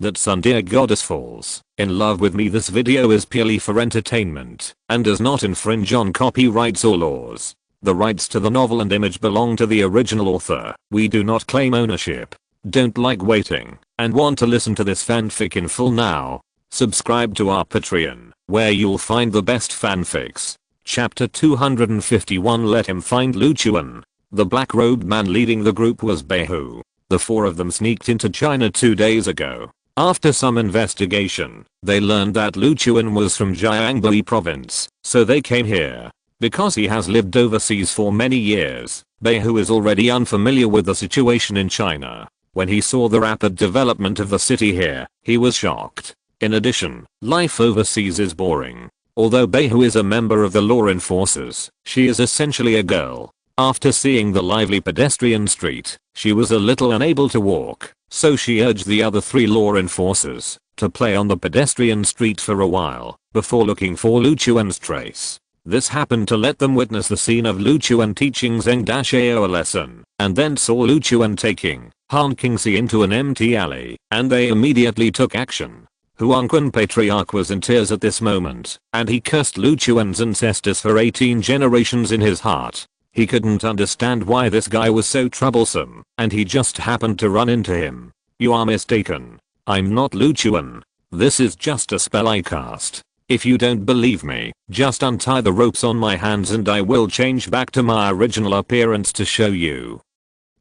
that Tsundere goddess falls in love with me. This video is purely for entertainment and does not infringe on copyrights or laws. The rights to the novel and image belong to the original author. We do not claim ownership. Don't like waiting and want to listen to this fanfic in full now? Subscribe to our Patreon, where you'll find the best fanfics. Chapter 251. Let him find Luchuan. The black-robed man leading the group was Beihu. The four of them sneaked into China 2 days ago. After some investigation, they learned that Luchuan was from Jiangbai province, so they came here. Because he has lived overseas for many years, Beihu is already unfamiliar with the situation in China. When he saw the rapid development of the city here, he was shocked. In addition, life overseas is boring. Although Beihu is a member of the law enforcers, she is essentially a girl. After seeing the lively pedestrian street, she was a little unable to walk, so she urged the other 3 law enforcers to play on the pedestrian street for a while before looking for Luchuan's trace. This happened to let them witness the scene of Luchuan teaching Zheng-Dashao a lesson, and then saw Luchuan taking Han Qingxi into an empty alley, and they immediately took action. Huangquan Patriarch was in tears at this moment, and he cursed Luchuan's ancestors for 18 generations in his heart. He couldn't understand why this guy was so troublesome, and he just happened to run into him. You are mistaken. I'm not Luchuan. This is just a spell I cast. If you don't believe me, just untie the ropes on my hands and I will change back to my original appearance to show you.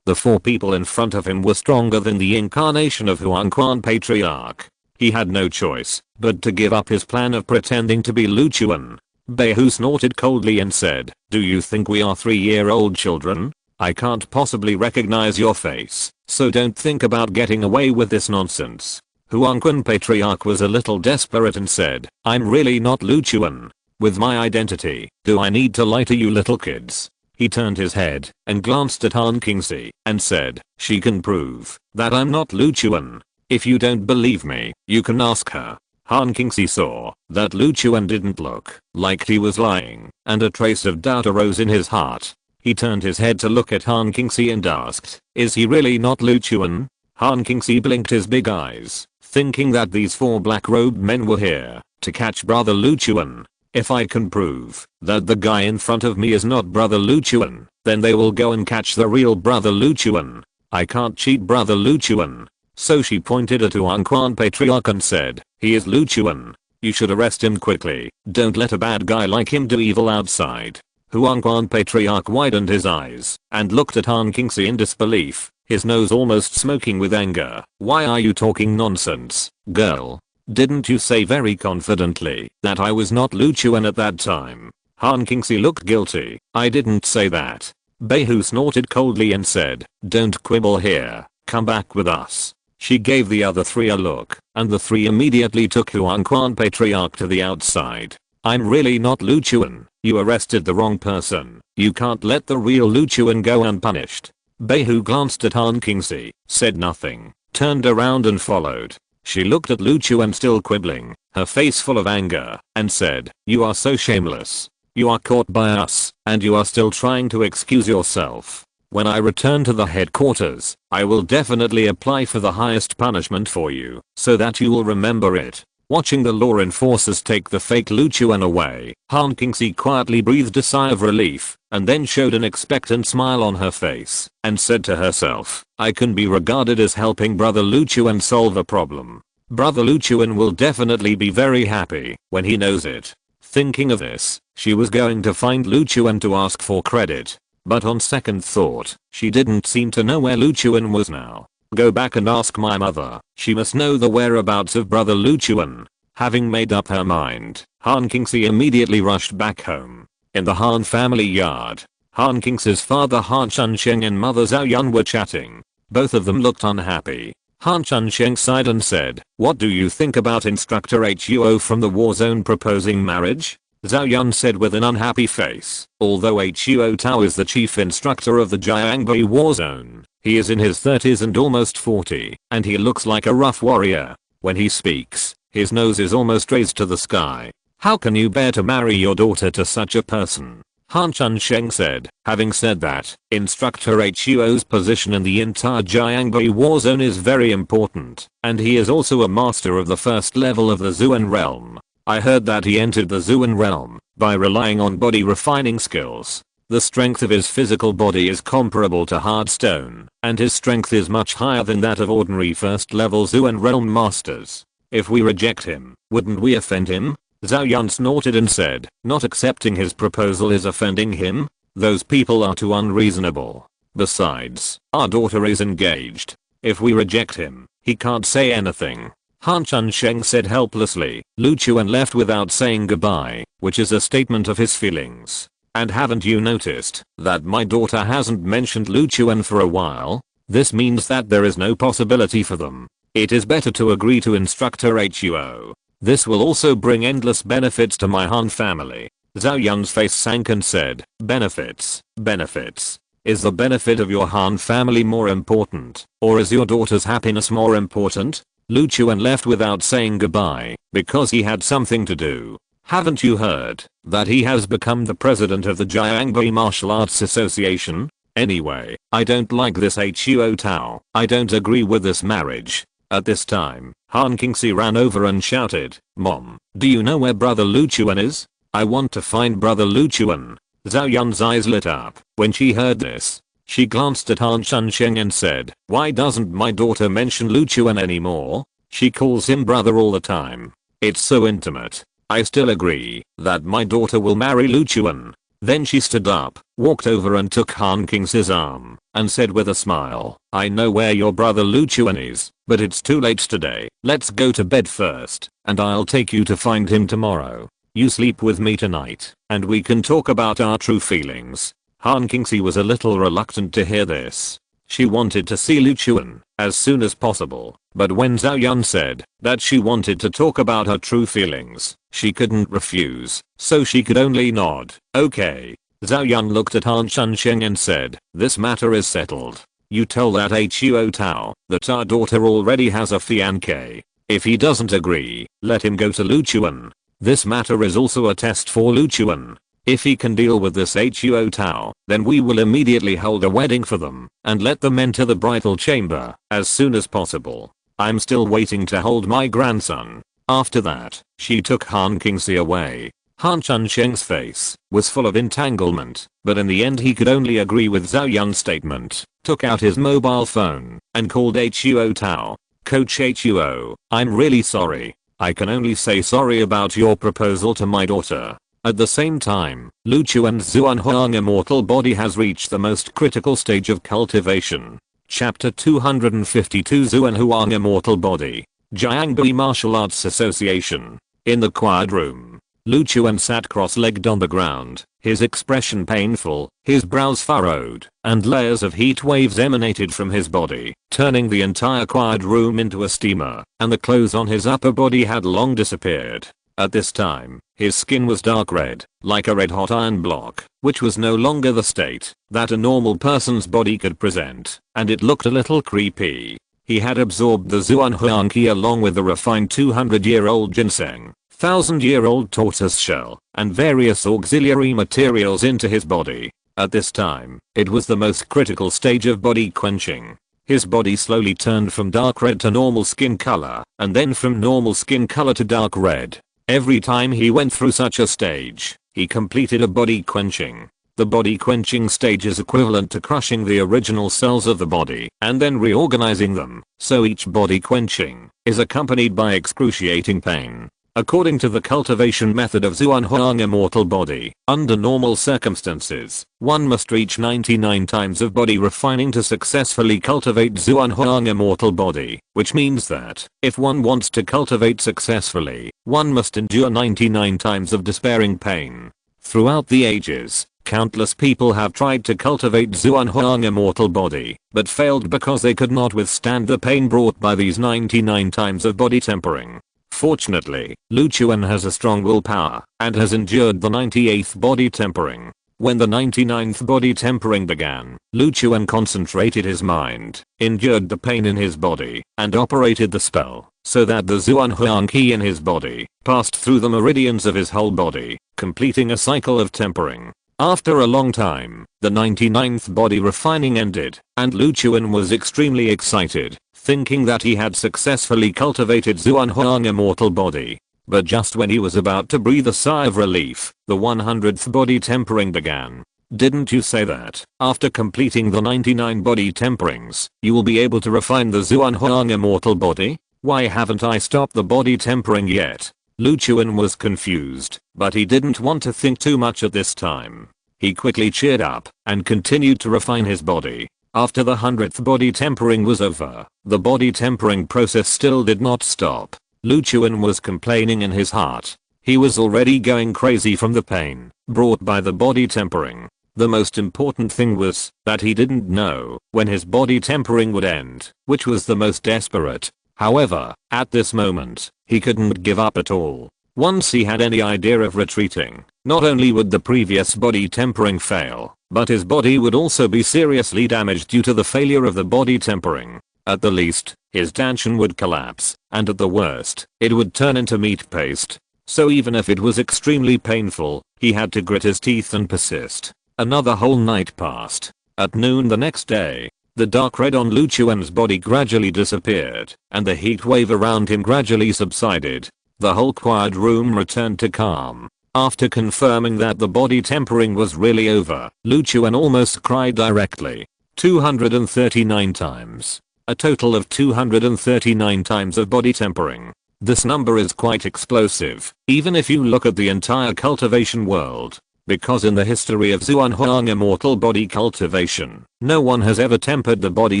The 4 people in front of him were stronger than the incarnation of Huangquan Patriarch. He had no choice but to give up his plan of pretending to be Luchuan. Beihu snorted coldly and said, "Do you think we are 3-year-old children? I can't possibly recognize your face, so don't think about getting away with this nonsense." Huangquan Patriarch was a little desperate and said, "I'm really not Luchuan. With my identity, do I need to lie to you little kids?" He turned his head and glanced at Han Qingxi and said, "She can prove that I'm not Luchuan. If you don't believe me, you can ask her." Han Qingxi saw that Luchuan didn't look like he was lying, and a trace of doubt arose in his heart. He turned his head to look at Han Qingxi and asked, "Is he really not Luchuan?" Han Qingxi blinked his big eyes, thinking that these 4 black-robed men were here to catch Brother Luchuan. If I can prove that the guy in front of me is not Brother Luchuan, then they will go and catch the real Brother Luchuan. I can't cheat Brother Luchuan. So she pointed at Huangquan Patriarch and said, "He is Luchuan. You should arrest him quickly. Don't let a bad guy like him do evil outside." Huangquan Patriarch widened his eyes and looked at Han Qingxi in disbelief, his nose almost smoking with anger. "Why are you talking nonsense, girl? Didn't you say very confidently that I was not Luchuan at that time?" Han Qingxi looked guilty. "I didn't say that." Beihu snorted coldly and said, "Don't quibble here. Come back with us." She gave the other 3 a look, and the 3 immediately took Huangquan Patriarch to the outside. "I'm really not Luchuan. You arrested the wrong person. You can't let the real Luchuan go unpunished." Beihu glanced at Han Qingxi, said nothing, turned around and followed. She looked at Luchuan still quibbling, her face full of anger, and said, "You are so shameless. You are caught by us, and you are still trying to excuse yourself. When I return to the headquarters, I will definitely apply for the highest punishment for you, so that you will remember it." Watching the law enforcers take the fake Luchuan away, Han Qingxi quietly breathed a sigh of relief, and then showed an expectant smile on her face, and said to herself, "I can be regarded as helping Brother Luchuan solve a problem. Brother Luchuan will definitely be very happy when he knows it." Thinking of this, she was going to find Luchuan to ask for credit. But on second thought, she didn't seem to know where Luchuan was now. Go back and ask my mother. She must know the whereabouts of Brother Luchuan. Having made up her mind, Han Qingxi immediately rushed back home. In the Han family yard, Han Qingxi's father Han Chunsheng and mother Zhao Yun were chatting. Both of them looked unhappy. Han Chunsheng sighed and said, "What do you think about Instructor Huo from the war zone proposing marriage?" Zhao Yun said with an unhappy face, "Although Huo Tao is the chief instructor of the Jiangbai war zone, he is in his 30s and almost 40, and he looks like a rough warrior. When he speaks, his nose is almost raised to the sky. How can you bear to marry your daughter to such a person?" Han Chunsheng said. Having said that, Instructor Huo's position in the entire Jiangbai war zone is very important, and he is also a master of the first level of the Zuan realm. I heard that he entered the Zuan realm by relying on body refining skills. The strength of his physical body is comparable to hard stone, and his strength is much higher than that of ordinary first level Zuan realm masters. If we reject him, wouldn't we offend him? Zhao Yun snorted and said, not accepting his proposal is offending him? Those people are too unreasonable. Besides, our daughter is engaged. If we reject him, he can't say anything. Han Chunsheng said helplessly. Lu Chuan left without saying goodbye, which is a statement of his feelings. And haven't you noticed that my daughter hasn't mentioned Lu Chuan for a while? This means that there is no possibility for them. It is better to agree to Instructor Huo. This will also bring endless benefits to my Han family. Zhao Yun's face sank and said, benefits, benefits. Is the benefit of your Han family more important, or is your daughter's happiness more important? Lu Chuan left without saying goodbye, because he had something to do. Haven't you heard that he has become the president of the Jiangbai Martial Arts Association? Anyway, I don't like this Huo Tao. I don't agree with this marriage. At this time, Han Qingxi ran over and shouted, Mom, do you know where brother Lu Chuan is? I want to find brother Lu Chuan. Zhao Yun's eyes lit up when she heard this. She glanced at Han Chunsheng and said, why doesn't my daughter mention Lu Chuan anymore? She calls him brother all the time. It's so intimate. I still agree that my daughter will marry Lu Chuan. Then she stood up, walked over and took Han Qingxi's arm, and said with a smile, I know where your brother Lu Chuan is, but it's too late today. Let's go to bed first, and I'll take you to find him tomorrow. You sleep with me tonight, and we can talk about our true feelings. Han Qingxi was a little reluctant to hear this. She wanted to see Lu Chuan as soon as possible, but when Zhao Yun said that she wanted to talk about her true feelings, she couldn't refuse, so she could only nod. Okay. Zhao Yun looked at Han Chunsheng and said, this matter is settled. You tell that Huo Tao that our daughter already has a fiancé. If he doesn't agree, let him go to Lu Chuan. This matter is also a test for Lu Chuan. If he can deal with this Huo Tao, then we will immediately hold a wedding for them and let them enter the bridal chamber as soon as possible. I'm still waiting to hold my grandson. After that, she took Han Qingxi away. Han Chunsheng's face was full of entanglement, but in the end he could only agree with Zhao Yun's statement, took out his mobile phone, and called Huo Tao. Coach Huo, I'm really sorry. I can only say sorry about your proposal to my daughter. At the same time, Lu Chuan's Zuanhuang immortal body has reached the most critical stage of cultivation. Chapter 252 Zuanhuang immortal body. Jiangbai Martial Arts Association. In the quiet room, Lu Chuan sat cross-legged on the ground, his expression painful, his brows furrowed, and layers of heat waves emanated from his body, turning the entire quiet room into a steamer, and the clothes on his upper body had long disappeared. At this time, his skin was dark red, like a red-hot iron block, which was no longer the state that a normal person's body could present, and it looked a little creepy. He had absorbed the Zuanhuang Qi along with the refined 200-year-old ginseng, 1000-year-old tortoise shell, and various auxiliary materials into his body. At this time, it was the most critical stage of body quenching. His body slowly turned from dark red to normal skin color, and then from normal skin color to dark red. Every time he went through such a stage, he completed a body quenching. The body quenching stage is equivalent to crushing the original cells of the body and then reorganizing them, so each body quenching is accompanied by excruciating pain. According to the cultivation method of Zuanhuang immortal body, under normal circumstances, one must reach 99 times of body refining to successfully cultivate Zuanhuang immortal body, which means that, if one wants to cultivate successfully, one must endure 99 times of despairing pain. Throughout the ages, countless people have tried to cultivate Zuanhuang immortal body, but failed because they could not withstand the pain brought by these 99 times of body tempering. Fortunately, Lu Chuan has a strong willpower and has endured the 98th body tempering. When the 99th body tempering began, Lu Chuan concentrated his mind, endured the pain in his body, and operated the spell, so that the Zuanhuang Qi in his body passed through the meridians of his whole body, completing a cycle of tempering. After a long time, the 99th body refining ended, and Lu Chuan was extremely excited, thinking that he had successfully cultivated Xuanhuang immortal body. But just when he was about to breathe a sigh of relief, the 100th body tempering began. Didn't you say that, after completing the 99 body temperings, you will be able to refine the Xuanhuang immortal body? Why haven't I stopped the body tempering yet? Lu Chuan was confused, but he didn't want to think too much at this time. He quickly cheered up and continued to refine his body. After the 100th body tempering was over, the body tempering process still did not stop. Lu Chuan was complaining in his heart. He was already going crazy from the pain brought by the body tempering. The most important thing was that he didn't know when his body tempering would end, which was the most desperate. However, at this moment, he couldn't give up at all. Once he had any idea of retreating, not only would the previous body tempering fail, but his body would also be seriously damaged due to the failure of the body tempering. At the least, his Danshan would collapse, and at the worst, it would turn into meat paste. So even if it was extremely painful, he had to grit his teeth and persist. Another whole night passed. At noon the next day, the dark red on Lu Chuan's body gradually disappeared, and the heat wave around him gradually subsided. The whole quiet room returned to calm. After confirming that the body tempering was really over, Lu Chuan almost cried directly. 239 times. A total of 239 times of body tempering. This number is quite explosive, even if you look at the entire cultivation world. Because in the history of Xuanhuang immortal body cultivation, no one has ever tempered the body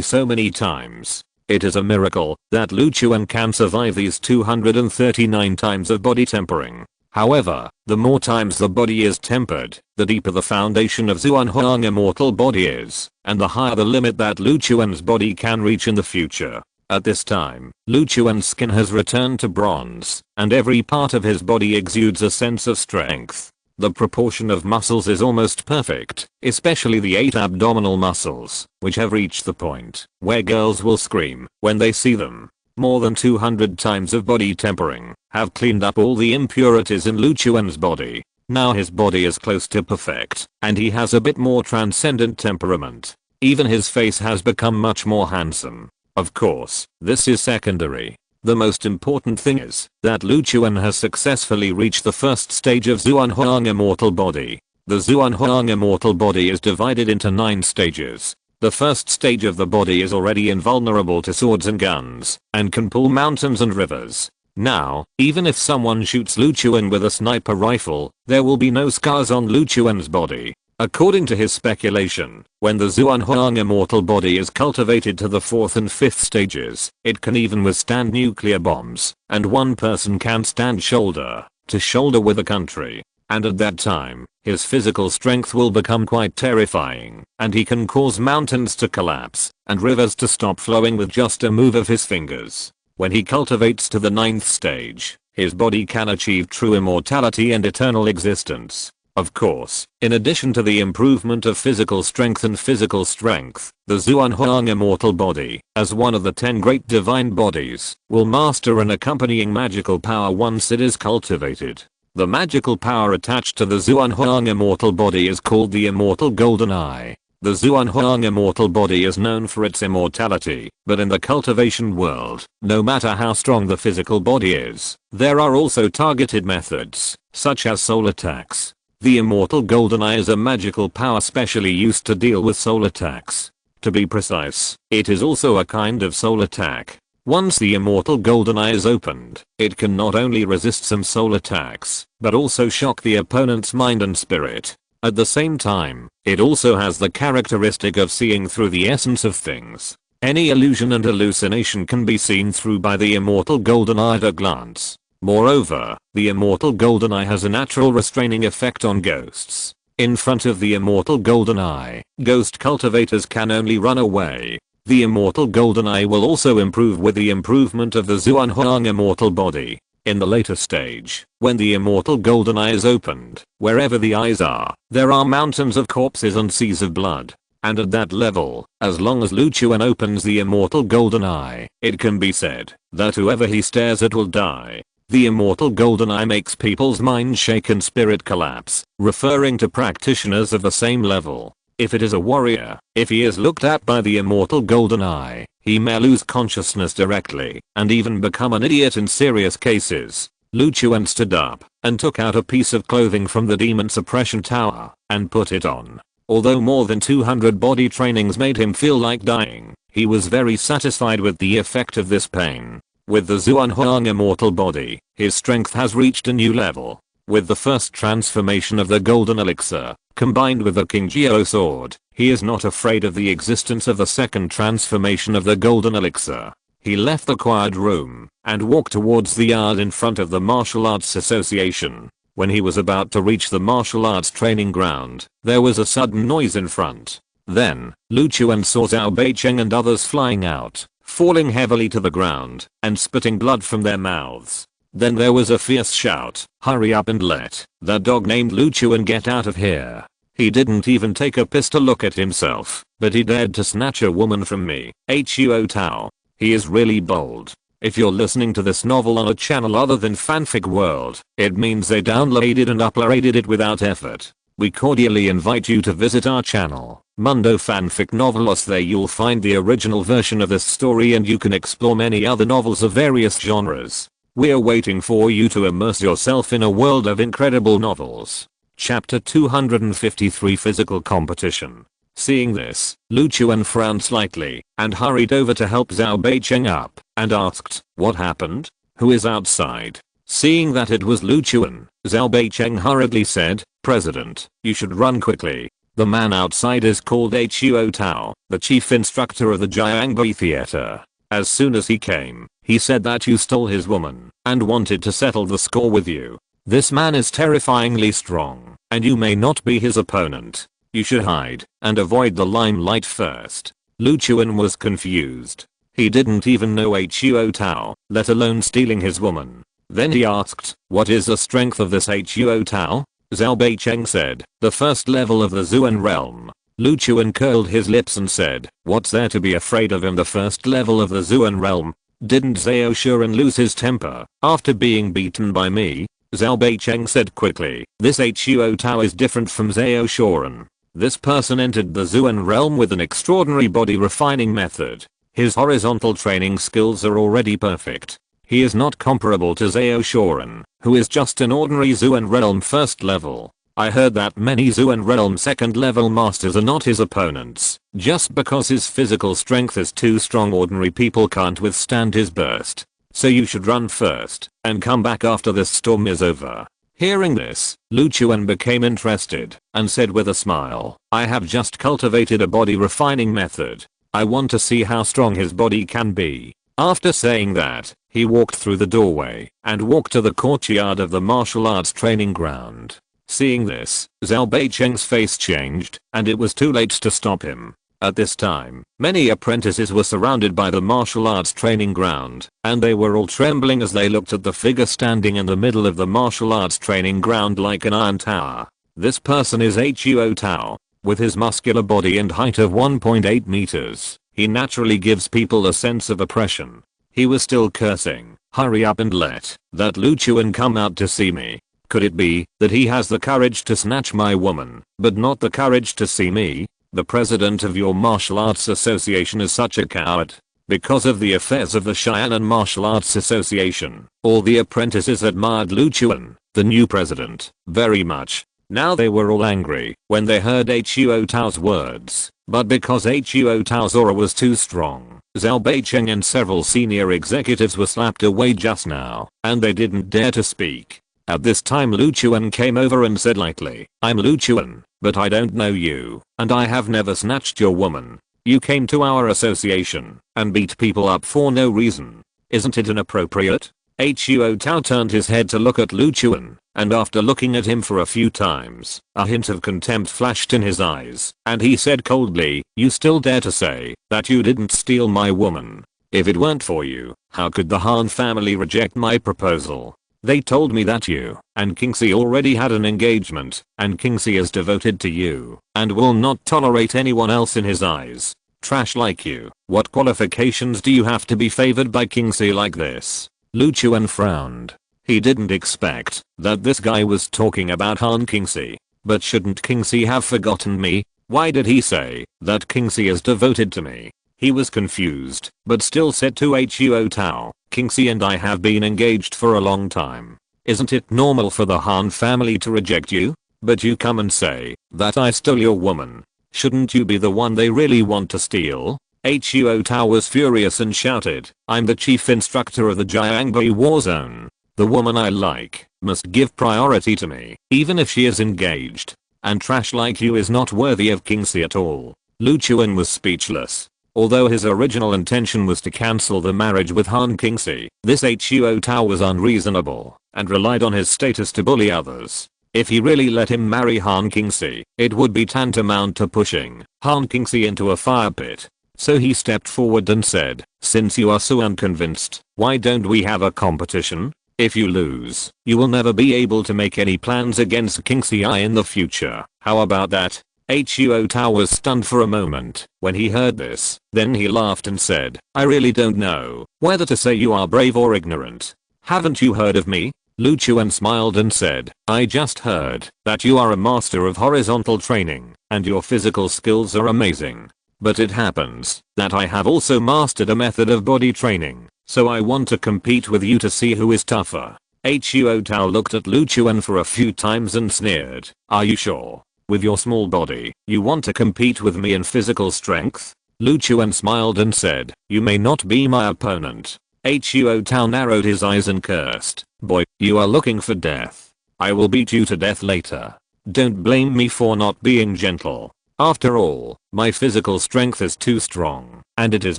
so many times. It is a miracle that Lu Chuan can survive these 239 times of body tempering. However, the more times the body is tempered, the deeper the foundation of Xuanhuang immortal body is, and the higher the limit that Lu Chuan's body can reach in the future. At this time, Lu Chuan's skin has returned to bronze, and every part of his body exudes a sense of strength. The proportion of muscles is almost perfect, especially the 8 abdominal muscles, which have reached the point where girls will scream when they see them. More than 200 times of body tempering have cleaned up all the impurities in Lu Chuan's body. Now his body is close to perfect, and he has a bit more transcendent temperament. Even his face has become much more handsome. Of course, this is secondary. The most important thing is that Lu Chuan has successfully reached the first stage of Xuanhuang immortal body. The Xuanhuang immortal body is divided into 9 stages. The first stage of the body is already invulnerable to swords and guns, and can pull mountains and rivers. Now, even if someone shoots Lu Chuan with a sniper rifle, there will be no scars on Lu Chuan's body. According to his speculation, when the Xuanhuang immortal body is cultivated to the 4th and 5th stages, it can even withstand nuclear bombs, and one person can stand shoulder to shoulder with a country. And at that time, his physical strength will become quite terrifying, and he can cause mountains to collapse, and rivers to stop flowing with just a move of his fingers. When he cultivates to the 9th stage, his body can achieve true immortality and eternal existence. Of course, in addition to the improvement of physical strength and physical strength, the Xuanhuang immortal body, as one of the 10 great divine bodies, will master an accompanying magical power once it is cultivated. The magical power attached to the Xuanhuang immortal body is called the immortal golden eye. The Xuanhuang immortal body is known for its immortality, but in the cultivation world, no matter how strong the physical body is, there are also targeted methods, such as soul attacks. The immortal golden eye is a magical power specially used to deal with soul attacks. To be precise, it is also a kind of soul attack. Once the immortal golden eye is opened, it can not only resist some soul attacks, but also shock the opponent's mind and spirit. At the same time, it also has the characteristic of seeing through the essence of things. Any illusion and hallucination can be seen through by the immortal golden eye at a glance. Moreover, the immortal golden eye has a natural restraining effect on ghosts. In front of the immortal golden eye, ghost cultivators can only run away. The immortal golden eye will also improve with the improvement of the Xuanhuang immortal body. In the later stage, when the immortal golden eye is opened, wherever the eyes are, there are mountains of corpses and seas of blood. And at that level, as long as Lu Chuan opens the immortal golden eye, it can be said that whoever he stares at will die. The immortal golden eye makes people's minds shake and spirit collapse, referring to practitioners of the same level. If it is a warrior, if he is looked at by the immortal golden eye, he may lose consciousness directly and even become an idiot in serious cases. Lu Chuan stood up and took out a piece of clothing from the demon suppression tower and put it on. Although more than 200 body trainings made him feel like dying, he was very satisfied with the effect of this pain. With the Xuanhuang immortal body, his strength has reached a new level. With the first transformation of the golden elixir, combined with the King Jiao sword, he is not afraid of the existence of the second transformation of the golden elixir. He left the quiet room and walked towards the yard in front of the martial arts association. When he was about to reach the martial arts training ground, there was a sudden noise in front. Then, Lu Chuan saw Zhao Beicheng and others flying out, falling heavily to the ground and spitting blood from their mouths. Then there was a fierce shout, "Hurry up and let that dog named Lu Chuan get out of here." He didn't even take a piss to look at himself, but he dared to snatch a woman from me. Huo Tao. He is really bold. If you're listening to this novel on a channel other than Fanfic World, it means they downloaded and uploaded it without effort. We cordially invite you to visit our channel, Mundo Fanfic Novelos. There you'll find the original version of this story and you can explore many other novels of various genres. We're waiting for you to immerse yourself in a world of incredible novels. Chapter 253 Physical Competition. Seeing this, Lu Chuan frowned slightly and hurried over to help Zhao Beicheng up and asked, "What happened? Who is outside?" Seeing that it was Lu Chuan, Zhao Beicheng hurriedly said, "President, you should run quickly. The man outside is called Huo Tao, the chief instructor of the Jiangbi Theater. As soon as he came, he said that you stole his woman and wanted to settle the score with you. This man is terrifyingly strong, and you may not be his opponent. You should hide and avoid the limelight first." Lu Chuan was confused. He didn't even know Huo Tao, let alone stealing his woman. Then he asked, "What is the strength of this Huo Tao?" Zhao Beicheng said, "The first level of the Zuan realm." Lu Chuan curled his lips and said, "What's there to be afraid of in the first level of the Zuan realm? Didn't Zhao Shuren lose his temper after being beaten by me?" Zhao Beicheng said quickly, "This Huo Tao is different from Zhao Shuren. This person entered the Zuan realm with an extraordinary body refining method. His horizontal training skills are already perfect. He is not comparable to Zhao Shuren, who is just an ordinary Zuan realm first level. I heard that many Zuan realm second level masters are not his opponents. Just because his physical strength is too strong, ordinary people can't withstand his burst. So you should run first and come back after this storm is over." Hearing this, Lu Chuan became interested and said with a smile, "I have just cultivated a body refining method. I want to see how strong his body can be." After saying that, he walked through the doorway and walked to the courtyard of the martial arts training ground. Seeing this, Zhao Beicheng's face changed and it was too late to stop him. At this time, many apprentices were surrounded by the martial arts training ground, and they were all trembling as they looked at the figure standing in the middle of the martial arts training ground like an iron tower. This person is Huo Tao. With his muscular body and height of 1.8 meters, he naturally gives people a sense of oppression. He was still cursing, "Hurry up and let that Lu Chuan come out to see me. Could it be that he has the courage to snatch my woman, but not the courage to see me? The president of your martial arts association is such a coward." Because of the affairs of the Cheyenne Martial Arts Association, all the apprentices admired Lu Chuan, the new president, very much. Now they were all angry when they heard Huo Tao's words, but because Huo Tao's aura was too strong, Zhao Beicheng and several senior executives were slapped away just now, and they didn't dare to speak. At this time Lu Chuan came over and said lightly, "I'm Lu Chuan, but I don't know you, and I have never snatched your woman. You came to our association and beat people up for no reason. Isn't it inappropriate?" Huo Tao turned his head to look at Lu Chuan, and after looking at him for a few times, a hint of contempt flashed in his eyes, and he said coldly, "You still dare to say that you didn't steal my woman? If it weren't for you, how could the Han family reject my proposal? They told me that you and Kingxi already had an engagement, and Kingxi is devoted to you and will not tolerate anyone else in his eyes. Trash like you. What qualifications do you have to be favored by Kingxi like this?" Lu Chuan frowned. He didn't expect that this guy was talking about Han Kingsley. But shouldn't Kingsley have forgotten me? Why did he say that Kingsley is devoted to me? He was confused, but still said to Huo Tao, Kingsley and I have been engaged for a long time. Isn't it normal for the Han family to reject you? But you come and say that I stole your woman. Shouldn't you be the one they really want to steal? Huo Tao was furious and shouted, I'm the chief instructor of the Jiangbai war zone. The woman I like must give priority to me, even if she is engaged. And trash like you is not worthy of Kingsley at all. Lu Chuan was speechless. Although his original intention was to cancel the marriage with Han Kingsley, this Huo Tao was unreasonable and relied on his status to bully others. If he really let him marry Han Kingsley, it would be tantamount to pushing Han Kingsley into a fire pit. So he stepped forward and said, since you are so unconvinced, why don't we have a competition? If you lose, you will never be able to make any plans against Kingsley in the future. How about that? Huo Tao was stunned for a moment when he heard this. Then he laughed and said, I really don't know whether to say you are brave or ignorant. Haven't you heard of me? Lu Chuan smiled and said, I just heard that you are a master of horizontal training and your physical skills are amazing. But it happens that I have also mastered a method of body training, so I want to compete with you to see who is tougher. Huo Tao looked at Lu Chuan for a few times and sneered, are you sure? With your small body, you want to compete with me in physical strength? Lu Chuan smiled and said, you may not be my opponent. Huo Tao narrowed his eyes and cursed, boy, you are looking for death. I will beat you to death later. Don't blame me for not being gentle. After all, my physical strength is too strong, and it is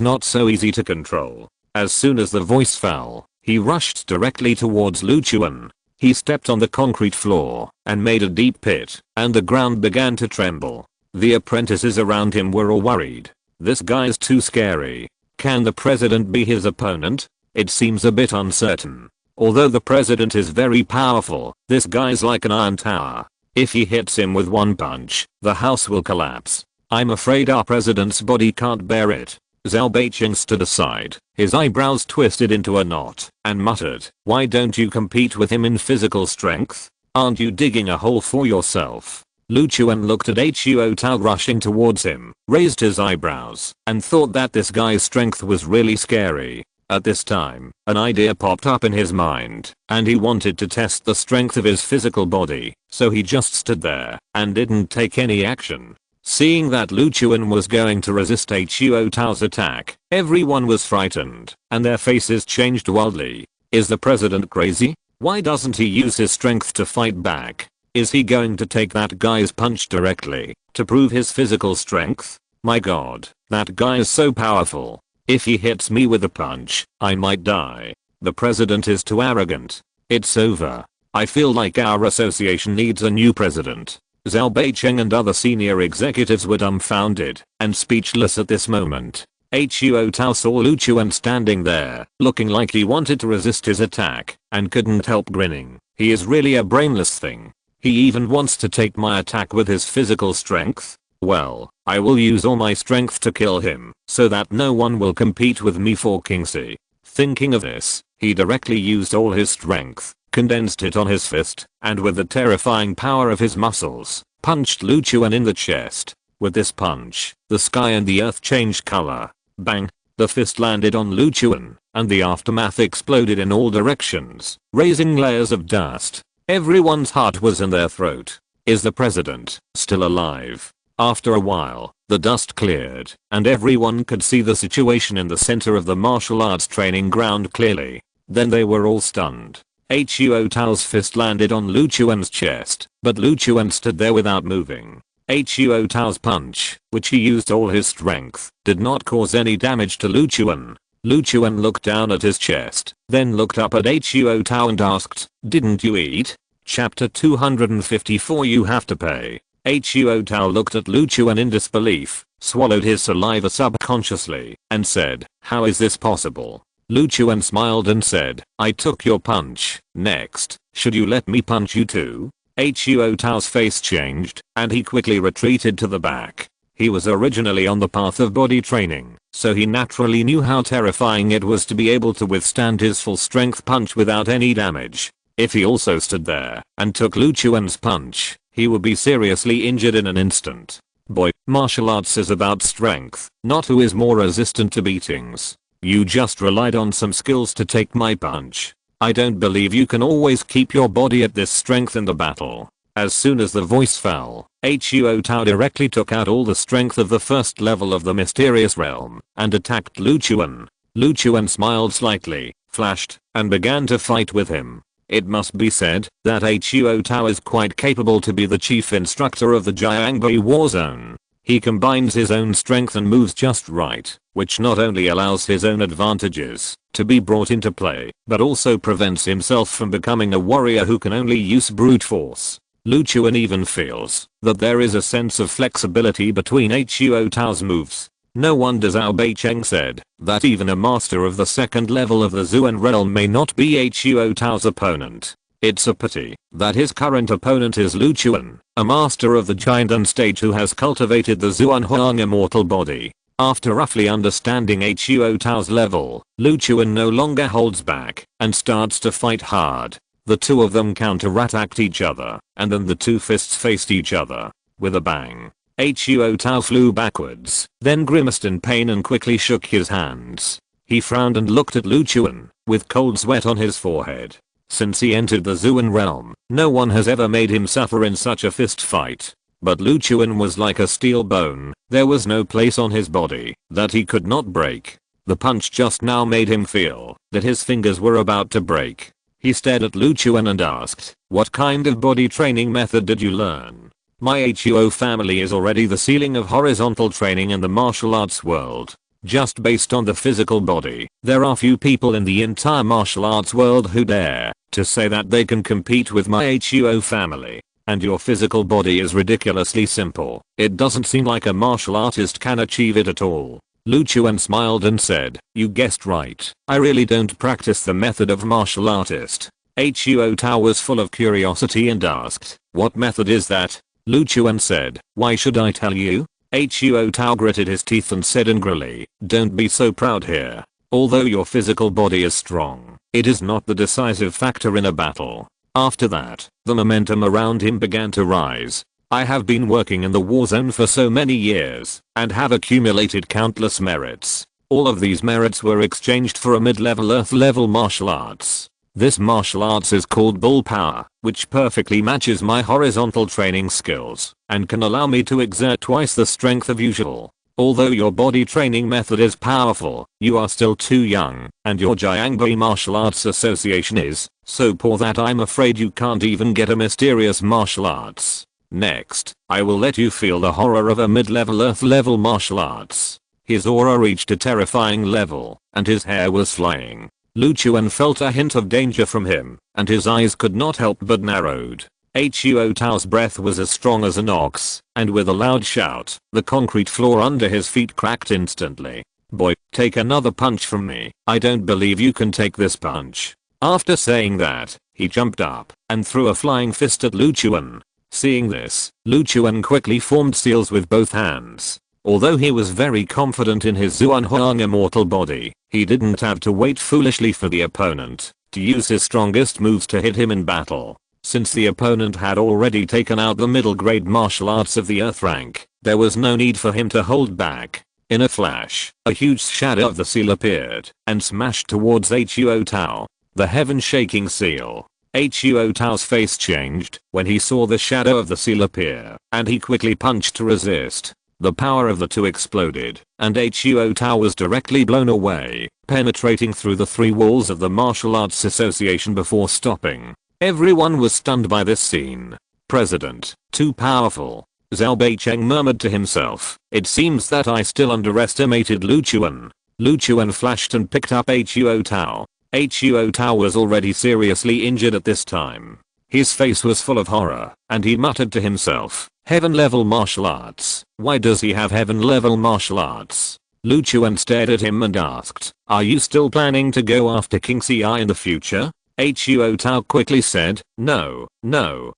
not so easy to control. As soon as the voice fell, he rushed directly towards Lu Chuan. He stepped on the concrete floor and made a deep pit, and the ground began to tremble. The apprentices around him were all worried. This guy's too scary. Can the president be his opponent? It seems a bit uncertain. Although the president is very powerful, this guy's like an iron tower. If he hits him with one punch, the house will collapse. I'm afraid our president's body can't bear it. Zhao Beiqing stood aside, his eyebrows twisted into a knot, and muttered, why don't you compete with him in physical strength? Aren't you digging a hole for yourself? Lu Chuan looked at Huo Tao rushing towards him, raised his eyebrows, and thought that this guy's strength was really scary. At this time, an idea popped up in his mind, and he wanted to test the strength of his physical body, so he just stood there and didn't take any action. Seeing that Lu Chuan was going to resist Huo Tao's attack, everyone was frightened, and their faces changed wildly. Is the president crazy? Why doesn't he use his strength to fight back? Is he going to take that guy's punch directly to prove his physical strength? My god, that guy is so powerful. If he hits me with a punch, I might die. The president is too arrogant. It's over. I feel like our association needs a new president. Zhao Beiqing and other senior executives were dumbfounded and speechless at this moment. Huo Tao saw Lu Chuan standing there, looking like he wanted to resist his attack, and couldn't help grinning. He is really a brainless thing. He even wants to take my attack with his physical strength? Well, I will use all my strength to kill him, so that no one will compete with me for Kingsley. Thinking of this, he directly used all his strength, condensed it on his fist, and with the terrifying power of his muscles, punched Lu Chuan in the chest. With this punch, the sky and the earth changed color. Bang! The fist landed on Lu Chuan, and the aftermath exploded in all directions, raising layers of dust. Everyone's heart was in their throat. Is the president still alive? After a while, the dust cleared, and everyone could see the situation in the center of the martial arts training ground clearly. Then they were all stunned. Huo Tao's fist landed on Lu Chuan's chest, but Lu Chuan stood there without moving. Huo Tao's punch, which he used all his strength, did not cause any damage to Lu Chuan. Lu Chuan looked down at his chest, then looked up at Huo Tao and asked, didn't you eat? Chapter 254 You have to pay. Huo Tao looked at Lu Chuan in disbelief, swallowed his saliva subconsciously, and said, how is this possible? Lu Chuan smiled and said, I took your punch. Next, should you let me punch you too? Huo Tao's face changed, and he quickly retreated to the back. He was originally on the path of body training, so he naturally knew how terrifying it was to be able to withstand his full strength punch without any damage. If he also stood there and took Lu Chuan's punch, he would be seriously injured in an instant. Boy, martial arts is about strength, not who is more resistant to beatings. You just relied on some skills to take my punch. I don't believe you can always keep your body at this strength in the battle. As soon as the voice fell, Huo Tao directly took out all the strength of the first level of the mysterious realm and attacked Lu Chuan. Lu Chuan smiled slightly, flashed, and began to fight with him. It must be said that Huo Tao is quite capable to be the chief instructor of the Jiangbai war zone. He combines his own strength and moves just right, which not only allows his own advantages to be brought into play, but also prevents himself from becoming a warrior who can only use brute force. Lu Chuan even feels that there is a sense of flexibility between Huo Tao's moves. No wonder Zhao Beicheng said that even a master of the second level of the Zuan realm may not be Huo Tao's opponent. It's a pity that his current opponent is Lu Chuan, a master of the Jiandan stage who has cultivated the Zuan Huang immortal body. After roughly understanding Huo Tao's level, Lu Chuan no longer holds back and starts to fight hard. The two of them counterattacked each other, and then the two fists faced each other. With a bang, Huo Tao flew backwards, then grimaced in pain and quickly shook his hands. He frowned and looked at Lu Chuan, with cold sweat on his forehead. Since he entered the Zuan realm, no one has ever made him suffer in such a fist fight. But Lu Chuan was like a steel bone, there was no place on his body that he could not break. The punch just now made him feel that his fingers were about to break. He stared at Lu Chuan and asked, "What kind of body training method did you learn?" My Huo family is already the ceiling of horizontal training in the martial arts world. Just based on the physical body, there are few people in the entire martial arts world who dare to say that they can compete with my Huo family. And your physical body is ridiculously simple. It doesn't seem like a martial artist can achieve it at all. Lu Chuan smiled and said, "You guessed right. I really don't practice the method of martial artist." Huo Tao was full of curiosity and asked, "What method is that?" Lu Chuan said, "Why should I tell you?" Huo Tao gritted his teeth and said angrily, "Don't be so proud here. Although your physical body is strong, it is not the decisive factor in a battle." After that, the momentum around him began to rise. "I have been working in the war zone for so many years, and have accumulated countless merits. All of these merits were exchanged for a mid-level earth-level martial arts. This martial arts is called bull power, which perfectly matches my horizontal training skills, and can allow me to exert twice the strength of usual. Although your body training method is powerful, you are still too young, and your Jiangbai Martial Arts Association is so poor that I'm afraid you can't even get a mysterious martial arts. Next, I will let you feel the horror of a mid-level earth-level martial arts." His aura reached a terrifying level, and his hair was flying. Lu Chuan felt a hint of danger from him, and his eyes could not help but narrowed. Huo Tao's breath was as strong as an ox, and with a loud shout, the concrete floor under his feet cracked instantly. "Boy, take another punch from me. I don't believe you can take this punch." After saying that, he jumped up and threw a flying fist at Lu Chuan. Seeing this, Lu Chuan quickly formed seals with both hands. Although he was very confident in his Zuan Huang immortal body, he didn't have to wait foolishly for the opponent to use his strongest moves to hit him in battle. Since the opponent had already taken out the middle grade martial arts of the earth rank, there was no need for him to hold back. In a flash, a huge shadow of the seal appeared and smashed towards Huo Tao. The heaven-shaking seal. Huo Tao's face changed when he saw the shadow of the seal appear, and he quickly punched to resist. The power of the two exploded, and Huo Tao was directly blown away, penetrating through the three walls of the Martial Arts Association before stopping. Everyone was stunned by this scene. "President, too powerful." Zhao Beicheng murmured to himself, "It seems that I still underestimated Lu Chuan." Lu Chuan flashed and picked up Huo Tao. Huo Tao was already seriously injured at this time. His face was full of horror, and he muttered to himself, "Heaven-level martial arts? Why does he have heaven-level martial arts?" Lu Chuan stared at him and asked, "Are you still planning to go after King Ci in the future?" Huo Tao quickly said, No,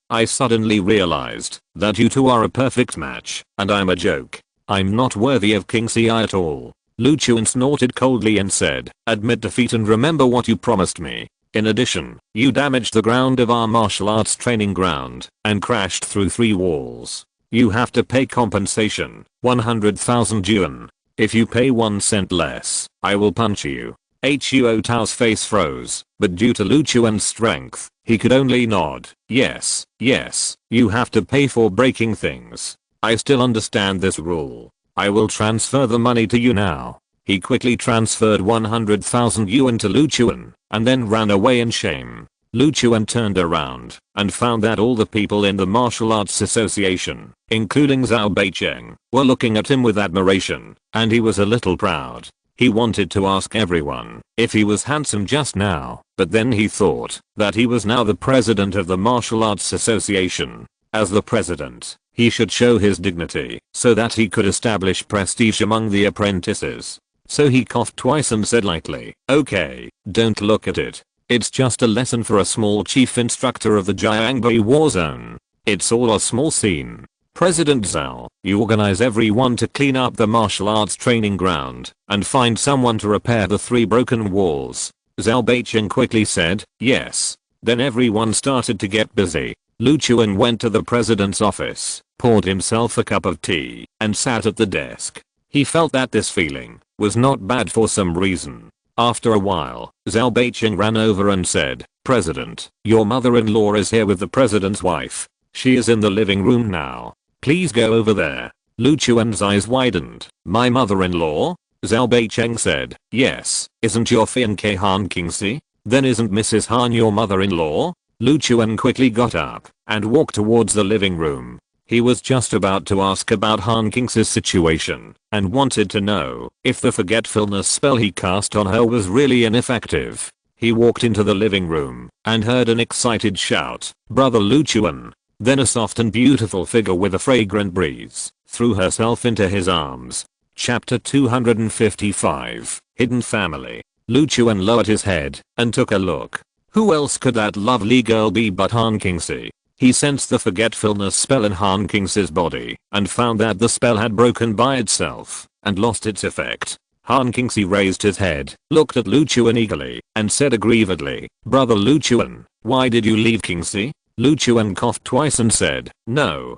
I suddenly realized that you two are a perfect match, and I'm a joke. I'm not worthy of King Ci at all." Lu Chuan snorted coldly and said, "Admit defeat and remember what you promised me." In addition, you damaged the ground of our martial arts training ground and crashed through 3 walls. You have to pay compensation, 100,000 yuan. If you pay 1 cent less, I will punch you. Huo Tao's face froze, but due to Lu Chuan's strength, he could only nod. Yes, yes, you have to pay for breaking things. I still understand this rule. I will transfer the money to you now. He quickly transferred 100,000 yuan to Lu Chuan, and then ran away in shame. Lu Chuan turned around and found that all the people in the martial arts association, including Zhao Beicheng, were looking at him with admiration, and he was a little proud. He wanted to ask everyone if he was handsome just now, but then he thought that he was now the president of the martial arts association. As the president, he should show his dignity so that he could establish prestige among the apprentices. So he coughed twice and said lightly, "Okay, don't look at it. It's just a lesson for a small chief instructor of the Jiangbai war zone. It's all a small scene. President Zhao, you organize everyone to clean up the martial arts training ground and find someone to repair the 3 broken walls." Zhao Beicheng quickly said, "Yes." Then everyone started to get busy. Lu Chuan went to the president's office, poured himself a cup of tea, and sat at the desk. He felt that this feeling was not bad for some reason. After a while, Zhao Beicheng ran over and said, "President, your mother-in-law is here with the president's wife. She is in the living room now. Please go over there." Lu Chuan's eyes widened. "My mother-in-law?" Zhao Beicheng said, "Yes, isn't your fiancé Han Qingxi? Then isn't Mrs. Han your mother-in-law?" Lu Chuan quickly got up and walked towards the living room. He was just about to ask about Han Qingxi's situation and wanted to know if the forgetfulness spell he cast on her was really ineffective. He walked into the living room and heard an excited shout, "Brother Lu Chuan." Then a soft and beautiful figure with a fragrant breeze threw herself into his arms. Chapter 255, Hidden Family. Lu Chuan lowered his head and took a look. Who else could that lovely girl be but Han Qingxi? He sensed the forgetfulness spell in Han Qingxi's body and found that the spell had broken by itself and lost its effect. Han Qingxi raised his head, looked at Lu Chuan eagerly, and said aggrievedly, "Brother Lu Chuan, why did you leave Qingxi?" Lu Chuan coughed twice and said, No,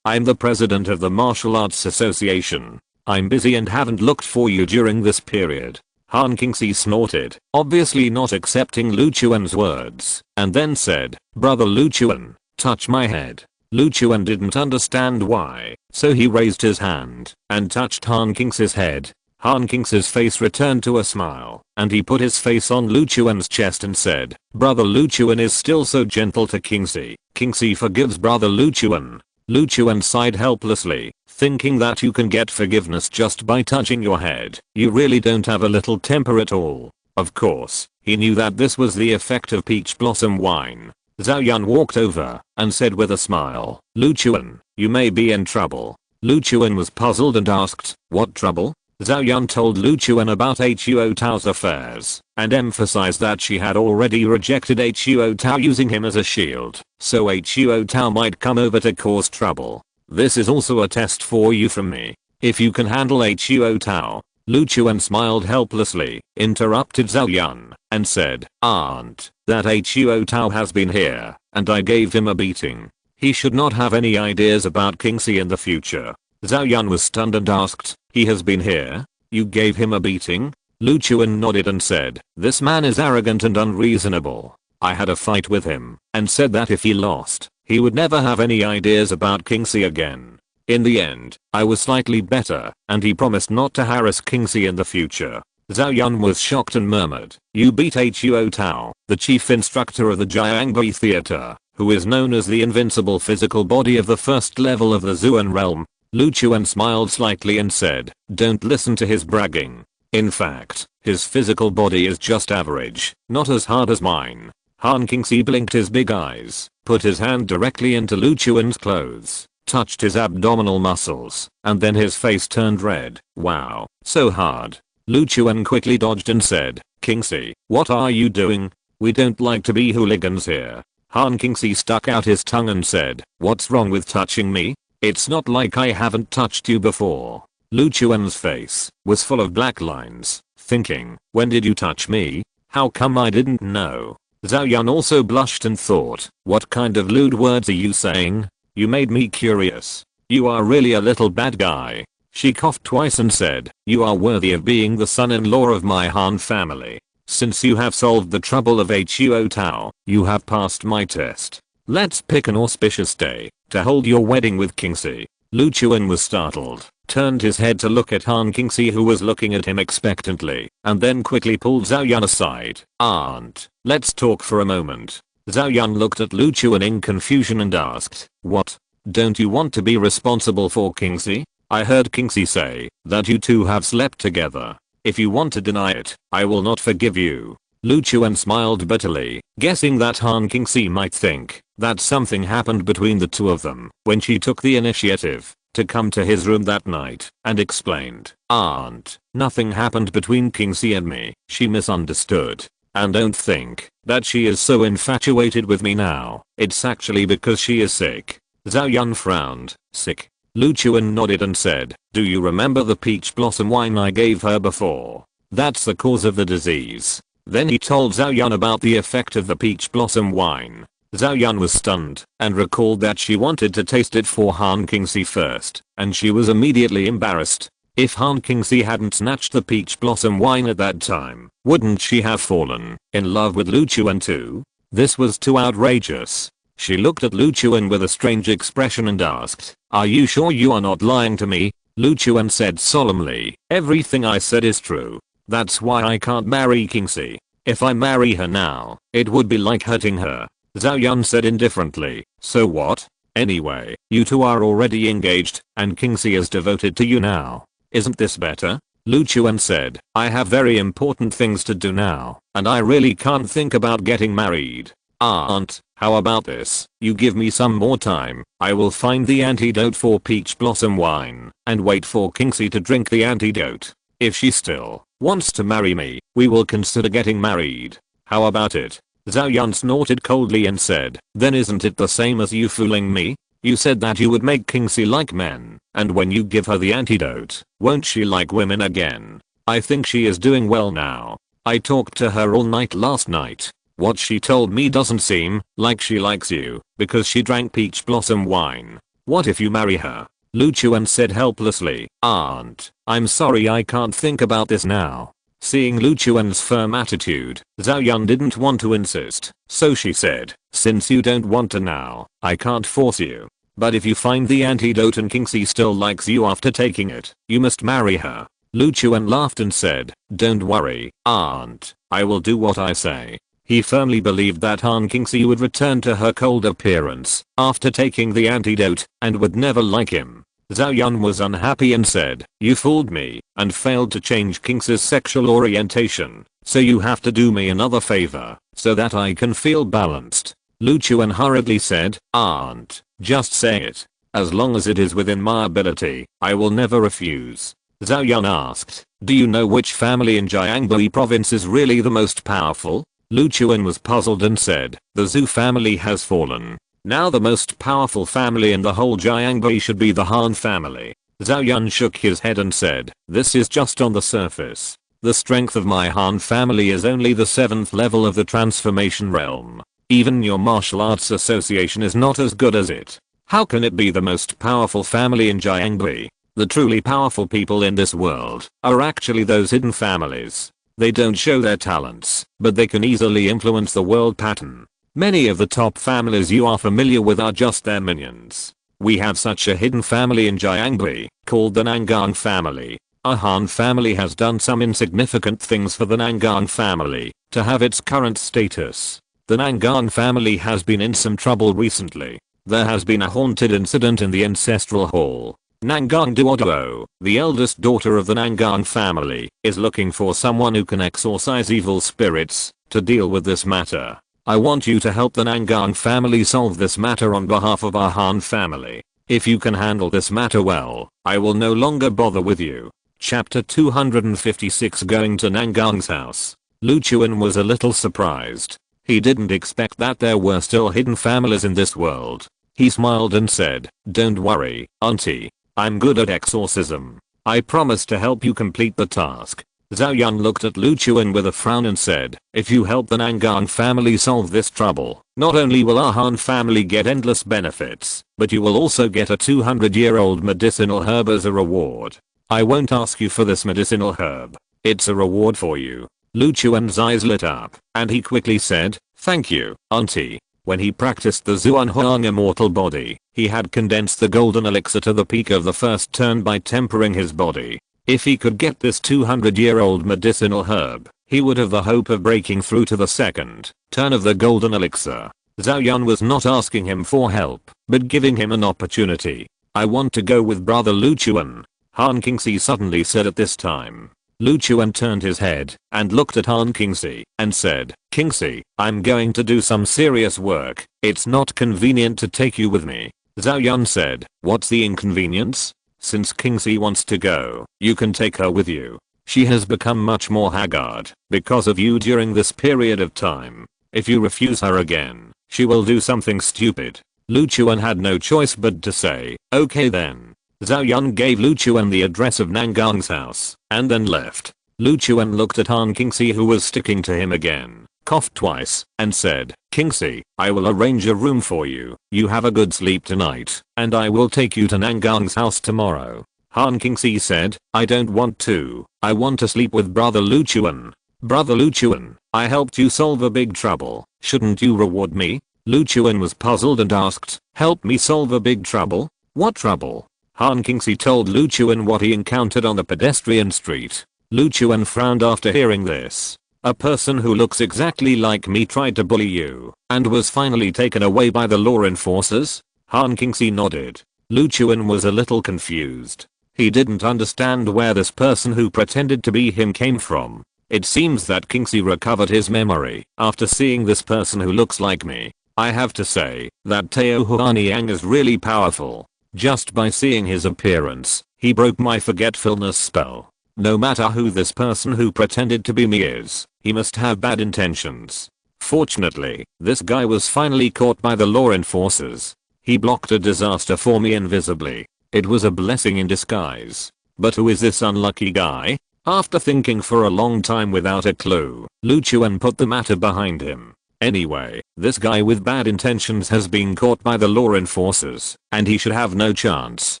I'm the president of the Martial Arts Association. I'm busy and haven't looked for you during this period." Han Qingxi snorted, obviously not accepting Lu Chuan's words, and then said, "Brother Lu Chuan, touch my head." Lu Chuan didn't understand why, so he raised his hand and touched Han Qingxi's head. Han Qingxi's face returned to a smile, and he put his face on Lu Chuan's chest and said, "Brother Lu Chuan is still so gentle to Qingxi. Qingxi forgives brother Lu Chuan." Lu Chuan sighed helplessly, thinking that you can get forgiveness just by touching your head. You really don't have a little temper at all. Of course, he knew that this was the effect of peach blossom wine. Zhao Yun walked over and said with a smile, "Lu Chuan, you may be in trouble." Lu Chuan was puzzled and asked, "What trouble?" Zhao Yun told Lu Chuan about Huo Tao's affairs and emphasized that she had already rejected Huo Tao using him as a shield, so Huo Tao might come over to cause trouble. "This is also a test for you from me. If you can handle Huo Tao." Lu Chuan smiled helplessly, interrupted Zhao Yun, and said, "Aunt, that Huo Tao has been here, and I gave him a beating. He should not have any ideas about Qingxi in the future." Zhao Yun was stunned and asked, "He has been here? You gave him a beating?" Lu Chuan nodded and said, "This man is arrogant and unreasonable. I had a fight with him and said that if he lost, he would never have any ideas about Qingxi again. In the end, I was slightly better, and he promised not to harass Qingxi in the future." Zhao Yun was shocked and murmured, "You beat Huo Tao, the chief instructor of the Jiangbai theater, who is known as the invincible physical body of the first level of the Zuan realm." Lu Chuan smiled slightly and said, "Don't listen to his bragging. In fact, his physical body is just average, not as hard as mine." Han Qingxi blinked his big eyes, put his hand directly into Lu Chuan's clothes, touched his abdominal muscles, and then his face turned red. "Wow, so hard." Lu Chuan quickly dodged and said, "Qingxi, what are you doing? We don't like to be hooligans here." Han Qingxi stuck out his tongue and said, "What's wrong with touching me? It's not like I haven't touched you before." Lu Chuan's face was full of black lines, thinking, "When did you touch me?" How come I didn't know? Zhao Yun also blushed and thought, what kind of lewd words are you saying? You made me curious. You are really a little bad guy. She coughed twice and said, you are worthy of being the son-in-law of my Han family. Since you have solved the trouble of Huo Tao, you have passed my test. Let's pick an auspicious day to hold your wedding with Kingxi. Lu Chuan was startled, turned his head to look at Han Kingxi who was looking at him expectantly, and then quickly pulled Zhao Yun aside. Aunt, let's talk for a moment. Zhao Yun looked at Lu Chuan in confusion and asked, what? Don't you want to be responsible for Kingxi? I heard Kingxi say that you two have slept together. If you want to deny it, I will not forgive you. Lu Chuan smiled bitterly, guessing that Han Kingxi might think that something happened between the two of them when she took the initiative to come to his room that night, and explained, Aunt, nothing happened between Kingxi and me. She misunderstood. And don't think that she is so infatuated with me now. It's actually because she is sick. Zhao Yun frowned. Sick? Lu Chuan nodded and said, do you remember the peach blossom wine I gave her before? That's the cause of the disease. Then he told Zhao Yun about the effect of the peach blossom wine. Zhao Yun was stunned and recalled that she wanted to taste it for Han Kingxi first, and she was immediately embarrassed. If Han Kingxi hadn't snatched the peach blossom wine at that time, wouldn't she have fallen in love with Lu Chuan too? This was too outrageous. She looked at Lu Chuan with a strange expression and asked, are you sure you are not lying to me? Lu Chuan said solemnly, everything I said is true. That's why I can't marry Kingxi. If I marry her now, it would be like hurting her. Zhao Yun said indifferently, so what? Anyway, you two are already engaged, and Kingxi is devoted to you now. Isn't this better? Lu Chuan said, I have very important things to do now, and I really can't think about getting married. Aunt, how about this? You give me some more time. I will find the antidote for peach blossom wine, and wait for Kingxi to drink the antidote. If she still wants to marry me, we will consider getting married. How about it? Zhao Yun snorted coldly and said, then isn't it the same as you fooling me? You said that you would make Kingxi like men, and when you give her the antidote, won't she like women again? I think she is doing well now. I talked to her all night last night. What she told me doesn't seem like she likes you, because she drank peach blossom wine. What if you marry her? Lu Chuan said helplessly, Aunt, I'm sorry I can't think about this now. Seeing Lu Chuan's firm attitude, Zhao Yun didn't want to insist, so she said, since you don't want to now, I can't force you. But if you find the antidote and Kingxi still likes you after taking it, you must marry her. Lu Chuan laughed and said, don't worry, Aunt, I will do what I say. He firmly believed that Han Kingxi would return to her cold appearance after taking the antidote and would never like him. Zhao Yun was unhappy and said, you fooled me and failed to change Kingxi's sexual orientation, so you have to do me another favor so that I can feel balanced. Lu Chuan hurriedly said, Aunt, just say it. As long as it is within my ability, I will never refuse. Zhao Yun asked, do you know which family in Jianghui province is really the most powerful? Lu Chuan was puzzled and said, the Zhu family has fallen. Now the most powerful family in the whole Jianghui should be the Han family. Zhao Yun shook his head and said, this is just on the surface. The strength of my Han family is only the 7th level of the transformation realm. Even your martial arts association is not as good as it. How can it be the most powerful family in Jianghui? The truly powerful people in this world are actually those hidden families. They don't show their talents, but they can easily influence the world pattern. Many of the top families you are familiar with are just their minions. We have such a hidden family in Jianghui, called the Nangang family. Our Han family has done some insignificant things for the Nangang family to have its current status. The Nangang family has been in some trouble recently. There has been a haunted incident in the ancestral hall. Nangang Duoduo, the eldest daughter of the Nangang family, is looking for someone who can exorcise evil spirits to deal with this matter. I want you to help the Nangang family solve this matter on behalf of our Han family. If you can handle this matter well, I will no longer bother with you. Chapter 256 Going to Nangang's house. Lu Chuan was a little surprised. He didn't expect that there were still hidden families in this world. He smiled and said, don't worry, auntie. I'm good at exorcism. I promise to help you complete the task. Zhao Yun looked at Lu Chuan with a frown and said, if you help the Nangang family solve this trouble, not only will our Han family get endless benefits, but you will also get a 200-year-old medicinal herb as a reward. I won't ask you for this medicinal herb. It's a reward for you. Lu Chuan's eyes lit up, and he quickly said, thank you, auntie. When he practiced the Zhuanghuang immortal body, he had condensed the golden elixir to the peak of the first turn by tempering his body. If he could get this 200-year-old medicinal herb, he would have the hope of breaking through to the second turn of the golden elixir. Zhao Yun was not asking him for help, but giving him an opportunity. I want to go with brother Lu Chuan, Han Qingxi suddenly said at this time. Lu Chuan turned his head and looked at Han Qingxi and said, Qingxi, I'm going to do some serious work. It's not convenient to take you with me. Zhao Yun said, what's the inconvenience? Since Qingxi wants to go, you can take her with you. She has become much more haggard because of you during this period of time. If you refuse her again, she will do something stupid. Lu Chuan had no choice but to say, okay then. Zhao Yun gave Lu Chuan the address of Nangang's house and then left. Lu Chuan looked at Han Qingxi who was sticking to him again, coughed twice, and said, Qingxi, I will arrange a room for you. You have a good sleep tonight, and I will take you to Nangang's house tomorrow. Han Qingxi said, I don't want to. I want to sleep with brother Lu Chuan. Brother Lu Chuan, I helped you solve a big trouble. Shouldn't you reward me? Lu Chuan was puzzled and asked, help me solve a big trouble? What trouble? Han Qingxi told Lu Chuan what he encountered on the pedestrian street. Lu Chuan frowned after hearing this. A person who looks exactly like me tried to bully you and was finally taken away by the law enforcers? Han Qingxi nodded. Lu Chuan was a little confused. He didn't understand where this person who pretended to be him came from. It seems that Qingxi recovered his memory after seeing this person who looks like me. I have to say that Tao Huaniang is really powerful. Just by seeing his appearance, he broke my forgetfulness spell. No matter who this person who pretended to be me is, he must have bad intentions. Fortunately, this guy was finally caught by the law enforcers. He blocked a disaster for me invisibly. It was a blessing in disguise. But who is this unlucky guy? After thinking for a long time without a clue, Lu Chuan put the matter behind him. Anyway, this guy with bad intentions has been caught by the law enforcers, and he should have no chance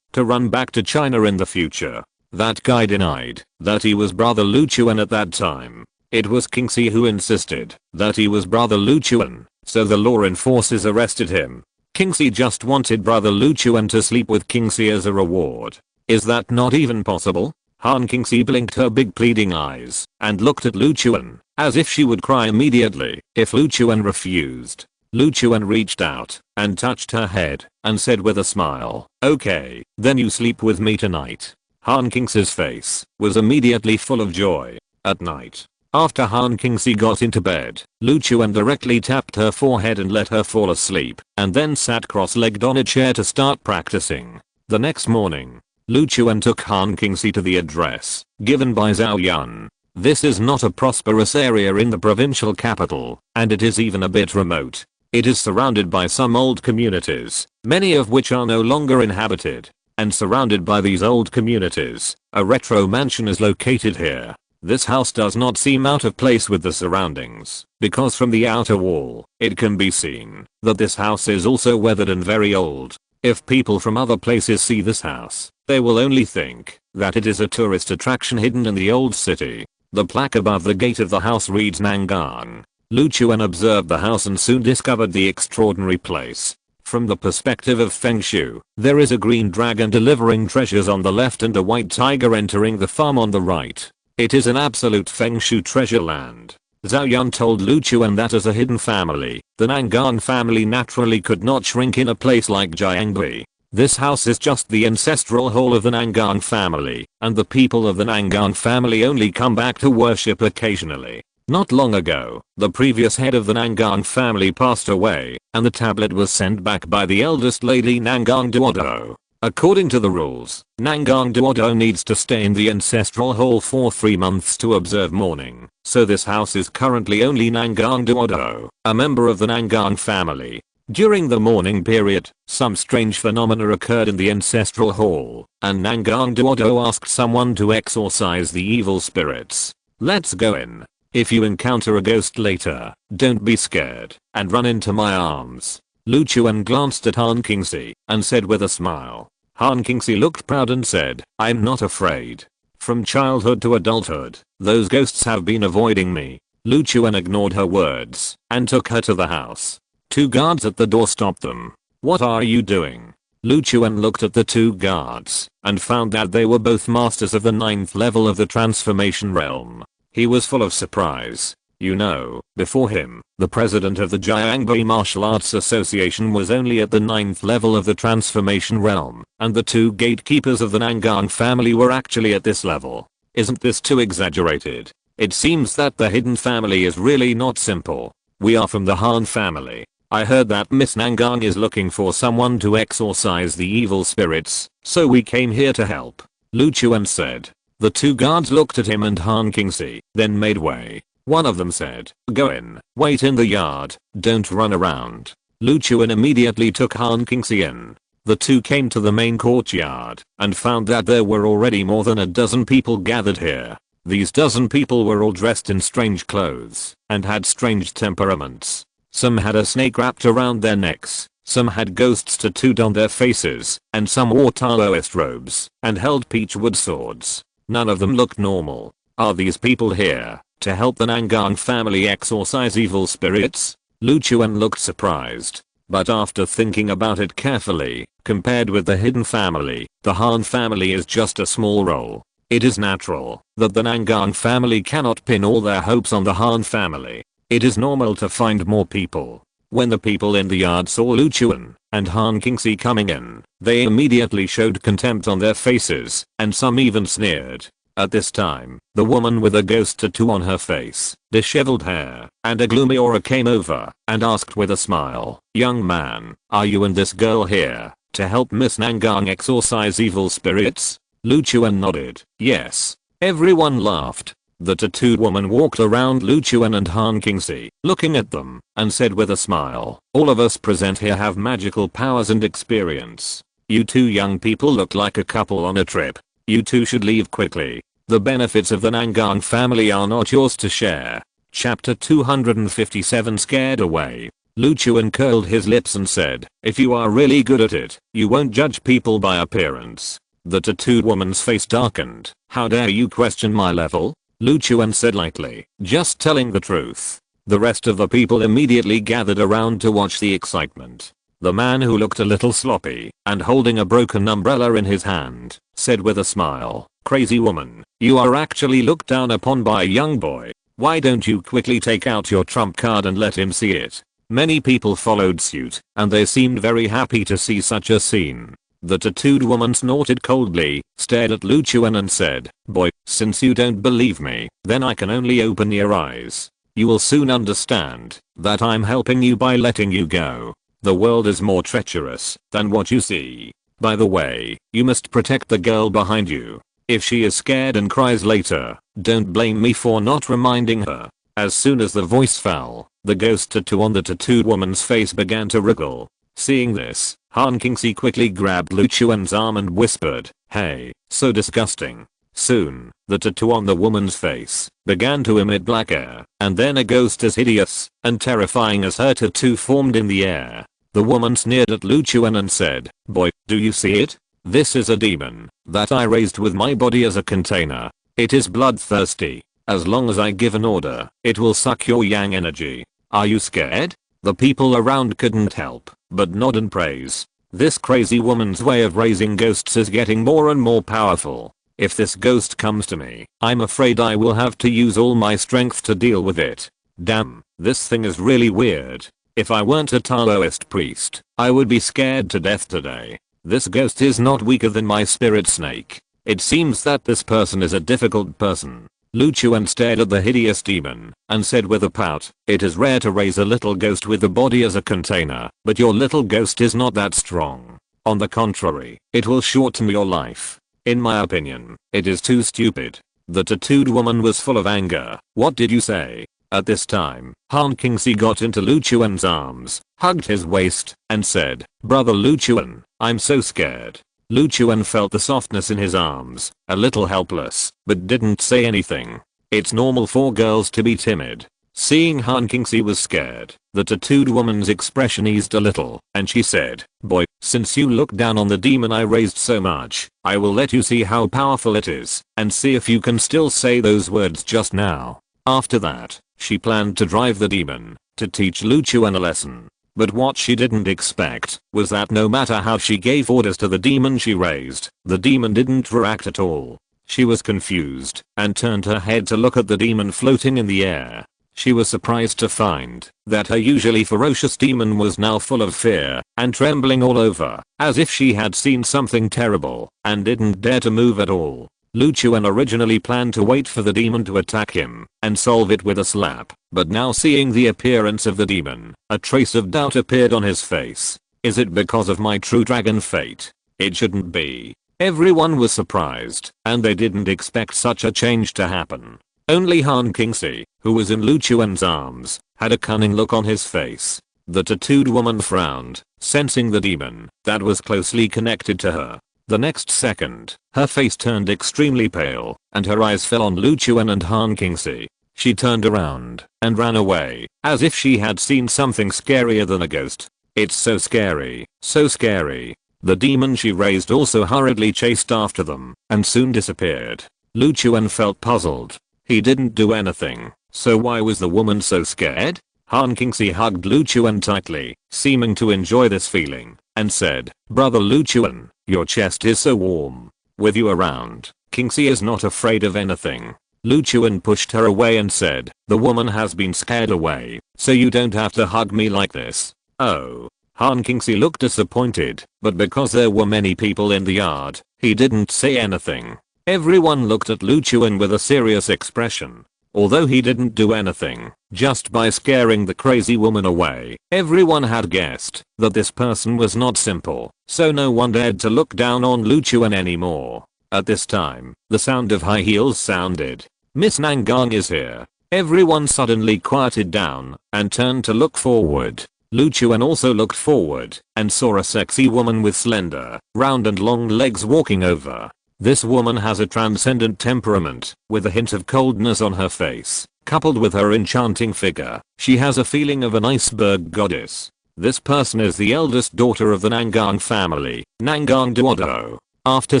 to run back to China in the future. That guy denied that he was brother Lu Chuan at that time. It was Qingxi who insisted that he was brother Lu Chuan, so the law enforcers arrested him. Qingxi just wanted brother Lu Chuan to sleep with Qingxi as a reward. Is that not even possible? Han Qingxi blinked her big pleading eyes and looked at Lu Chuan as if she would cry immediately if Lu Chuan refused. Lu Chuan reached out and touched her head and said with a smile, okay, then you sleep with me tonight. Han Qingxi's face was immediately full of joy. At night, after Han Qingxi got into bed, Lu Chuan directly tapped her forehead and let her fall asleep, and then sat cross-legged on a chair to start practicing. The next morning, Lu Chuan took Han Qingxi to the address given by Zhao Yun. This is not a prosperous area in the provincial capital, and it is even a bit remote. It is surrounded by some old communities, many of which are no longer inhabited. And surrounded by these old communities, a retro mansion is located here. This house does not seem out of place with the surroundings, because from the outer wall, it can be seen that this house is also weathered and very old. If people from other places see this house, they will only think that it is a tourist attraction hidden in the old city. The plaque above the gate of the house reads Nangang. Lu Chuan observed the house and soon discovered the extraordinary place. From the perspective of Feng Shui, there is a green dragon delivering treasures on the left and a white tiger entering the farm on the right. It is an absolute Feng Shui treasure land. Zhao Yun told Lu Chuan that as a hidden family, the Nangang family naturally could not shrink in a place like Jiangbi. This house is just the ancestral hall of the Nangang family, and the people of the Nangang family only come back to worship occasionally. Not long ago, the previous head of the Nangang family passed away, and the tablet was sent back by the eldest lady Nangang Duodo. According to the rules, Nangang Duodo needs to stay in the ancestral hall for 3 months to observe mourning, so this house is currently only Nangang Duodo, a member of the Nangang family. During the mourning period, some strange phenomena occurred in the ancestral hall, and Nangang Duodo asked someone to exorcise the evil spirits. Let's go in. If you encounter a ghost later, don't be scared and run into my arms. Lu Chuan glanced at Han Qingxi and said with a smile. Han Qingxi looked proud and said, I'm not afraid. From childhood to adulthood, those ghosts have been avoiding me. Lu Chuan ignored her words and took her to the house. Two guards at the door stopped them. What are you doing? Lu Chuan looked at the two guards and found that they were both masters of the 9th level of the transformation realm. He was full of surprise. You know, before him, the president of the Jiangbai Martial Arts Association was only at the 9th level of the transformation realm, and the two gatekeepers of the Nangang family were actually at this level. Isn't this too exaggerated? It seems that the hidden family is really not simple. We are from the Han family. I heard that Miss Nangang is looking for someone to exorcise the evil spirits, so we came here to help. Lu Chuan said. The two guards looked at him and Han Qingxi, then made way. One of them said, go in, wait in the yard, don't run around. Lu Chuan immediately took Han Qingxi in. The two came to the main courtyard and found that there were already more than a dozen people gathered here. These dozen people were all dressed in strange clothes and had strange temperaments. Some had a snake wrapped around their necks, some had ghosts tattooed on their faces, and some wore Taoist robes and held peachwood swords. None of them looked normal. Are these people here to help the Nangang family exorcise evil spirits? Lu Chuan looked surprised. But after thinking about it carefully, compared with the hidden family, the Han family is just a small role. It is natural that the Nangang family cannot pin all their hopes on the Han family. It is normal to find more people. When the people in the yard saw Lu Chuan and Han Qingxi coming in, they immediately showed contempt on their faces, and some even sneered. At this time, the woman with a ghost tattoo on her face, disheveled hair, and a gloomy aura came over and asked with a smile, young man, are you and this girl here to help Miss Nangang exorcise evil spirits? Lu Chuan nodded, yes. Everyone laughed. The tattooed woman walked around Lu Chuan and Han Qingxi, looking at them, and said with a smile, all of us present here have magical powers and experience. You two young people look like a couple on a trip. You two should leave quickly. The benefits of the Nangang family are not yours to share. Chapter 257 Scared Away. Lu Chuan curled his lips and said, if you are really good at it, you won't judge people by appearance. The tattooed woman's face darkened. How dare you question my level? Lu Chuan said lightly, just telling the truth. The rest of the people immediately gathered around to watch the excitement. The man who looked a little sloppy and holding a broken umbrella in his hand said with a smile, crazy woman, you are actually looked down upon by a young boy. Why don't you quickly take out your trump card and let him see it? Many people followed suit and they seemed very happy to see such a scene. The tattooed woman snorted coldly, stared at Lu Chuan and said, boy, since you don't believe me, then I can only open your eyes. You will soon understand that I'm helping you by letting you go. The world is more treacherous than what you see. By the way, you must protect the girl behind you. If she is scared and cries later, don't blame me for not reminding her. As soon as the voice fell, the ghost tattoo on the tattooed woman's face began to wriggle. Seeing this, Han Qingxi quickly grabbed Lu Chuan's arm and whispered, hey, so disgusting. Soon, the tattoo on the woman's face began to emit black air, and then a ghost as hideous and terrifying as her tattoo formed in the air. The woman sneered at Lu Chuan and said, boy, do you see it? This is a demon that I raised with my body as a container. It is bloodthirsty. As long as I give an order, it will suck your yang energy. Are you scared? The people around couldn't help but nod in praise. This crazy woman's way of raising ghosts is getting more and more powerful. If this ghost comes to me, I'm afraid I will have to use all my strength to deal with it. Damn, this thing is really weird. If I weren't a Taoist priest, I would be scared to death today. This ghost is not weaker than my spirit snake. It seems that this person is a difficult person. Lu Chuan stared at the hideous demon and said with a pout, it is rare to raise a little ghost with the body as a container, but your little ghost is not that strong. On the contrary, it will shorten your life. In my opinion, it is too stupid. The tattooed woman was full of anger. What did you say? At this time, Han Qingxi got into Lu Chuan's arms, hugged his waist, and said, brother Lu Chuan, I'm so scared. Lu Chuan felt the softness in his arms, a little helpless, but didn't say anything. It's normal for girls to be timid. Seeing Han Kingxi was scared, the tattooed woman's expression eased a little, and she said, "Boy, since you look down on the demon I raised so much, I will let you see how powerful it is, and see if you can still say those words just now." After that, she planned to drive the demon, to teach Lu Chuan a lesson. But what she didn't expect was that no matter how she gave orders to the demon she raised, the demon didn't react at all. She was confused, and turned her head to look at the demon floating in the air. She was surprised to find that her usually ferocious demon was now full of fear and trembling all over, as if she had seen something terrible and didn't dare to move at all. Lu Chuan originally planned to wait for the demon to attack him and solve it with a slap, but now seeing the appearance of the demon, a trace of doubt appeared on his face. Is it because of my true dragon fate? It shouldn't be. Everyone was surprised, and they didn't expect such a change to happen. Only Han Kingxi, who was in Lu Chuan's arms, had a cunning look on his face. The tattooed woman frowned, sensing the demon that was closely connected to her. The next second, her face turned extremely pale, and her eyes fell on Lu Chuan and Han Kingxi. She turned around and ran away, as if she had seen something scarier than a ghost. It's so scary, so scary. The demon she raised also hurriedly chased after them, and soon disappeared. Lu Chuan felt puzzled. He didn't do anything, so why was the woman so scared? Han Kingxi hugged Lu Chuan tightly, seeming to enjoy this feeling, and said, "Brother Lu Chuan, your chest is so warm. With you around, Kingxi is not afraid of anything." Lu Chuan pushed her away and said, "The woman has been scared away, so you don't have to hug me like this." Oh. Han Kingxi looked disappointed, but because there were many people in the yard, he didn't say anything. Everyone looked at Lu Chuan with a serious expression. Although he didn't do anything, just by scaring the crazy woman away, everyone had guessed that this person was not simple, so no one dared to look down on Lu Chuan anymore. At this time, the sound of high heels sounded. "Miss Nangang is here." Everyone suddenly quieted down and turned to look forward. Lu Chuan also looked forward and saw a sexy woman with slender, round and long legs walking over. This woman has a transcendent temperament, with a hint of coldness on her face, coupled with her enchanting figure. She has a feeling of an iceberg goddess. This person is the eldest daughter of the Nangang family, Nangang Duodo. After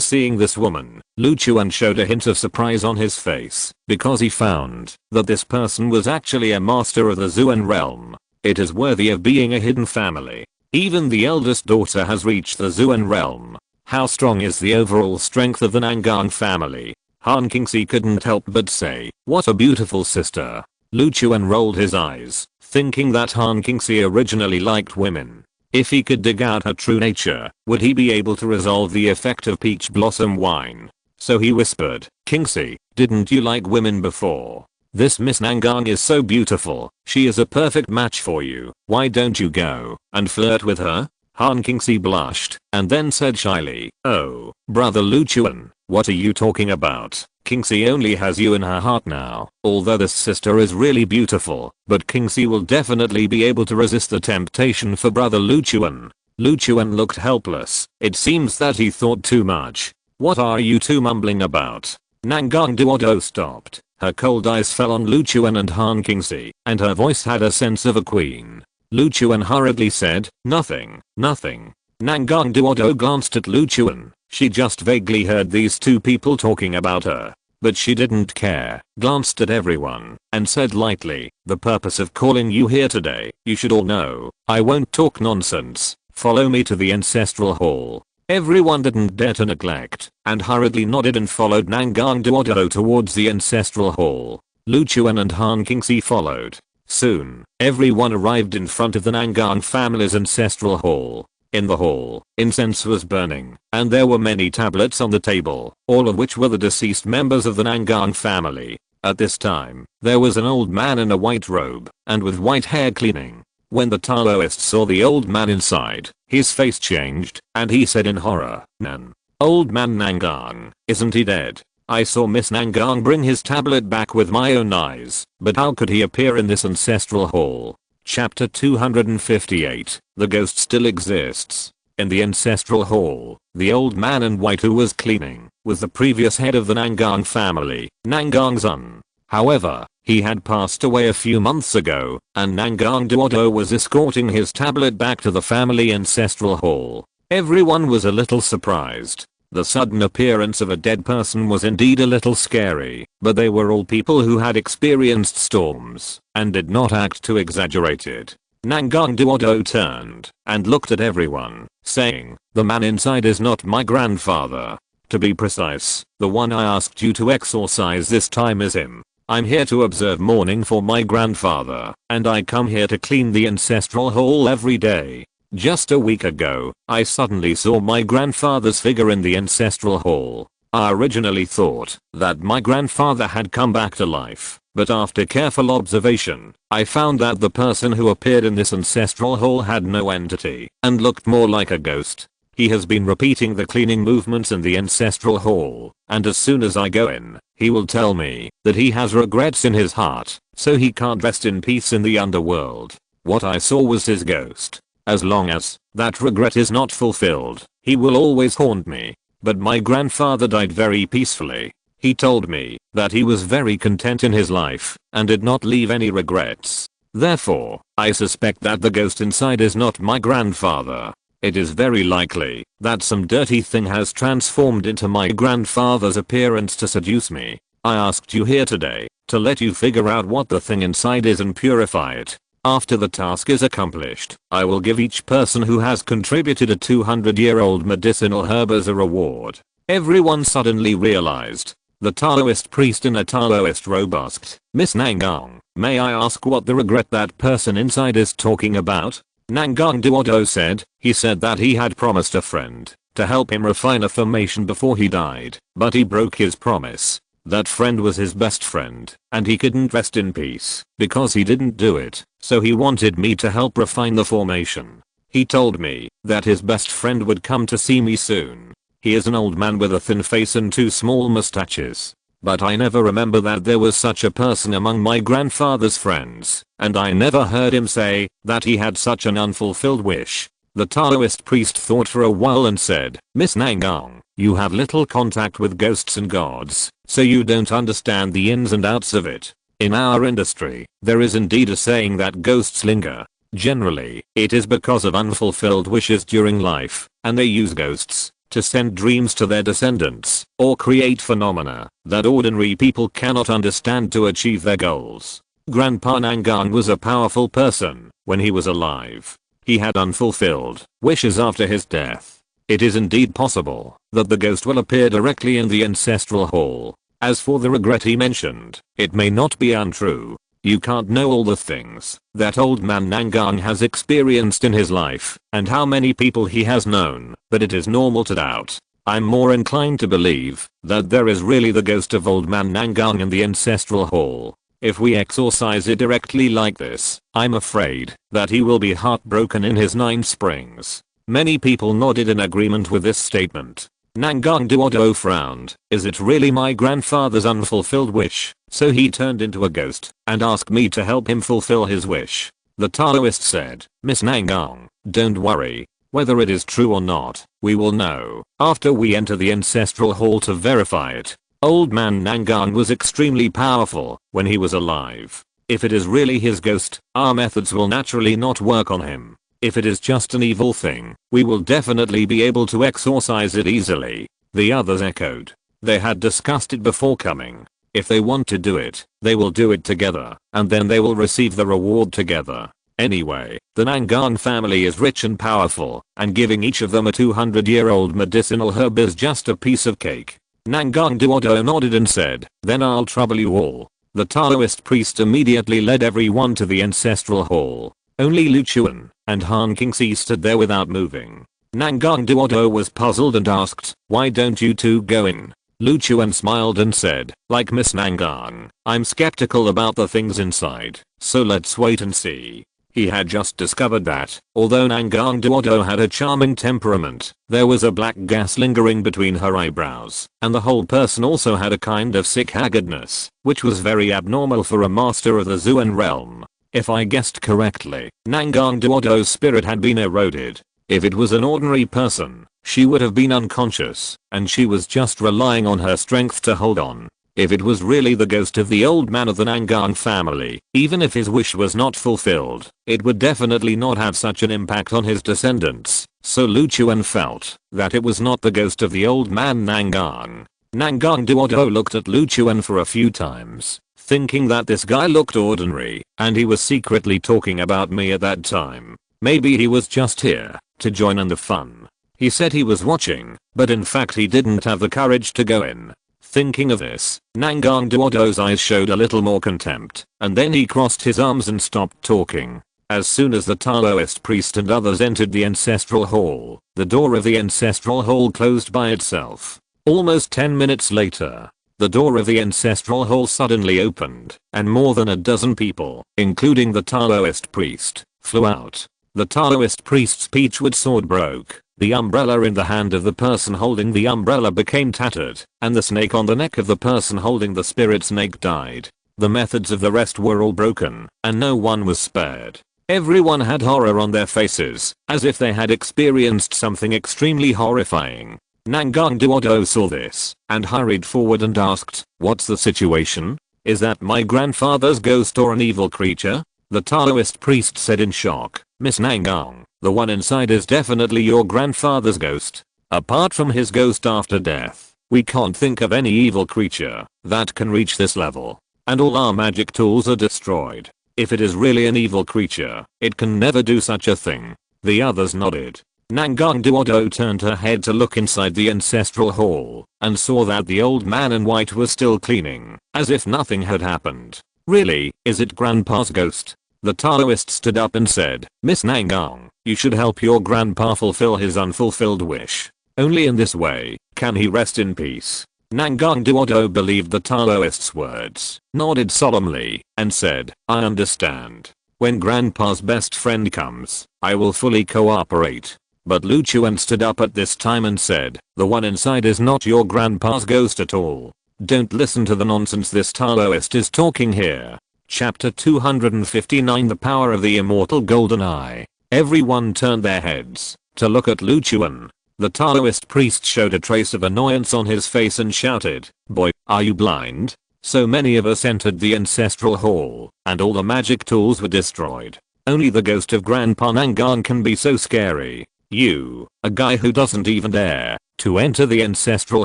seeing this woman, Lu Chuan showed a hint of surprise on his face, because he found that this person was actually a master of the Zuan realm. It is worthy of being a hidden family. Even the eldest daughter has reached the Zuan realm. How strong is the overall strength of the Nangang family? Han Kingxi couldn't help but say, "What a beautiful sister." Lu Chuan rolled his eyes, thinking that Han Kingxi originally liked women. If he could dig out her true nature, would he be able to resolve the effect of peach blossom wine? So he whispered, "Kingxi, didn't you like women before? This Miss Nangang is so beautiful, she is a perfect match for you. Why don't you go and flirt with her?" Han Kingxi blushed, and then said shyly, "Oh, brother Lu Chuan, what are you talking about? Kingxi only has you in her heart now. Although this sister is really beautiful, but Kingxi will definitely be able to resist the temptation for brother Lu Chuan." Lu Chuan looked helpless. It seems that he thought too much. "What are you two mumbling about?" Nangang Duodo stopped. Her cold eyes fell on Lu Chuan and Han Kingxi, and her voice had a sense of a queen. Lu Chuan hurriedly said, "Nothing, nothing." Nangang Duodo glanced at Lu Chuan. She just vaguely heard these two people talking about her. But she didn't care, glanced at everyone, and said lightly, "The purpose of calling you here today, you should all know. I won't talk nonsense. Follow me to the ancestral hall." Everyone didn't dare to neglect, and hurriedly nodded and followed Nangang Duodo towards the ancestral hall. Lu Chuan and Han Kingxi followed. Soon, everyone arrived in front of the Nangang family's ancestral hall. In the hall, incense was burning, and there were many tablets on the table, all of which were the deceased members of the Nangang family. At this time, there was an old man in a white robe, and with white hair cleaning. When the Taoist saw the old man inside, his face changed, and he said in horror, "Nan. Old man Nangang, isn't he dead? I saw Miss Nangang bring his tablet back with my own eyes, but how could he appear in this ancestral hall?" Chapter 258, The Ghost Still Exists. In the ancestral hall, the old man in white who was cleaning was the previous head of the Nangang family, Nangang Zun. However, he had passed away a few months ago, and Nangang Duodo was escorting his tablet back to the family ancestral hall. Everyone was a little surprised. The sudden appearance of a dead person was indeed a little scary, but they were all people who had experienced storms, and did not act too exaggerated. Nangang Duodo turned and looked at everyone, saying, "The man inside is not my grandfather. To be precise, the one I asked you to exorcise this time is him. I'm here to observe mourning for my grandfather, and I come here to clean the ancestral hall every day. Just a week ago, I suddenly saw my grandfather's figure in the ancestral hall. I originally thought that my grandfather had come back to life, but after careful observation, I found that the person who appeared in this ancestral hall had no entity and looked more like a ghost. He has been repeating the cleaning movements in the ancestral hall, and as soon as I go in, he will tell me that he has regrets in his heart, so he can't rest in peace in the underworld. What I saw was his ghost. As long as that regret is not fulfilled, he will always haunt me. But my grandfather died very peacefully. He told me that he was very content in his life and did not leave any regrets. Therefore, I suspect that the ghost inside is not my grandfather. It is very likely that some dirty thing has transformed into my grandfather's appearance to seduce me. I asked you here today to let you figure out what the thing inside is and purify it. After the task is accomplished, I will give each person who has contributed a 200-year-old medicinal herb as a reward." Everyone suddenly realized. The Taoist priest in a Taoist robe asked, "Miss Nangang, may I ask what the regret that person inside is talking about?" Nangang Duodo said, he said that he had promised a friend to help him refine a formation before he died, but he broke his promise. That friend was his best friend, and he couldn't rest in peace because he didn't do it, so he wanted me to help refine the formation. He told me that his best friend would come to see me soon. He is an old man with a thin face and 2 small mustaches. But I never remember that there was such a person among my grandfather's friends, and I never heard him say that he had such an unfulfilled wish. The Taoist priest thought for a while and said, "Miss Nangang, you have little contact with ghosts and gods, so you don't understand the ins and outs of it. In our industry, there is indeed a saying that ghosts linger. Generally, it is because of unfulfilled wishes during life, and they use ghosts to send dreams to their descendants, or create phenomena that ordinary people cannot understand to achieve their goals. Grandpa Nangang was a powerful person when he was alive. He had unfulfilled wishes after his death. It is indeed possible that the ghost will appear directly in the ancestral hall. As for the regret he mentioned, it may not be untrue. You can't know all the things that old man Nangang has experienced in his life and how many people he has known, but it is normal to doubt. I'm more inclined to believe that there is really the ghost of old man Nangang in the ancestral hall. If we exorcise it directly like this, I'm afraid that he will be heartbroken in his 9 springs." Many people nodded in agreement with this statement. Nangang Duodo frowned. "Is it really my grandfather's unfulfilled wish? So he turned into a ghost and asked me to help him fulfill his wish." The Taoist said, "Miss Nangang, don't worry. Whether it is true or not, we will know after we enter the ancestral hall to verify it. Old man Nangang was extremely powerful when he was alive. If it is really his ghost, our methods will naturally not work on him. If it is just an evil thing, we will definitely be able to exorcise it easily." The others echoed. They had discussed it before coming. If they want to do it, they will do it together, and then they will receive the reward together. Anyway, the Nangang family is rich and powerful, and giving each of them a 200-year-old medicinal herb is just a piece of cake. Nangang Duodo nodded and said, "Then I'll trouble you all." The Taoist priest immediately led everyone to the ancestral hall. Only Lu Chuan and Han Qingxi stood there without moving. Nangang Duodo was puzzled and asked, "Why don't you two go in?" Lu Chuan smiled and said, "Like Miss Nangang, I'm skeptical about the things inside, so let's wait and see." He had just discovered that, although Nangang Duodo had a charming temperament, there was a black gas lingering between her eyebrows, and the whole person also had a kind of sick haggardness, which was very abnormal for a master of the Zuan realm. If I guessed correctly, Nangang Duodo's spirit had been eroded. If it was an ordinary person, she would have been unconscious, and she was just relying on her strength to hold on. If it was really the ghost of the old man of the Nangang family, even if his wish was not fulfilled, it would definitely not have such an impact on his descendants, so Lu Chuan felt that it was not the ghost of the old man Nangang. Nangang Duodo looked at Lu Chuan for a few times, thinking that this guy looked ordinary, and he was secretly talking about me at that time. Maybe he was just here to join in the fun. He said he was watching, but in fact he didn't have the courage to go in. Thinking of this, Nangang Duodo's eyes showed a little more contempt, and then he crossed his arms and stopped talking. As soon as the Taoist priest and others entered the ancestral hall, the door of the ancestral hall closed by itself. Almost 10 minutes later, the door of the ancestral hall suddenly opened, and more than a dozen people, including the Taoist priest, flew out. The Taoist priest's peachwood sword broke. The umbrella in the hand of the person holding the umbrella became tattered, and the snake on the neck of the person holding the spirit snake died. The methods of the rest were all broken, and no one was spared. Everyone had horror on their faces, as if they had experienced something extremely horrifying. Nangang Duodo saw this, and hurried forward and asked, "What's the situation? Is that my grandfather's ghost or an evil creature?" The Taoist priest said in shock, "Miss Nangang, the one inside is definitely your grandfather's ghost. Apart from his ghost after death, we can't think of any evil creature that can reach this level. And all our magic tools are destroyed. If it is really an evil creature, it can never do such a thing." The others nodded. Nangang Duodo turned her head to look inside the ancestral hall, and saw that the old man in white was still cleaning, as if nothing had happened. "Really, is it Grandpa's ghost?" The Taoist stood up and said, "Miss Nangang, you should help your grandpa fulfill his unfulfilled wish. Only in this way can he rest in peace." Nangang Duodo believed the Taoist's words, nodded solemnly, and said, "I understand. When Grandpa's best friend comes, I will fully cooperate." But Lu Chuan stood up at this time and said, "The one inside is not your grandpa's ghost at all. Don't listen to the nonsense this Taoist is talking here." Chapter 259 The Power of the Immortal Golden Eye. Everyone turned their heads to look at Lu Chuan. The Taoist priest showed a trace of annoyance on his face and shouted, "Boy, are you blind? So many of us entered the ancestral hall, and all the magic tools were destroyed. Only the ghost of Grandpa Nangang can be so scary. You, a guy who doesn't even dare to enter the ancestral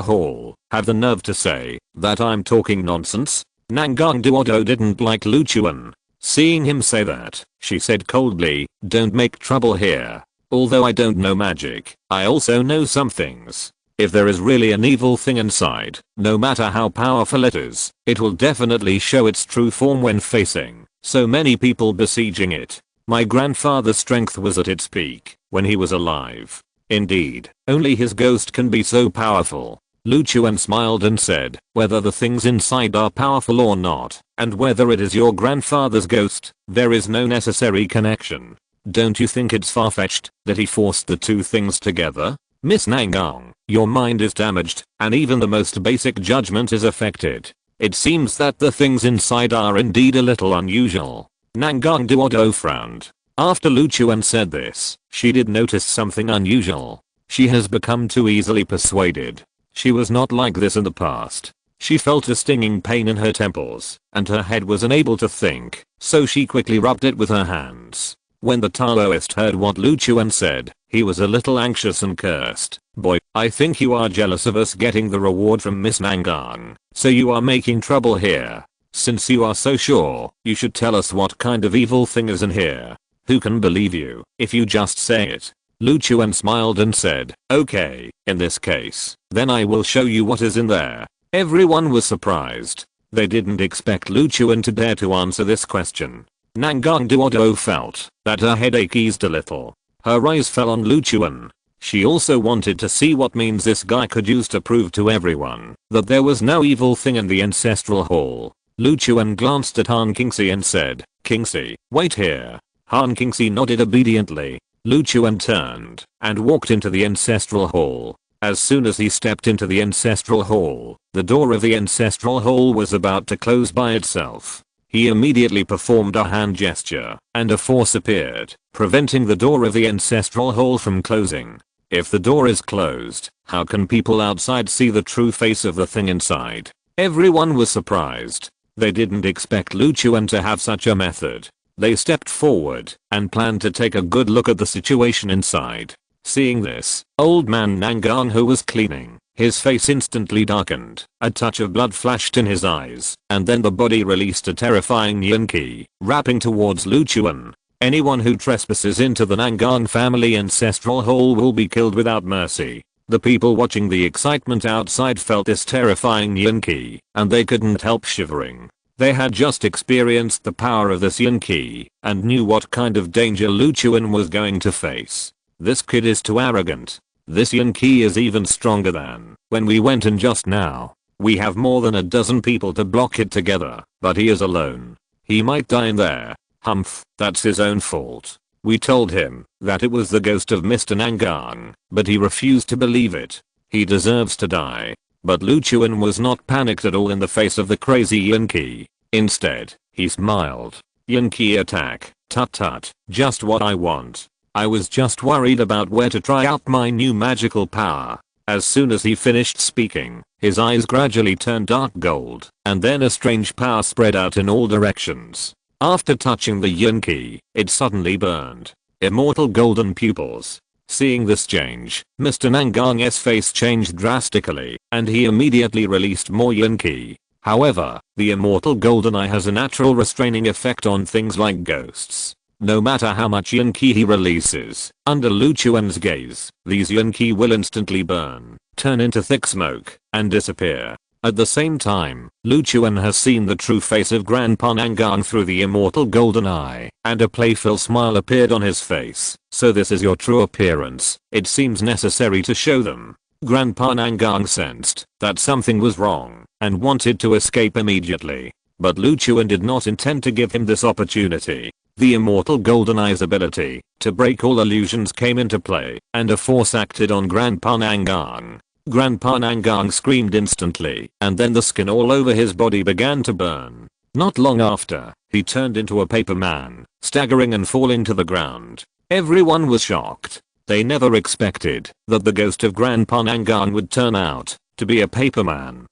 hall, have the nerve to say that I'm talking nonsense?" Nangang Duodo didn't like Lu Chuan. Seeing him say that, she said coldly, "Don't make trouble here. Although I don't know magic, I also know some things. If there is really an evil thing inside, no matter how powerful it is, it will definitely show its true form when facing so many people besieging it. My grandfather's strength was at its peak when he was alive. Indeed, only his ghost can be so powerful." Lu Chuan smiled and said, "Whether the things inside are powerful or not, and whether it is your grandfather's ghost, there is no necessary connection. Don't you think it's far-fetched that he forced the two things together? Miss Nangang, your mind is damaged, and even the most basic judgment is affected. It seems that the things inside are indeed a little unusual." Nangang Duodo frowned. After Lu Chuan said this, she did notice something unusual. She has become too easily persuaded. She was not like this in the past. She felt a stinging pain in her temples, and her head was unable to think, so she quickly rubbed it with her hands. When the Taoist heard what Lu Chuan said, he was a little anxious and cursed. "Boy, I think you are jealous of us getting the reward from Miss Nangang, so you are making trouble here. Since you are so sure, you should tell us what kind of evil thing is in here. Who can believe you if you just say it?" Lu Chuan smiled and said, "Okay, in this case, then I will show you what is in there." Everyone was surprised. They didn't expect Lu Chuan to dare to answer this question. Nangang Duodo felt that her headache eased a little. Her eyes fell on Lu Chuan. She also wanted to see what means this guy could use to prove to everyone that there was no evil thing in the ancestral hall. Lu Chuan glanced at Han Kingxi and said, "Kingxi, wait here." Han Kingxi nodded obediently. Lu Chuan turned and walked into the ancestral hall. As soon as he stepped into the ancestral hall, the door of the ancestral hall was about to close by itself. He immediately performed a hand gesture, and a force appeared, preventing the door of the ancestral hall from closing. If the door is closed, how can people outside see the true face of the thing inside? Everyone was surprised. They didn't expect Luchuan to have such a method. They stepped forward and planned to take a good look at the situation inside. Seeing this, old man Nangang, who was cleaning, his face instantly darkened. A touch of blood flashed in his eyes, and then the body released a terrifying yin qi, rapping towards Luchuan. Anyone who trespasses into the Nangang family ancestral hall will be killed without mercy. The people watching the excitement outside felt this terrifying yin qi, and they couldn't help shivering. They had just experienced the power of this yin qi, and knew what kind of danger Luchuan was going to face. This kid is too arrogant. This yin qi is even stronger than when we went in just now. We have more than a dozen people to block it together, but he is alone. He might die in there. Humph, that's his own fault. We told him that it was the ghost of Mr. Nangang, but he refused to believe it. He deserves to die. But Luchuan was not panicked at all in the face of the crazy yin qi. Instead, he smiled. Yin qi attack, tut tut, just what I want. I was just worried about where to try out my new magical power. As soon as he finished speaking, his eyes gradually turned dark gold, and then a strange power spread out in all directions. After touching the yin qi, it suddenly burned. Immortal golden pupils. Seeing this change, Mr. Nangang's face changed drastically, and he immediately released more yin qi. However, the immortal golden eye has a natural restraining effect on things like ghosts. No matter how much yin qi he releases, under Luchuan's gaze, these yin qi will instantly burn, turn into thick smoke, and disappear. At the same time, Luchuan has seen the true face of Grandpa Nangang through the immortal golden eye, and a playful smile appeared on his face. So this is your true appearance. It seems necessary to show them. Grandpa Nangang sensed that something was wrong, and wanted to escape immediately. But Luchuan did not intend to give him this opportunity. The immortal golden eye's ability to break all illusions came into play, and a force acted on Grandpa Nangang. Grandpa Nangang screamed instantly, and then the skin all over his body began to burn. Not long after, he turned into a paper man, staggering and falling to the ground. Everyone was shocked. They never expected that the ghost of Grandpa Nangang would turn out to be a paper man.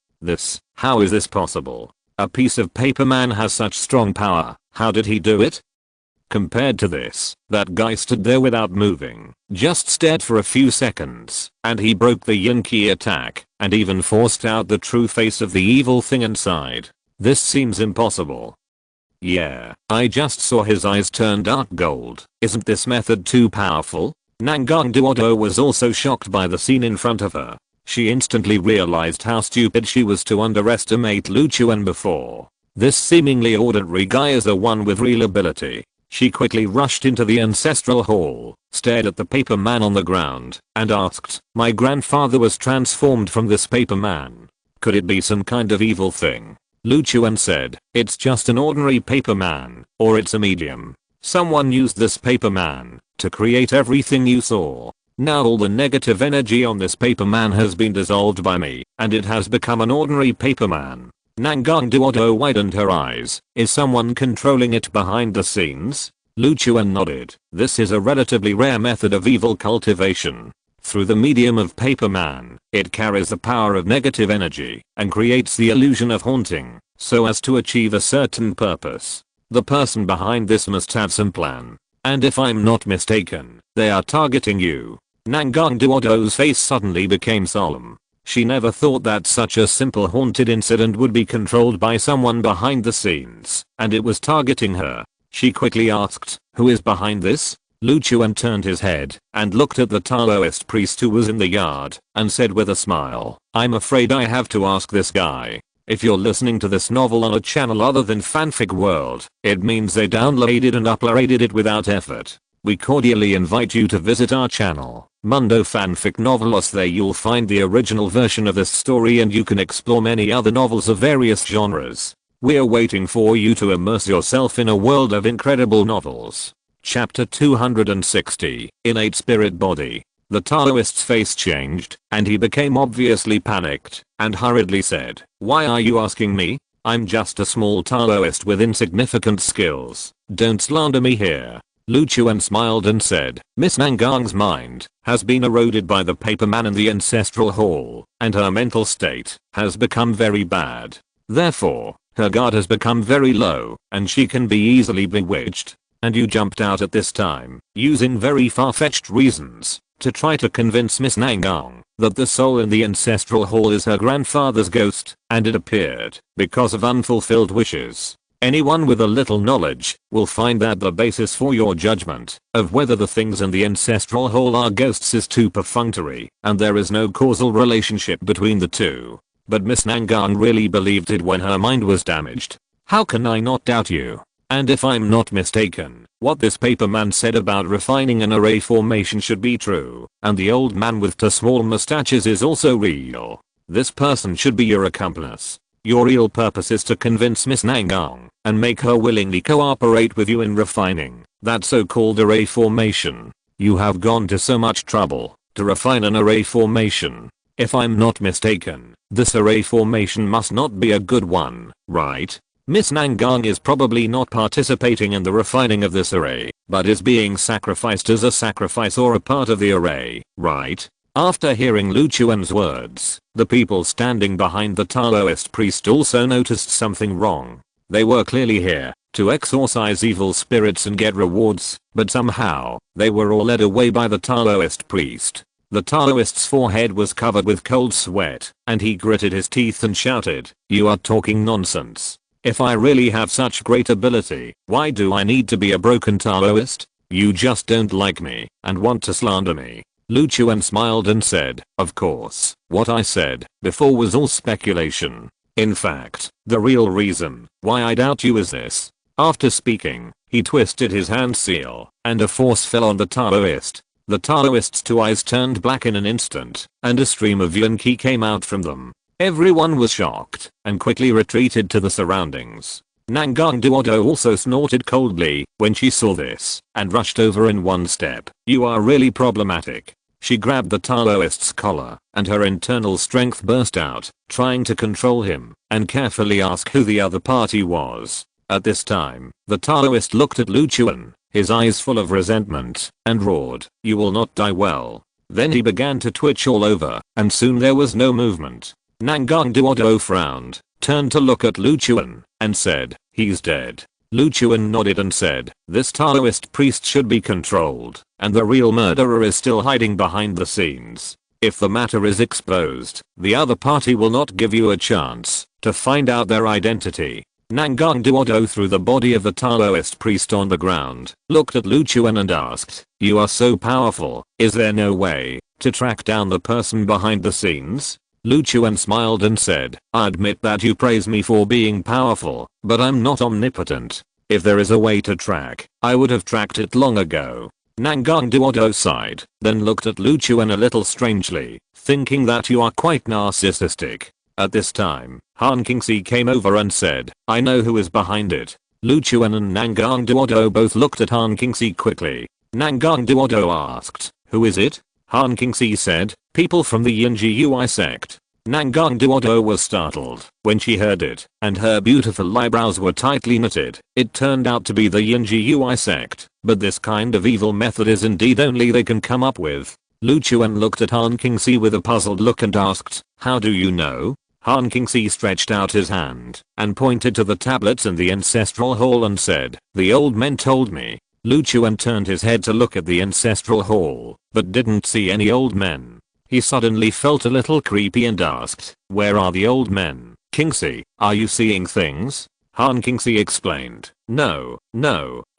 How is this possible? A piece of paper man has such strong power. How did he do it? Compared to this, that guy stood there without moving, just stared for a few seconds, and he broke the yin qi attack, and even forced out the true face of the evil thing inside. This seems impossible. Yeah, I just saw his eyes turn dark gold. Isn't this method too powerful? Nangang Duodo was also shocked by the scene in front of her. She instantly realized how stupid she was to underestimate Luchuan before. This seemingly ordinary guy is the one with real ability. She quickly rushed into the ancestral hall, stared at the paper man on the ground, and asked, "My grandfather was transformed from this paper man. Could it be some kind of evil thing?" Luchuan said, "It's just an ordinary paper man, or it's a medium. Someone used this paper man to create everything you saw. Now all the negative energy on this paper man has been dissolved by me, and it has become an ordinary paper man." Nangang Duodo widened her eyes. Is someone controlling it behind the scenes? Luchuan nodded. This is a relatively rare method of evil cultivation. Through the medium of paper man, it carries the power of negative energy and creates the illusion of haunting, so as to achieve a certain purpose. The person behind this must have some plan. And if I'm not mistaken, they are targeting you. Nangang Duodo's face suddenly became solemn. She never thought that such a simple haunted incident would be controlled by someone behind the scenes, and it was targeting her. She quickly asked, "Who is behind this?" Luchuan turned his head and looked at the Taoist priest who was in the yard, and said with a smile, "I'm afraid I have to ask this guy. If you're listening to this novel on a channel other than Fanfic World, it means they downloaded and uploaded it without effort. We cordially invite you to visit our channel, Mundo Fanfic Novelos. There you'll find the original version of this story, and you can explore many other novels of various genres. We're waiting for you to immerse yourself in a world of incredible novels." Chapter 260, Innate Spirit Body. The Taoist's face changed, and he became obviously panicked, and hurriedly said, "Why are you asking me? I'm just a small Taoist with insignificant skills. Don't slander me here." Lu Chuan smiled and said, Miss Nangang's mind has been eroded by the paper man in the ancestral hall, and her mental state has become very bad. Therefore, her guard has become very low, and she can be easily bewitched. And you jumped out at this time, using very far-fetched reasons, to try to convince Miss Nangang that the soul in the ancestral hall is her grandfather's ghost, and it appeared because of unfulfilled wishes. Anyone with a little knowledge will find that the basis for your judgment of whether the things in the ancestral hall are ghosts is too perfunctory, and there is no causal relationship between the two. But Miss Nangang really believed it when her mind was damaged. How can I not doubt you? And if I'm not mistaken, what this paper man said about refining an array formation should be true, and the old man with two small mustaches is also real. This person should be your accomplice. Your real purpose is to convince Miss Nangang and make her willingly cooperate with you in refining that so-called array formation. You have gone to so much trouble to refine an array formation. If I'm not mistaken, this array formation must not be a good one, right? Miss Nangang is probably not participating in the refining of this array, but is being sacrificed as a sacrifice or a part of the array, right? After hearing Lu Chuan's words, the people standing behind the Taoist priest also noticed something wrong. They were clearly here to exorcise evil spirits and get rewards, but somehow, they were all led away by the Taoist priest. The Taoist's forehead was covered with cold sweat, and he gritted his teeth and shouted, "You are talking nonsense. If I really have such great ability, why do I need to be a broken Taoist? You just don't like me and want to slander me." Lu Chuan smiled and said, "Of course, what I said before was all speculation. In fact, the real reason why I doubt you is this." After speaking, he twisted his hand seal, and a force fell on the Taoist. The Taoist's two eyes turned black in an instant, and a stream of yuan qi came out from them. Everyone was shocked, and quickly retreated to the surroundings. Nangang Duodo also snorted coldly when she saw this, and rushed over in one step. "You are really problematic." She grabbed the Taoist's collar, and her internal strength burst out, trying to control him, and carefully ask who the other party was. At this time, the Taoist looked at Lu Chuan, his eyes full of resentment, and roared, "You will not die well." Then he began to twitch all over, and soon there was no movement. Nangang Duodo frowned, turned to look at Lu Chuan, and said, "He's dead." Lu Chuan nodded and said, "This Taoist priest should be controlled, and the real murderer is still hiding behind the scenes. If the matter is exposed, the other party will not give you a chance to find out their identity." Nangang Duodo threw the body of the Taoist priest on the ground, looked at Lu Chuan and asked, "You are so powerful, is there no way to track down the person behind the scenes?" Lu Chuan smiled and said, "I admit that you praise me for being powerful, but I'm not omnipotent. If there is a way to track, I would have tracked it long ago." Nangang Duodo sighed, then looked at Lu Chuan a little strangely, thinking that you are quite narcissistic. At this time, Han Qingxi came over and said, "I know who is behind it." Lu Chuan and Nangang Duodo both looked at Han Qingxi quickly. Nangang Duodo asked, "Who is it?" Han Qingxi said, "People from the Yingui sect." Nangang Duodo was startled when she heard it, and her beautiful eyebrows were tightly knitted. It turned out to be the Yingui sect, but this kind of evil method is indeed only they can come up with. Lu Chuan looked at Han Qingxi with a puzzled look and asked, "How do you know?" Han Qingxi stretched out his hand and pointed to the tablets in the ancestral hall and said, "The old men told me." Lu Chuan turned his head to look at the ancestral hall, but didn't see any old men. He suddenly felt a little creepy and asked, "Where are the old men?" "Qingxi, are you seeing things?" Han Qingxi explained, No,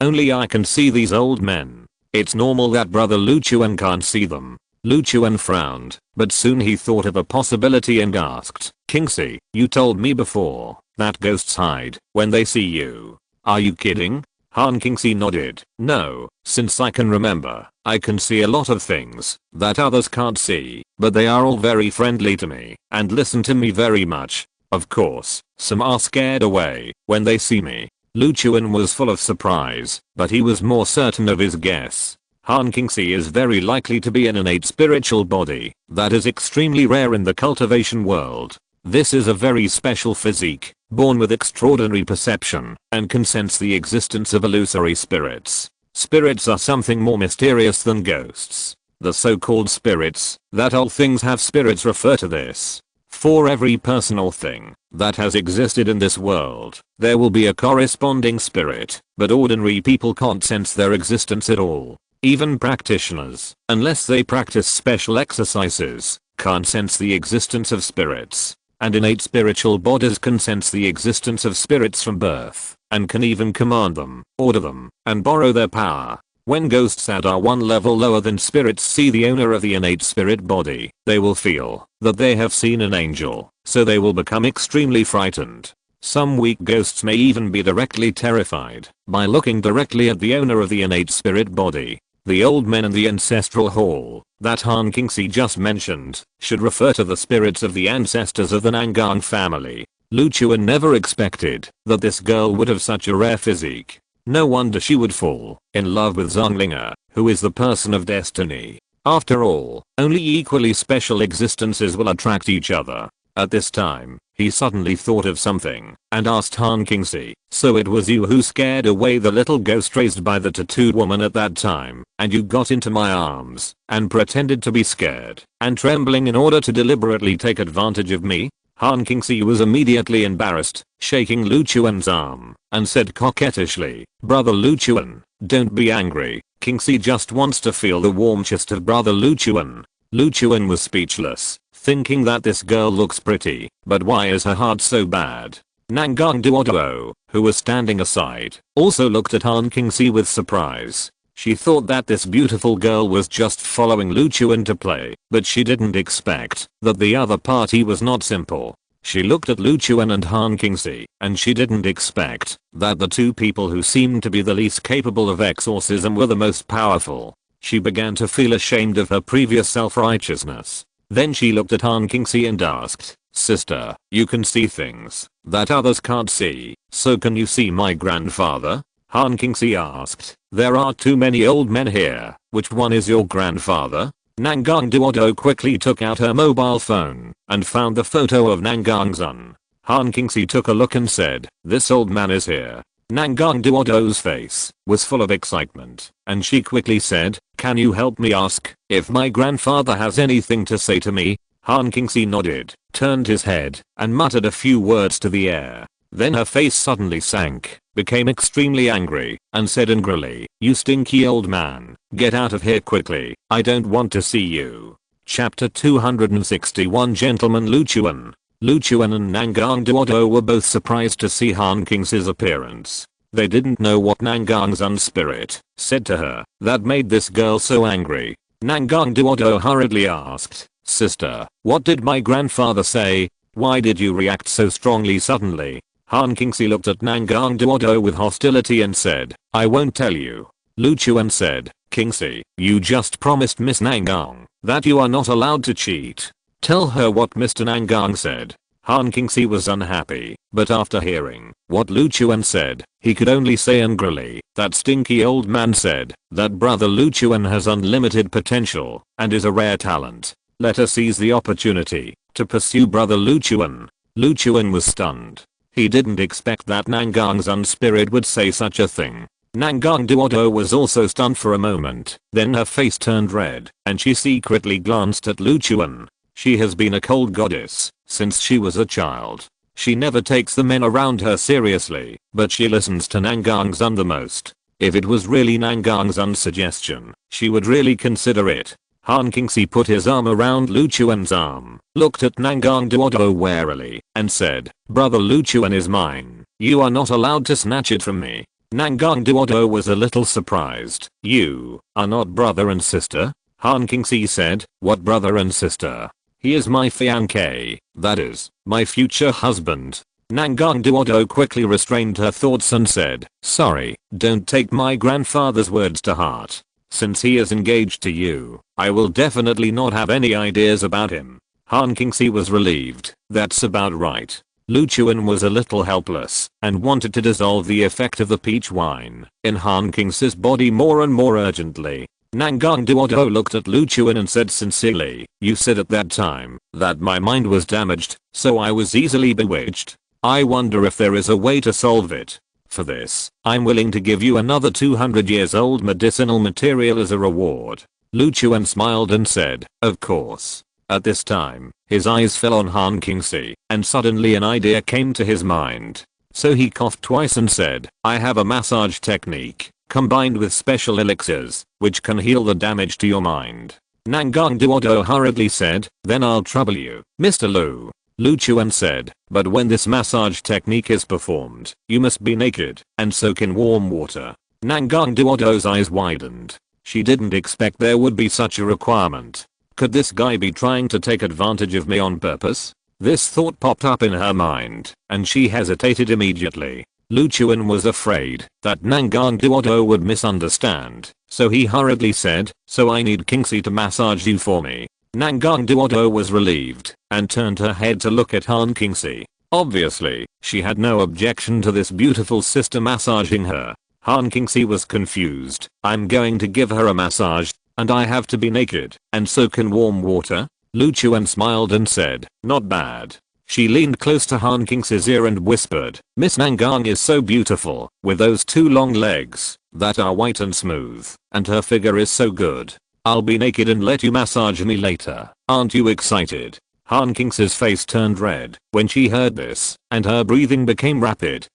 only I can see these old men. It's normal that brother Lu Chuan can't see them." Lu Chuan frowned, but soon he thought of a possibility and asked, "Qingxi, you told me before that ghosts hide when they see you. Are you kidding?" Han Qingxi nodded, "No, since I can remember, I can see a lot of things that others can't see, but they are all very friendly to me and listen to me very much. Of course, some are scared away when they see me." Lu Chuan was full of surprise, but he was more certain of his guess. Han Qingxi is very likely to be an innate spiritual body that is extremely rare in the cultivation world. This is a very special physique, born with extraordinary perception, and can sense the existence of illusory spirits. Spirits are something more mysterious than ghosts. The so-called spirits, that all things have spirits refer to this. For every person or thing that has existed in this world, there will be a corresponding spirit, but ordinary people can't sense their existence at all. Even practitioners, unless they practice special exercises, can't sense the existence of spirits. And innate spiritual bodies can sense the existence of spirits from birth, and can even command them, order them, and borrow their power. When ghosts that are one level lower than spirits see the owner of the innate spirit body, they will feel that they have seen an angel, so they will become extremely frightened. Some weak ghosts may even be directly terrified by looking directly at the owner of the innate spirit body. The old men in the ancestral hall that Han Kingsi just mentioned should refer to the spirits of the ancestors of the Nangang family. Lu Chuan never expected that this girl would have such a rare physique. No wonder she would fall in love with Zonglinger, who is the person of destiny. After all, only equally special existences will attract each other. At this time, he suddenly thought of something and asked Han Kingsi, "So it was you who scared away the little ghost raised by the tattooed woman at that time, and you got into my arms and pretended to be scared and trembling in order to deliberately take advantage of me?" Han Kingsi was immediately embarrassed, shaking Lu Chuan's arm, and said coquettishly, "Brother Lu Chuan, don't be angry. Kingsi just wants to feel the warm chest of brother Lu Chuan." Lu Chuan was speechless, thinking that this girl looks pretty, but why is her heart so bad? Nangang Duoduo, who was standing aside, also looked at Han Kingsi with surprise. She thought that this beautiful girl was just following Lu Chuan to play, but she didn't expect that the other party was not simple. She looked at Lu Chuan and Han Kingsi, and she didn't expect that the two people who seemed to be the least capable of exorcism were the most powerful. She began to feel ashamed of her previous self-righteousness. Then she looked at Han Kingsi and asked, "Sister, you can see things that others can't see, so can you see my grandfather?" Han Kingsi asked, "There are too many old men here. Which one is your grandfather?" Nangang Duodo quickly took out her mobile phone and found the photo of Nangang Zun. Han Kingsi took a look and said, "This old man is here." Nangang Duodo's face was full of excitement, and she quickly said, "Can you help me ask if my grandfather has anything to say to me?" Han Kingsi nodded, turned his head, and muttered a few words to the air. Then her face suddenly sank, became extremely angry, and said angrily, "You stinky old man, get out of here quickly, I don't want to see you." Chapter 261 Gentleman Lu Chuan. Lu Chuan and Nangang Duodo were both surprised to see Han Kingsi's appearance. They didn't know what Nangang Zun's spirit said to her that made this girl so angry. Nangang Duodo hurriedly asked, "Sister, what did my grandfather say? Why did you react so strongly suddenly?" Han Kingsi looked at Nangang Duodo with hostility and said, "I won't tell you." Lu Chuan said, "Kingsi, you just promised Miss Nangang that you are not allowed to cheat. Tell her what Mr. Nangang said." Han Kingsi was unhappy, but after hearing what Lu Chuan said, he could only say angrily, "That stinky old man said that brother Lu Chuan has unlimited potential and is a rare talent. Let us seize the opportunity to pursue brother Lu Chuan." Lu Chuan was stunned. He didn't expect that Nangang Zun's spirit would say such a thing. Nangang Duodo was also stunned for a moment, then her face turned red, and she secretly glanced at Lu Chuan. She has been a cold goddess since she was a child. She never takes the men around her seriously, but she listens to Nangang Zun the most. If it was really Nangang Zun's suggestion, she would really consider it. Han Kingsi put his arm around Lu Chuan's arm, looked at Nangang Duodo warily, and said, "Brother Lu Chuan is mine. You are not allowed to snatch it from me." Nangang Duodo was a little surprised. "You are not brother and sister?" Han Kingsi said, "What brother and sister? He is my fiancé, that is, my future husband." Nangang Duodo quickly restrained her thoughts and said, "Sorry, don't take my grandfather's words to heart. Since he is engaged to you, I will definitely not have any ideas about him." Han Kingsi was relieved. That's about right. Lu Chuan was a little helpless and wanted to dissolve the effect of the peach wine in Han Kingsi's body more and more urgently. Nangang Duodo looked at Lu Chuan and said sincerely, "You said at that time that my mind was damaged, so I was easily bewitched. I wonder if there is a way to solve it." For this, I'm willing to give you another 200 years old medicinal material as a reward. Lu Chuan smiled and said, of course. At this time, his eyes fell on Han Qingxi, and suddenly an idea came to his mind. So he coughed twice and said, I have a massage technique, combined with special elixirs, which can heal the damage to your mind. Nangang Duodo hurriedly said, then I'll trouble you, Mr. Lu. Lu Chuan said, but when this massage technique is performed, you must be naked, and soak in warm water. Nangang Duodo's eyes widened. She didn't expect there would be such a requirement. Could this guy be trying to take advantage of me on purpose? This thought popped up in her mind, and she hesitated immediately. Lu Chuan was afraid that Nangang Duodo would misunderstand, so he hurriedly said, so I need Qingxi to massage you for me. Nangang Duodo was relieved, and turned her head to look at Han Qingxi. Obviously, she had no objection to this beautiful sister massaging her. Han Qingxi was confused. I'm going to give her a massage, and I have to be naked, and soak in warm water? Lu Chuan smiled and said, not bad. She leaned close to Han Qingxi's ear and whispered, Miss Nangang is so beautiful, with those two long legs, that are white and smooth, and her figure is so good. I'll be naked and let you massage me later. Aren't you excited? Han Qingxi's face turned red when she heard this, and her breathing became rapid.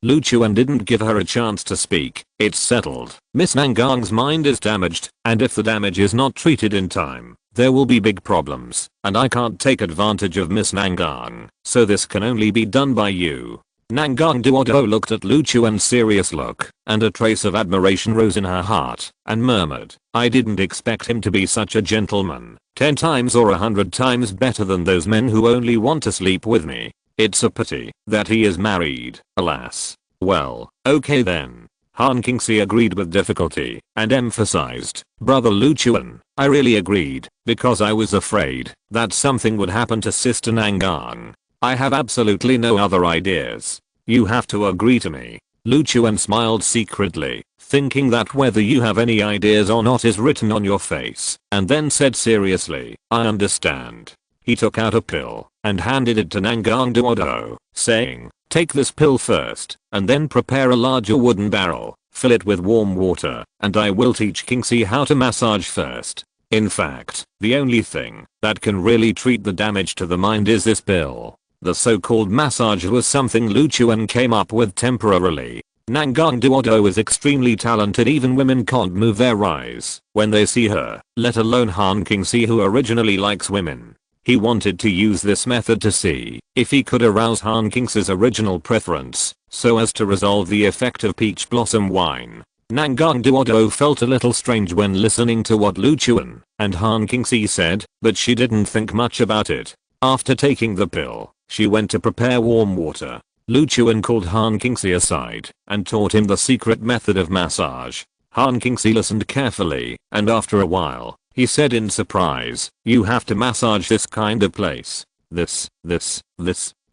Lu Chuan didn't give her a chance to speak. It's settled. Miss Nangang's mind is damaged, and if the damage is not treated in time, there will be big problems, and I can't take advantage of Miss Nangang, so this can only be done by you. Nangang Duodo looked at Lu Chuan's serious look, and a trace of admiration rose in her heart, and murmured, I didn't expect him to be such a gentleman, 10 times or 100 times better than those men who only want to sleep with me. It's a pity that he is married, alas. Well, okay then. Han Qingxi agreed with difficulty, and emphasized, Brother Lu Chuan, I really agreed, because I was afraid that something would happen to Sister Nangang. I have absolutely no other ideas. You have to agree to me. Lu Chuan smiled secretly, thinking that whether you have any ideas or not is written on your face, and then said seriously, I understand. He took out a pill and handed it to Nangang Duodo, saying, take this pill first, and then prepare a larger wooden barrel, fill it with warm water, and I will teach Qingxi how to massage first. In fact, the only thing that can really treat the damage to the mind is this pill. The so-called massage was something Lu Chuan came up with temporarily. Nangang Duodo is extremely talented, even women can't move their eyes when they see her, let alone Han Qingxi who originally likes women. He wanted to use this method to see if he could arouse Han Qingxi's original preference, so as to resolve the effect of peach blossom wine. Nangang Duodo felt a little strange when listening to what Lu Chuan and Han Qingxi said, but she didn't think much about it. After taking the pill, she went to prepare warm water. Lu Chuan called Han Qingxi aside and taught him the secret method of massage. Han Qingxi listened carefully, and after a while, he said in surprise, you have to massage this kind of place. This.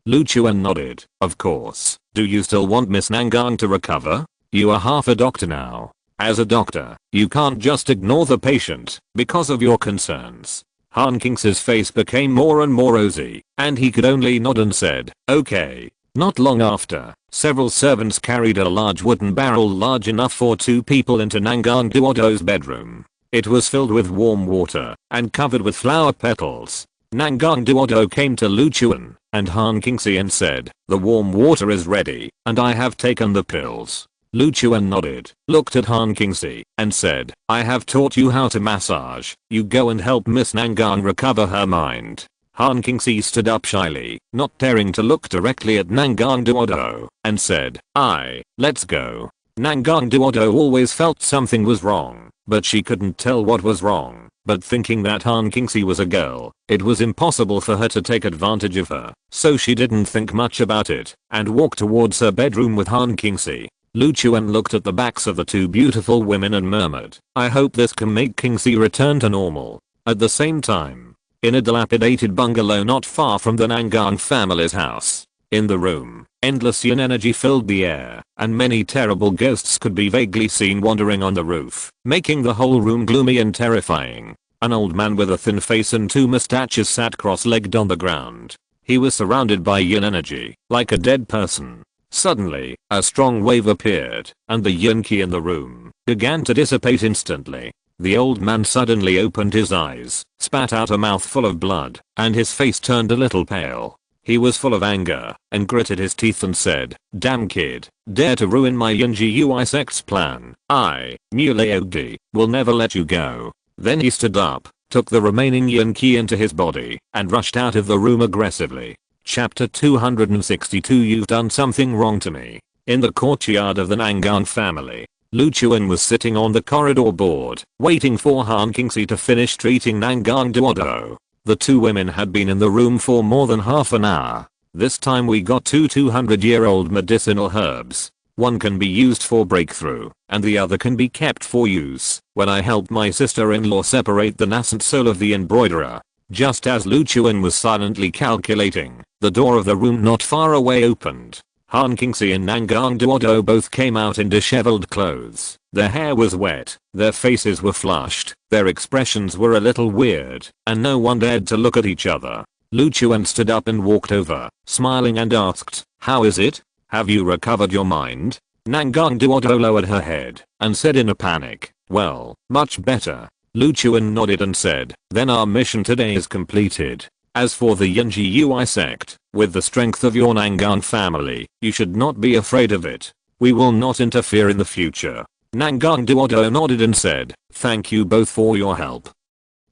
Lu Chuan nodded. Of course. Do you still want Miss Nangang to recover? You are half a doctor now. As a doctor, you can't just ignore the patient because of your concerns. Han Qingxi's face became more and more rosy, and he could only nod and said, okay. Not long after, several servants carried a large wooden barrel large enough for 2 people into Nangang Duodo's bedroom. It was filled with warm water and covered with flower petals. Nangang Duodo came to Lu Chuan and Han Qingxi and said, the warm water is ready, and I have taken the pills. Lu Chuan nodded, looked at Han Qingxi, and said, I have taught you how to massage. You go and help Miss Nangang recover her mind. Han Qingxi stood up shyly, not daring to look directly at Nangang Duodo, and said, let's go. Nangang Duodo always felt something was wrong, but she couldn't tell what was wrong. But thinking that Han Qingxi was a girl, it was impossible for her to take advantage of her, so she didn't think much about it, and walked towards her bedroom with Han Qingxi. Lu Chuan looked at the backs of the 2 beautiful women and murmured, I hope this can make Qingxi return to normal. At the same time, in a dilapidated bungalow not far from the Nangang family's house, in the room, endless yin energy filled the air, and many terrible ghosts could be vaguely seen wandering on the roof, making the whole room gloomy and terrifying. An old man with a thin face and 2 mustaches sat cross-legged on the ground. He was surrounded by yin energy, like a dead person. Suddenly, a strong wave appeared, and the yin qi in the room began to dissipate instantly. The old man suddenly opened his eyes, spat out a mouthful of blood, and his face turned a little pale. He was full of anger, and gritted his teeth and said, "Damn kid, dare to ruin my Yunji sect's plan. I, Muleogi, will never let you go." Then he stood up, took the remaining yin qi into his body, and rushed out of the room aggressively. Chapter 262 You've done something wrong to me. In the courtyard of the Nangang family, Lu Chuan was sitting on the corridor board, waiting for Han Qingxi to finish treating Nangang Duodo. The two women had been in the room for more than half an hour. This time we got two 200-year-old medicinal herbs. One can be used for breakthrough, and the other can be kept for use. When I helped my sister-in-law separate the nascent soul of the embroiderer, just as Lu Chuan was silently calculating, the door of the room not far away opened. Han Qingxi and Nangang Duodo both came out in disheveled clothes. Their hair was wet, their faces were flushed, their expressions were a little weird, and no one dared to look at each other. Lu Chuan stood up and walked over, smiling, and asked, "How is it? Have you recovered your mind?" Nangang Duodo lowered her head and said in a panic, "Well, much better." Lu Chuan nodded and said, "Then our mission today is completed. As for the Yunji sect, with the strength of your Nangang family, you should not be afraid of it. We will not interfere in the future." Nangang Duodo nodded and said, "Thank you both for your help.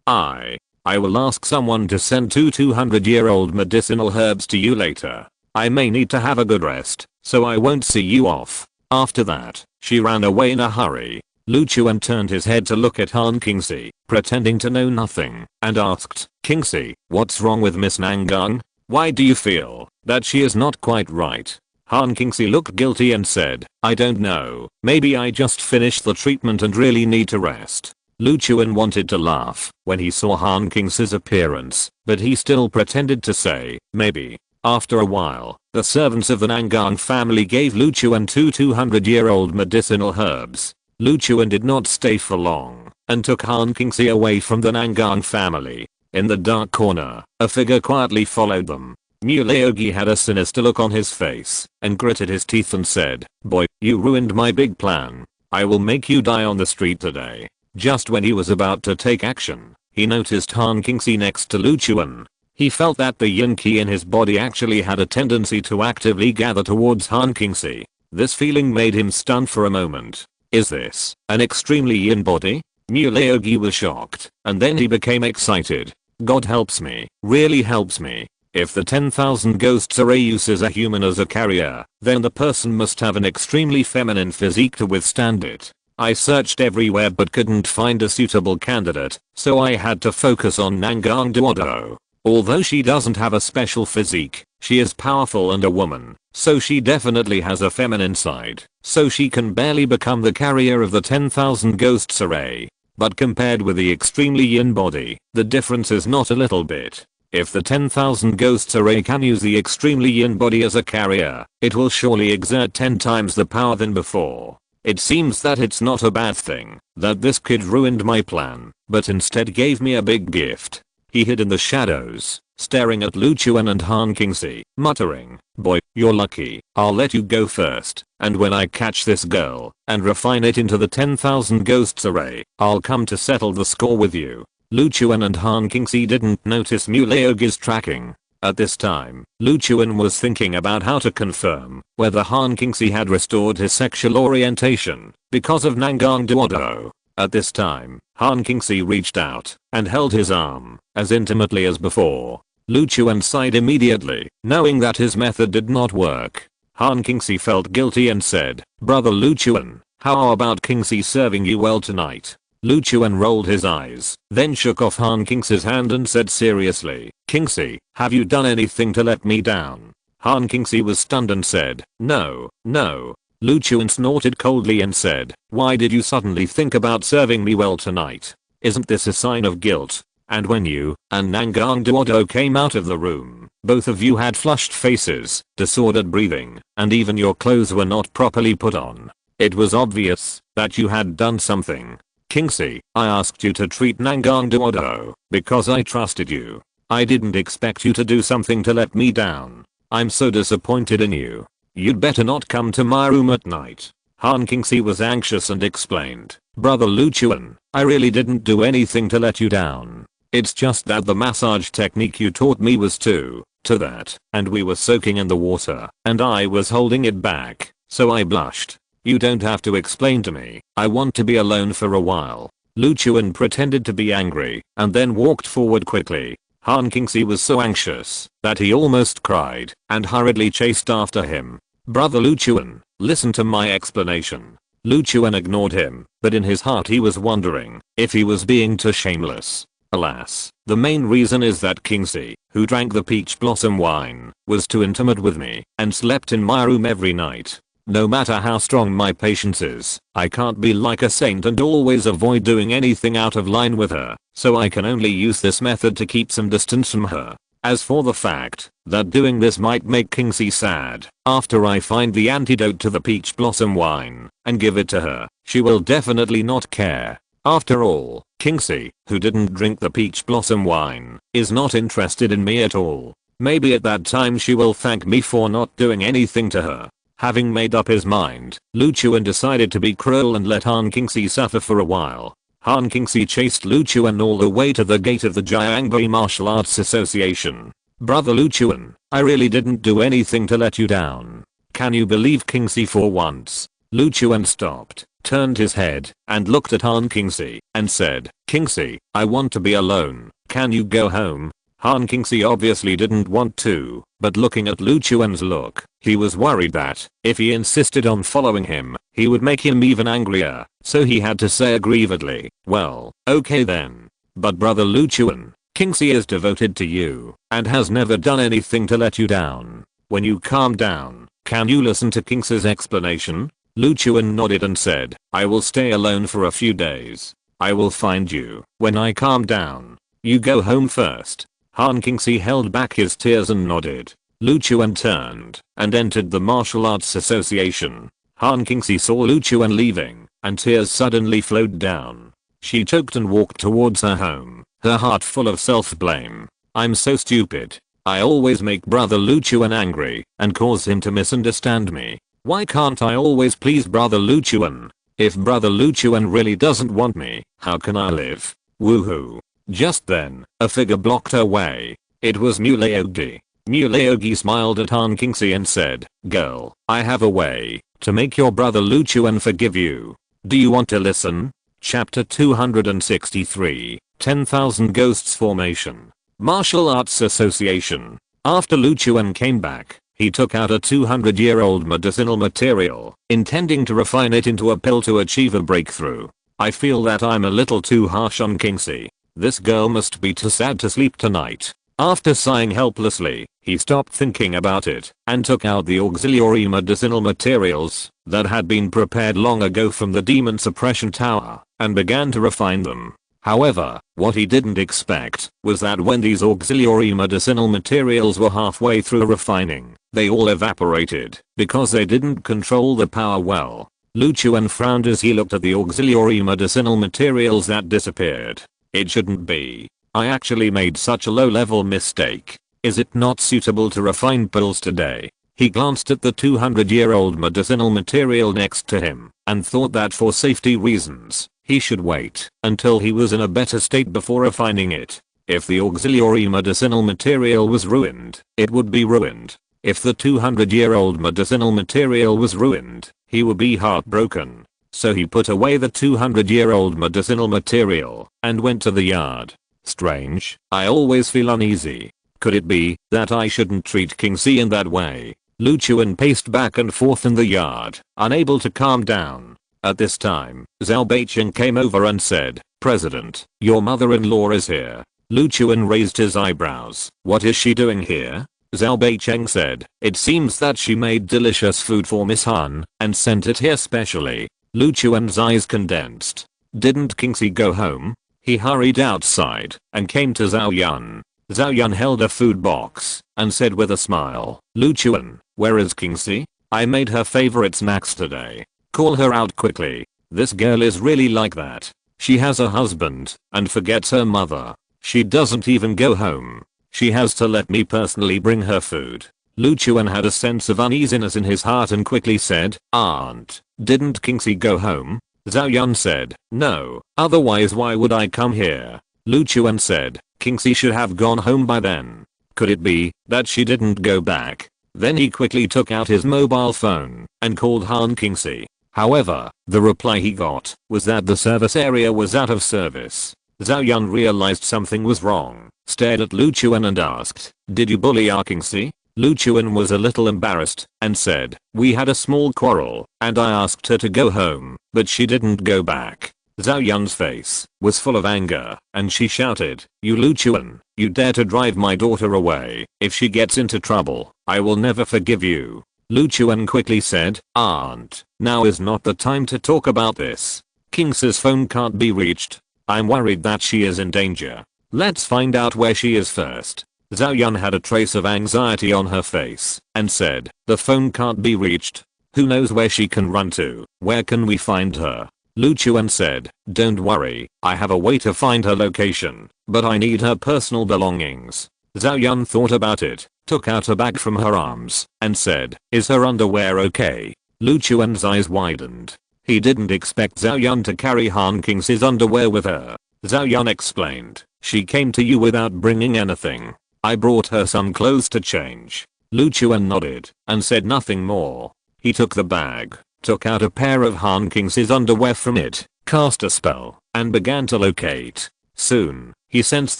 I will ask someone to send two 200-year-old medicinal herbs to you later. I may need to have a good rest, so I won't see you off." After that, she ran away in a hurry. Lu Chuan turned his head to look at Han Qingxi, pretending to know nothing, and asked, "Qingxi, what's wrong with Miss Nangang? Why do you feel that she is not quite right?" Han Qingxi looked guilty and said, "I don't know, maybe I just finished the treatment and really need to rest." Lu Chuan wanted to laugh when he saw Han Qingxi's appearance, but he still pretended to say, "Maybe." After a while, the servants of the Nangang family gave Lu Chuan two 200-year-old medicinal herbs. Lu Chuan did not stay for long, and took Han Qingxi away from the Nangang family. In the dark corner, a figure quietly followed them. Muleogi had a sinister look on his face, and gritted his teeth and said, "Boy, you ruined my big plan. I will make you die on the street today." Just when he was about to take action, he noticed Han Qingxi next to Lu Chuan. He felt that the yin qi in his body actually had a tendency to actively gather towards Han Qingxi. This feeling made him stunned for a moment. Is this an extremely yin body? Muleogi was shocked, and then he became excited. God helps me, really helps me. If the 10,000 ghosts array uses a human as a carrier, then the person must have an extremely feminine physique to withstand it. I searched everywhere but couldn't find a suitable candidate, so I had to focus on Nangang Duodo. Although she doesn't have a special physique, she is powerful and a woman, so she definitely has a feminine side, so she can barely become the carrier of the 10,000 ghosts array. But compared with the extremely yin body, the difference is not a little bit. If the 10,000 ghosts array can use the extremely yin body as a carrier, it will surely exert 10 times the power than before. It seems that it's not a bad thing that this kid ruined my plan, but instead gave me a big gift. He hid in the shadows, staring at Lu Chuan and Han Qingxi, muttering, "Boy, you're lucky. I'll let you go first, and when I catch this girl and refine it into the 10,000 ghosts array, I'll come to settle the score with you." Lu Chuan and Han Qingxi didn't notice Muleogi's tracking. At this time, Lu Chuan was thinking about how to confirm whether Han Qingxi had restored his sexual orientation because of Nangang Duodo. At this time, Han Qingxi reached out and held his arm as intimately as before. Lu Chuan sighed immediately, knowing that his method did not work. Han Qingxi felt guilty and said, "Brother Lu Chuan, how about Qingxi serving you well tonight?" Lu Chuan rolled his eyes, then shook off Han Qingxi's hand and said seriously, "Qingxi, have you done anything to let me down?" Han Qingxi was stunned and said, "No, no." Lu Chuan snorted coldly and said, "Why did you suddenly think about serving me well tonight? Isn't this a sign of guilt?" And when you and Nangang Duodo came out of the room, both of you had flushed faces, disordered breathing, and even your clothes were not properly put on. It was obvious that you had done something. Qingxi, I asked you to treat Nangang Duodo because I trusted you. I didn't expect you to do something to let me down. I'm so disappointed in you. You'd better not come to my room at night. Han Kingsley was anxious and explained, Brother Luchuan, I really didn't do anything to let you down. It's just that the massage technique you taught me was to that, and we were soaking in the water, and I was holding it back, so I blushed. You don't have to explain to me. I want to be alone for a while. Luchuan pretended to be angry, and then walked forward quickly. Han Kingsley was so anxious that he almost cried, and hurriedly chased after him. Brother Luchuan, listen to my explanation. Luchuan ignored him, but in his heart he was wondering if he was being too shameless. Alas, the main reason is that Kingsley, who drank the peach blossom wine, was too intimate with me and slept in my room every night. No matter how strong my patience is, I can't be like a saint and always avoid doing anything out of line with her, so I can only use this method to keep some distance from her. As for the fact that doing this might make Kingsley sad, after I find the antidote to the peach blossom wine and give it to her, she will definitely not care. After all, Kingsley, who didn't drink the peach blossom wine, is not interested in me at all. Maybe at that time she will thank me for not doing anything to her. Having made up his mind, Luchuan decided to be cruel and let Han Kingsley suffer for a while. Han Kingsley chased Luchuan all the way to the gate of the Jiangbai Martial Arts Association. Brother Luchuan, I really didn't do anything to let you down. Can you believe Kingsley for once? Luchuan stopped, turned his head, and looked at Han Kingsley, and said, Kingsley, I want to be alone. Can you go home? Han Kingsley obviously didn't want to, but looking at Luchuan's look, he was worried that, if he insisted on following him, he would make him even angrier, so he had to say aggrievedly, well, okay then. But Brother Luchuan, Kingsley is devoted to you, and has never done anything to let you down. When you calm down, can you listen to Kingsley's explanation? Luchuan nodded and said, I will stay alone for a few days. I will find you when I calm down. You go home first. Han Kingsley held back his tears and nodded. Luchuan turned and entered the Martial Arts Association. Han Kingsley saw Luchuan leaving, and tears suddenly flowed down. She choked and walked towards her home, her heart full of self-blame. I'm so stupid. I always make Brother Luchuan angry and cause him to misunderstand me. Why can't I always please Brother Luchuan? If Brother Luchuan really doesn't want me, how can I live? Woohoo. Just then, a figure blocked her way. It was Muleogi. Muleogi smiled at Han Kingsley and said, Girl, I have a way to make your Brother Luchuan forgive you. Do you want to listen? Chapter 263, 10,000 Ghosts Formation. Martial Arts Association. After Luchuan came back, he took out a 200-year-old medicinal material, intending to refine it into a pill to achieve a breakthrough. I feel that I'm a little too harsh on Kingsley. This girl must be too sad to sleep tonight. After sighing helplessly, he stopped thinking about it and took out the auxiliary medicinal materials that had been prepared long ago from the demon suppression tower and began to refine them. However, what he didn't expect was that when these auxiliary medicinal materials were halfway through refining, they all evaporated because they didn't control the power well. Luchuan frowned as he looked at the auxiliary medicinal materials that disappeared. It shouldn't be. I actually made such a low-level mistake. Is it not suitable to refine pills today? He glanced at the 200-year-old medicinal material next to him and thought that for safety reasons, he should wait until he was in a better state before refining it. If the auxiliary medicinal material was ruined, it would be ruined. If the 200-year-old medicinal material was ruined, he would be heartbroken. So he put away the 200-year-old medicinal material and went to the yard. Strange, I always feel uneasy. Could it be that I shouldn't treat Kingsley in that way? Luchuan paced back and forth in the yard, unable to calm down. At this time, Zhao Beicheng came over and said, President, your mother-in-law is here. Luchuan raised his eyebrows. What is she doing here? Zhao Beicheng said, it seems that she made delicious food for Miss Han and sent it here specially. Luchuan's eyes condensed. Didn't Kingsley go home? He hurried outside and came to Zhao Yun. Zhao Yun held a food box and said with a smile, Luchuan, where is Kingsley? I made her favorite snacks today. Call her out quickly. This girl is really like that. She has a husband and forgets her mother. She doesn't even go home. She has to let me personally bring her food. Lu Chuan had a sense of uneasiness in his heart and quickly said, "Aunt, didn't Kingxi go home?" Zhao Yun said, "No, otherwise why would I come here?" Lu Chuan said, "Kingxi should have gone home by then. Could it be that she didn't go back?" Then he quickly took out his mobile phone and called Han Kingxi. However, the reply he got was that the service area was out of service. Zhao Yun realized something was wrong, stared at Lu Chuan and asked, "Did you bully our Kingxi?" Lu Chuan was a little embarrassed and said, "We had a small quarrel and I asked her to go home, but she didn't go back." Zhao Yun's face was full of anger and she shouted, "You Lu Chuan, you dare to drive my daughter away. If she gets into trouble, I will never forgive you." Lu Chuan quickly said, "Aunt, now is not the time to talk about this. Kingxi's phone can't be reached. I'm worried that she is in danger. Let's find out where she is first." Zhao Yun had a trace of anxiety on her face and said, "The phone can't be reached. Who knows where she can run to? Where can we find her?" Lu Chuan said, "Don't worry, I have a way to find her location, but I need her personal belongings." Zhao Yun thought about it, took out a bag from her arms, and said, "Is her underwear okay?" Lu Chuan's eyes widened. He didn't expect Zhao Yun to carry Han Kingxi's underwear with her. Zhao Yun explained, "She came to you without bringing anything. I brought her some clothes to change." Lu Chuan nodded and said nothing more. He took the bag, took out a pair of Han Kingxi's underwear from it, cast a spell, and began to locate. Soon, he sensed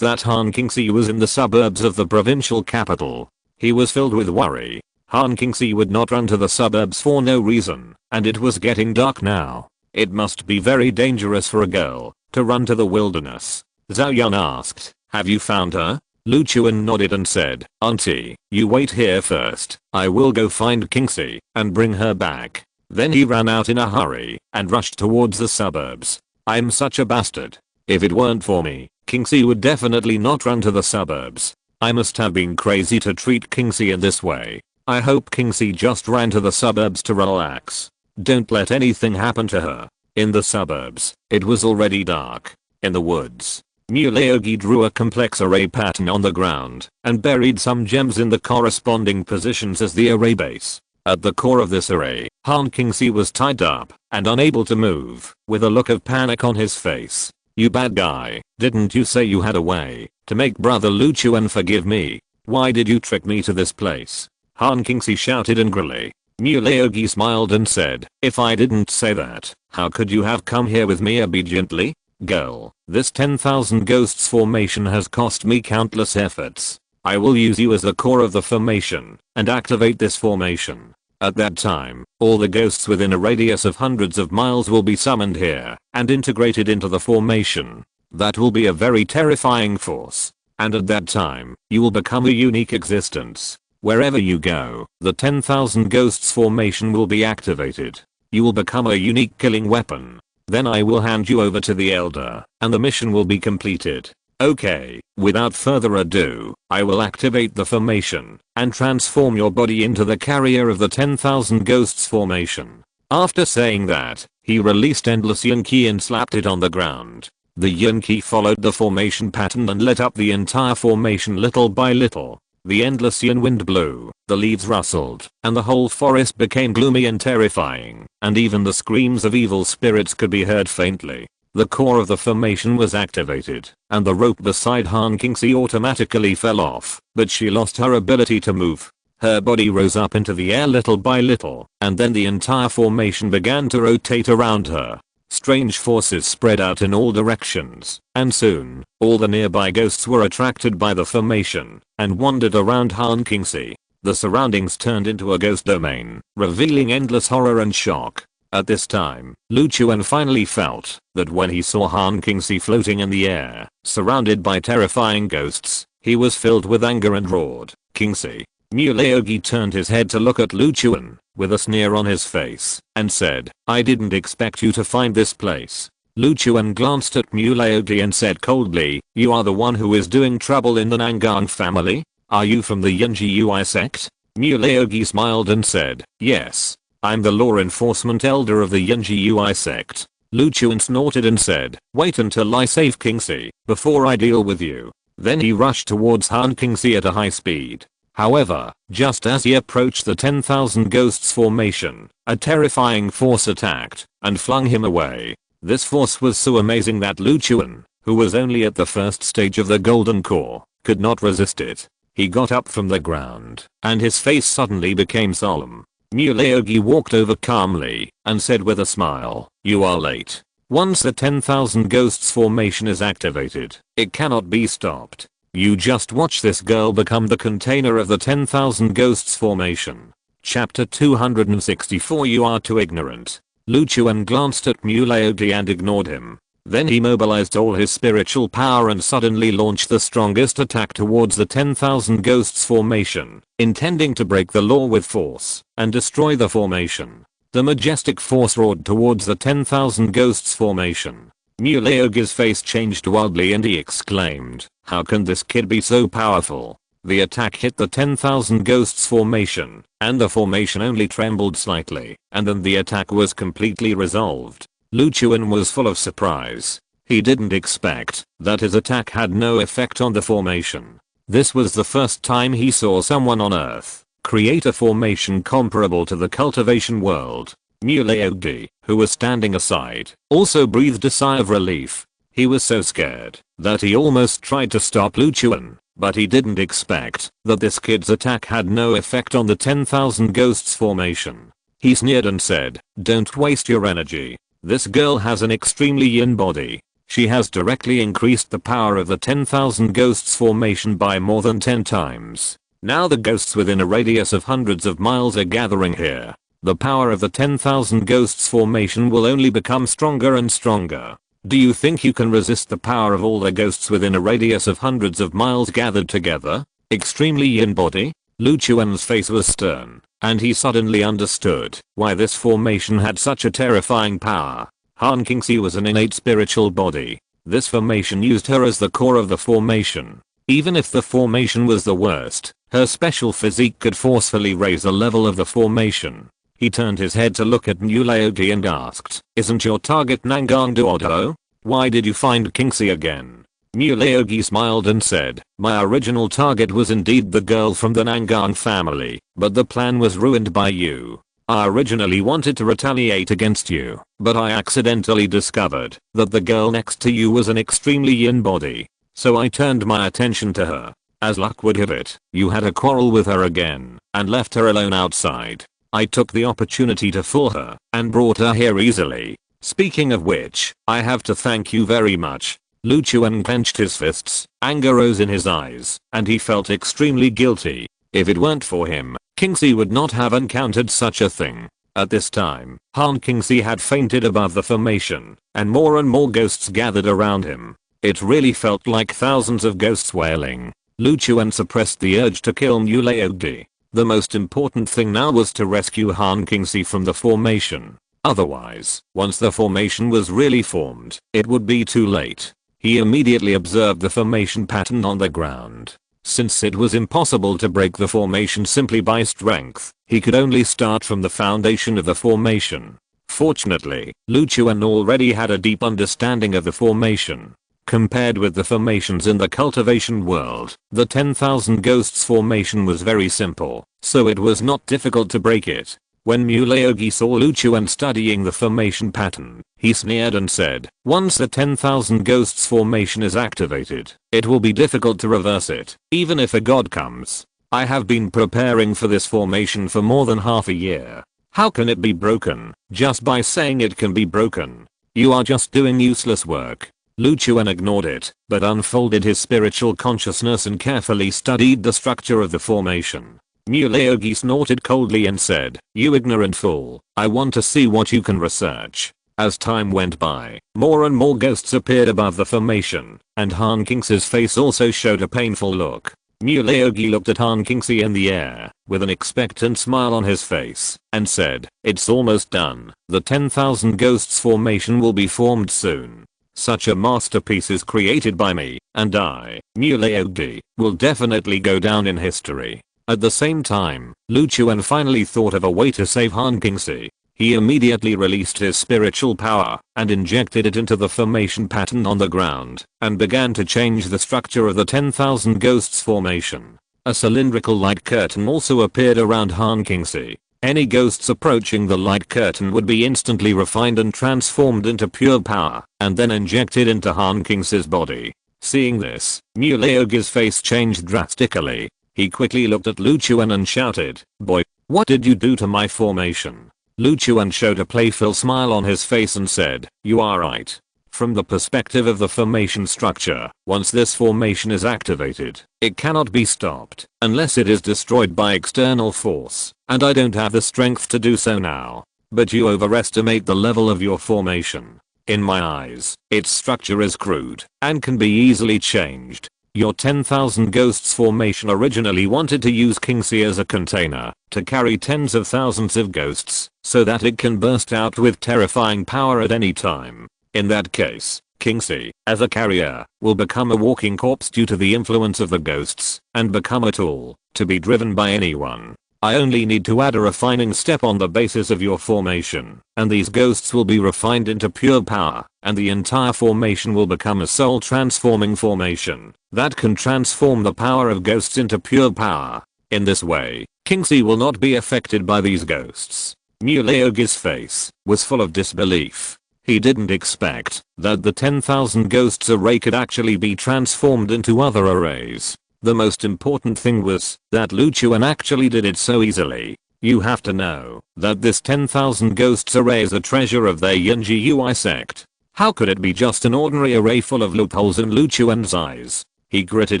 that Han Kingxi was in the suburbs of the provincial capital. He was filled with worry. Han Kingxi would not run to the suburbs for no reason, and it was getting dark now. It must be very dangerous for a girl to run to the wilderness. Zhao Yun asked, "Have you found her?" Lu Chuan nodded and said, "Auntie, you wait here first. I will go find Kingxi and bring her back." Then he ran out in a hurry and rushed towards the suburbs. "I'm such a bastard. If it weren't for me, Kingxi would definitely not run to the suburbs. I must have been crazy to treat Kingxi in this way. I hope Kingxi just ran to the suburbs to relax. Don't let anything happen to her." In the suburbs, it was already dark. In the woods, Muleogi drew a complex array pattern on the ground and buried some gems in the corresponding positions as the array base. At the core of this array, Han Kingxi was tied up and unable to move, with a look of panic on his face. "You bad guy, didn't you say you had a way to make brother Lu Chuan forgive me? Why did you trick me to this place?" Han Kingxi shouted angrily. Muleogi smiled and said, "If I didn't say that, how could you have come here with me obediently? Girl, this 10,000 ghosts formation has cost me countless efforts. I will use you as the core of the formation and activate this formation. At that time, all the ghosts within a radius of hundreds of miles will be summoned here and integrated into the formation. That will be a very terrifying force. And at that time, you will become a unique existence. Wherever you go, the 10,000 ghosts formation will be activated. You will become a unique killing weapon. Then I will hand you over to the Elder, and the mission will be completed. Okay, without further ado, I will activate the formation and transform your body into the carrier of the 10,000 ghosts formation." After saying that, he released endless yin ki and slapped it on the ground. The yin ki followed the formation pattern and lit up the entire formation little by little. The endless yin wind blew, the leaves rustled, and the whole forest became gloomy and terrifying, and even the screams of evil spirits could be heard faintly. The core of the formation was activated, and the rope beside Han Kingxi automatically fell off, but she lost her ability to move. Her body rose up into the air little by little, and then the entire formation began to rotate around her. Strange forces spread out in all directions, and soon, all the nearby ghosts were attracted by the formation and wandered around Han Kingxi. The surroundings turned into a ghost domain, revealing endless horror and shock. At this time, Lu Chuan finally felt that when he saw Han Kingxi floating in the air, surrounded by terrifying ghosts, he was filled with anger and roared, "Kingxi!" Muleogi turned his head to look at Lu Chuan, with a sneer on his face, and said, "I didn't expect you to find this place." Lu Chuan glanced at Muleogi and said coldly, "You are the one who is doing trouble in the Nangang family? Are you from the Yunjiui sect?" Muleogi smiled and said, "Yes. I'm the law enforcement elder of the Yunjiui sect." Lu Chuan snorted and said, "Wait until I save Kingxi before I deal with you." Then he rushed towards Han Kingxi at a high speed. However, just as he approached the 10,000 Ghosts formation, a terrifying force attacked and flung him away. This force was so amazing that Lu Chuan, who was only at the first stage of the Golden Core, could not resist it. He got up from the ground, and his face suddenly became solemn. Mu Laogi walked over calmly and said with a smile, "You are late. Once the 10,000 Ghosts formation is activated, it cannot be stopped. You just watch this girl become the container of the 10,000 Ghosts formation." Chapter 264. You are too ignorant. Lu Chuan glanced at Mu Laogi and ignored him. Then he mobilized all his spiritual power and suddenly launched the strongest attack towards the 10,000 Ghosts formation, intending to break the law with force and destroy the formation. The majestic force roared towards the 10,000 Ghosts formation. Mu Laogi's face changed wildly and he exclaimed, "How can this kid be so powerful?" The attack hit the 10,000 Ghosts formation, and the formation only trembled slightly, and then the attack was completely resolved. Lu Chuan was full of surprise. He didn't expect that his attack had no effect on the formation. This was the first time he saw someone on Earth create a formation comparable to the cultivation world. Mu Laogi, who was standing aside, also breathed a sigh of relief. He was so scared that he almost tried to stop Lu Chuan, but he didn't expect that this kid's attack had no effect on the 10,000 Ghosts formation. He sneered and said, "Don't waste your energy. This girl has an extremely yin body. She has directly increased the power of the 10,000 Ghosts formation by more than 10 times. Now the ghosts within a radius of hundreds of miles are gathering here. The power of the 10,000 Ghosts formation will only become stronger and stronger. Do you think you can resist the power of all the ghosts within a radius of hundreds of miles gathered together? Extremely yin body?" Lu Chuan's face was stern, and he suddenly understood why this formation had such a terrifying power. Han Qingxi was an innate spiritual body. This formation used her as the core of the formation. Even if the formation was the worst, her special physique could forcefully raise the level of the formation. He turned his head to look at Mu Laogi and asked, "Isn't your target Nangang Duodo? Why did you find Qingxi again?" Mu Laogi smiled and said, "My original target was indeed the girl from the Nangang family, but the plan was ruined by you. I originally wanted to retaliate against you, but I accidentally discovered that the girl next to you was an extremely yin body. So I turned my attention to her. As luck would have it, you had a quarrel with her again and left her alone outside. I took the opportunity to fool her and brought her here easily. Speaking of which, I have to thank you very much." Lu Chuan clenched his fists, anger rose in his eyes, and he felt extremely guilty. If it weren't for him, Qingxi would not have encountered such a thing. At this time, Han Qingxi had fainted above the formation, and more ghosts gathered around him. It really felt like thousands of ghosts wailing. Lu Chuan suppressed the urge to kill Mu Laogi. The most important thing now was to rescue Han Qingxi from the formation. Otherwise, once the formation was really formed, it would be too late. He immediately observed the formation pattern on the ground. Since it was impossible to break the formation simply by strength, he could only start from the foundation of the formation. Fortunately, Lu Chuan already had a deep understanding of the formation. Compared with the formations in the cultivation world, the 10,000 Ghosts formation was very simple, so it was not difficult to break it. When Mu Laogi saw Lu Chuan studying the formation pattern, he sneered and said, "Once the 10,000 Ghosts formation is activated, it will be difficult to reverse it, even if a god comes. I have been preparing for this formation for more than half a year. How can it be broken just by saying it can be broken? You are just doing useless work." Lu Chuan ignored it, but unfolded his spiritual consciousness and carefully studied the structure of the formation. Mu Laogi snorted coldly and said, "You ignorant fool, I want to see what you can research." As time went by, more and more ghosts appeared above the formation, and Han Qingxi's face also showed a painful look. Mu Laogi looked at Han Qingxi in the air, with an expectant smile on his face, and said, "It's almost done. The 10,000 Ghosts formation will be formed soon. Such a masterpiece is created by me, and I, Mu Laogi, will definitely go down in history." At the same time, Lu Chuan finally thought of a way to save Han Qingxi. He immediately released his spiritual power and injected it into the formation pattern on the ground and began to change the structure of the 10,000 Ghosts formation. A cylindrical light curtain also appeared around Han Kingsley. Any ghosts approaching the light curtain would be instantly refined and transformed into pure power, and then injected into Han Kingsley's body. Seeing this, Muleogi's face changed drastically. He quickly looked at Lu Chuan and shouted, "Boy, what did you do to my formation?" Lu Chuan showed a playful smile on his face and said, "You are right. From the perspective of the formation structure, once this formation is activated, it cannot be stopped unless it is destroyed by external force, and I don't have the strength to do so now. But you overestimate the level of your formation. In my eyes, its structure is crude and can be easily changed. Your 10,000 ghosts formation originally wanted to use Kingsley as a container to carry tens of thousands of ghosts so that it can burst out with terrifying power at any time. In that case, Kingsley, as a carrier, will become a walking corpse due to the influence of the ghosts and become a tool to be driven by anyone. I only need to add a refining step on the basis of your formation, and these ghosts will be refined into pure power, and the entire formation will become a soul transforming formation that can transform the power of ghosts into pure power. In this way, Kingsley will not be affected by these ghosts." Muleogi's face was full of disbelief. He didn't expect that the 10,000 ghosts array could actually be transformed into other arrays. The most important thing was that Lu Chuan actually did it so easily. You have to know that this 10,000 ghosts array is a treasure of their Yunji sect. How could it be just an ordinary array full of loopholes in Lu Chuan's eyes? He gritted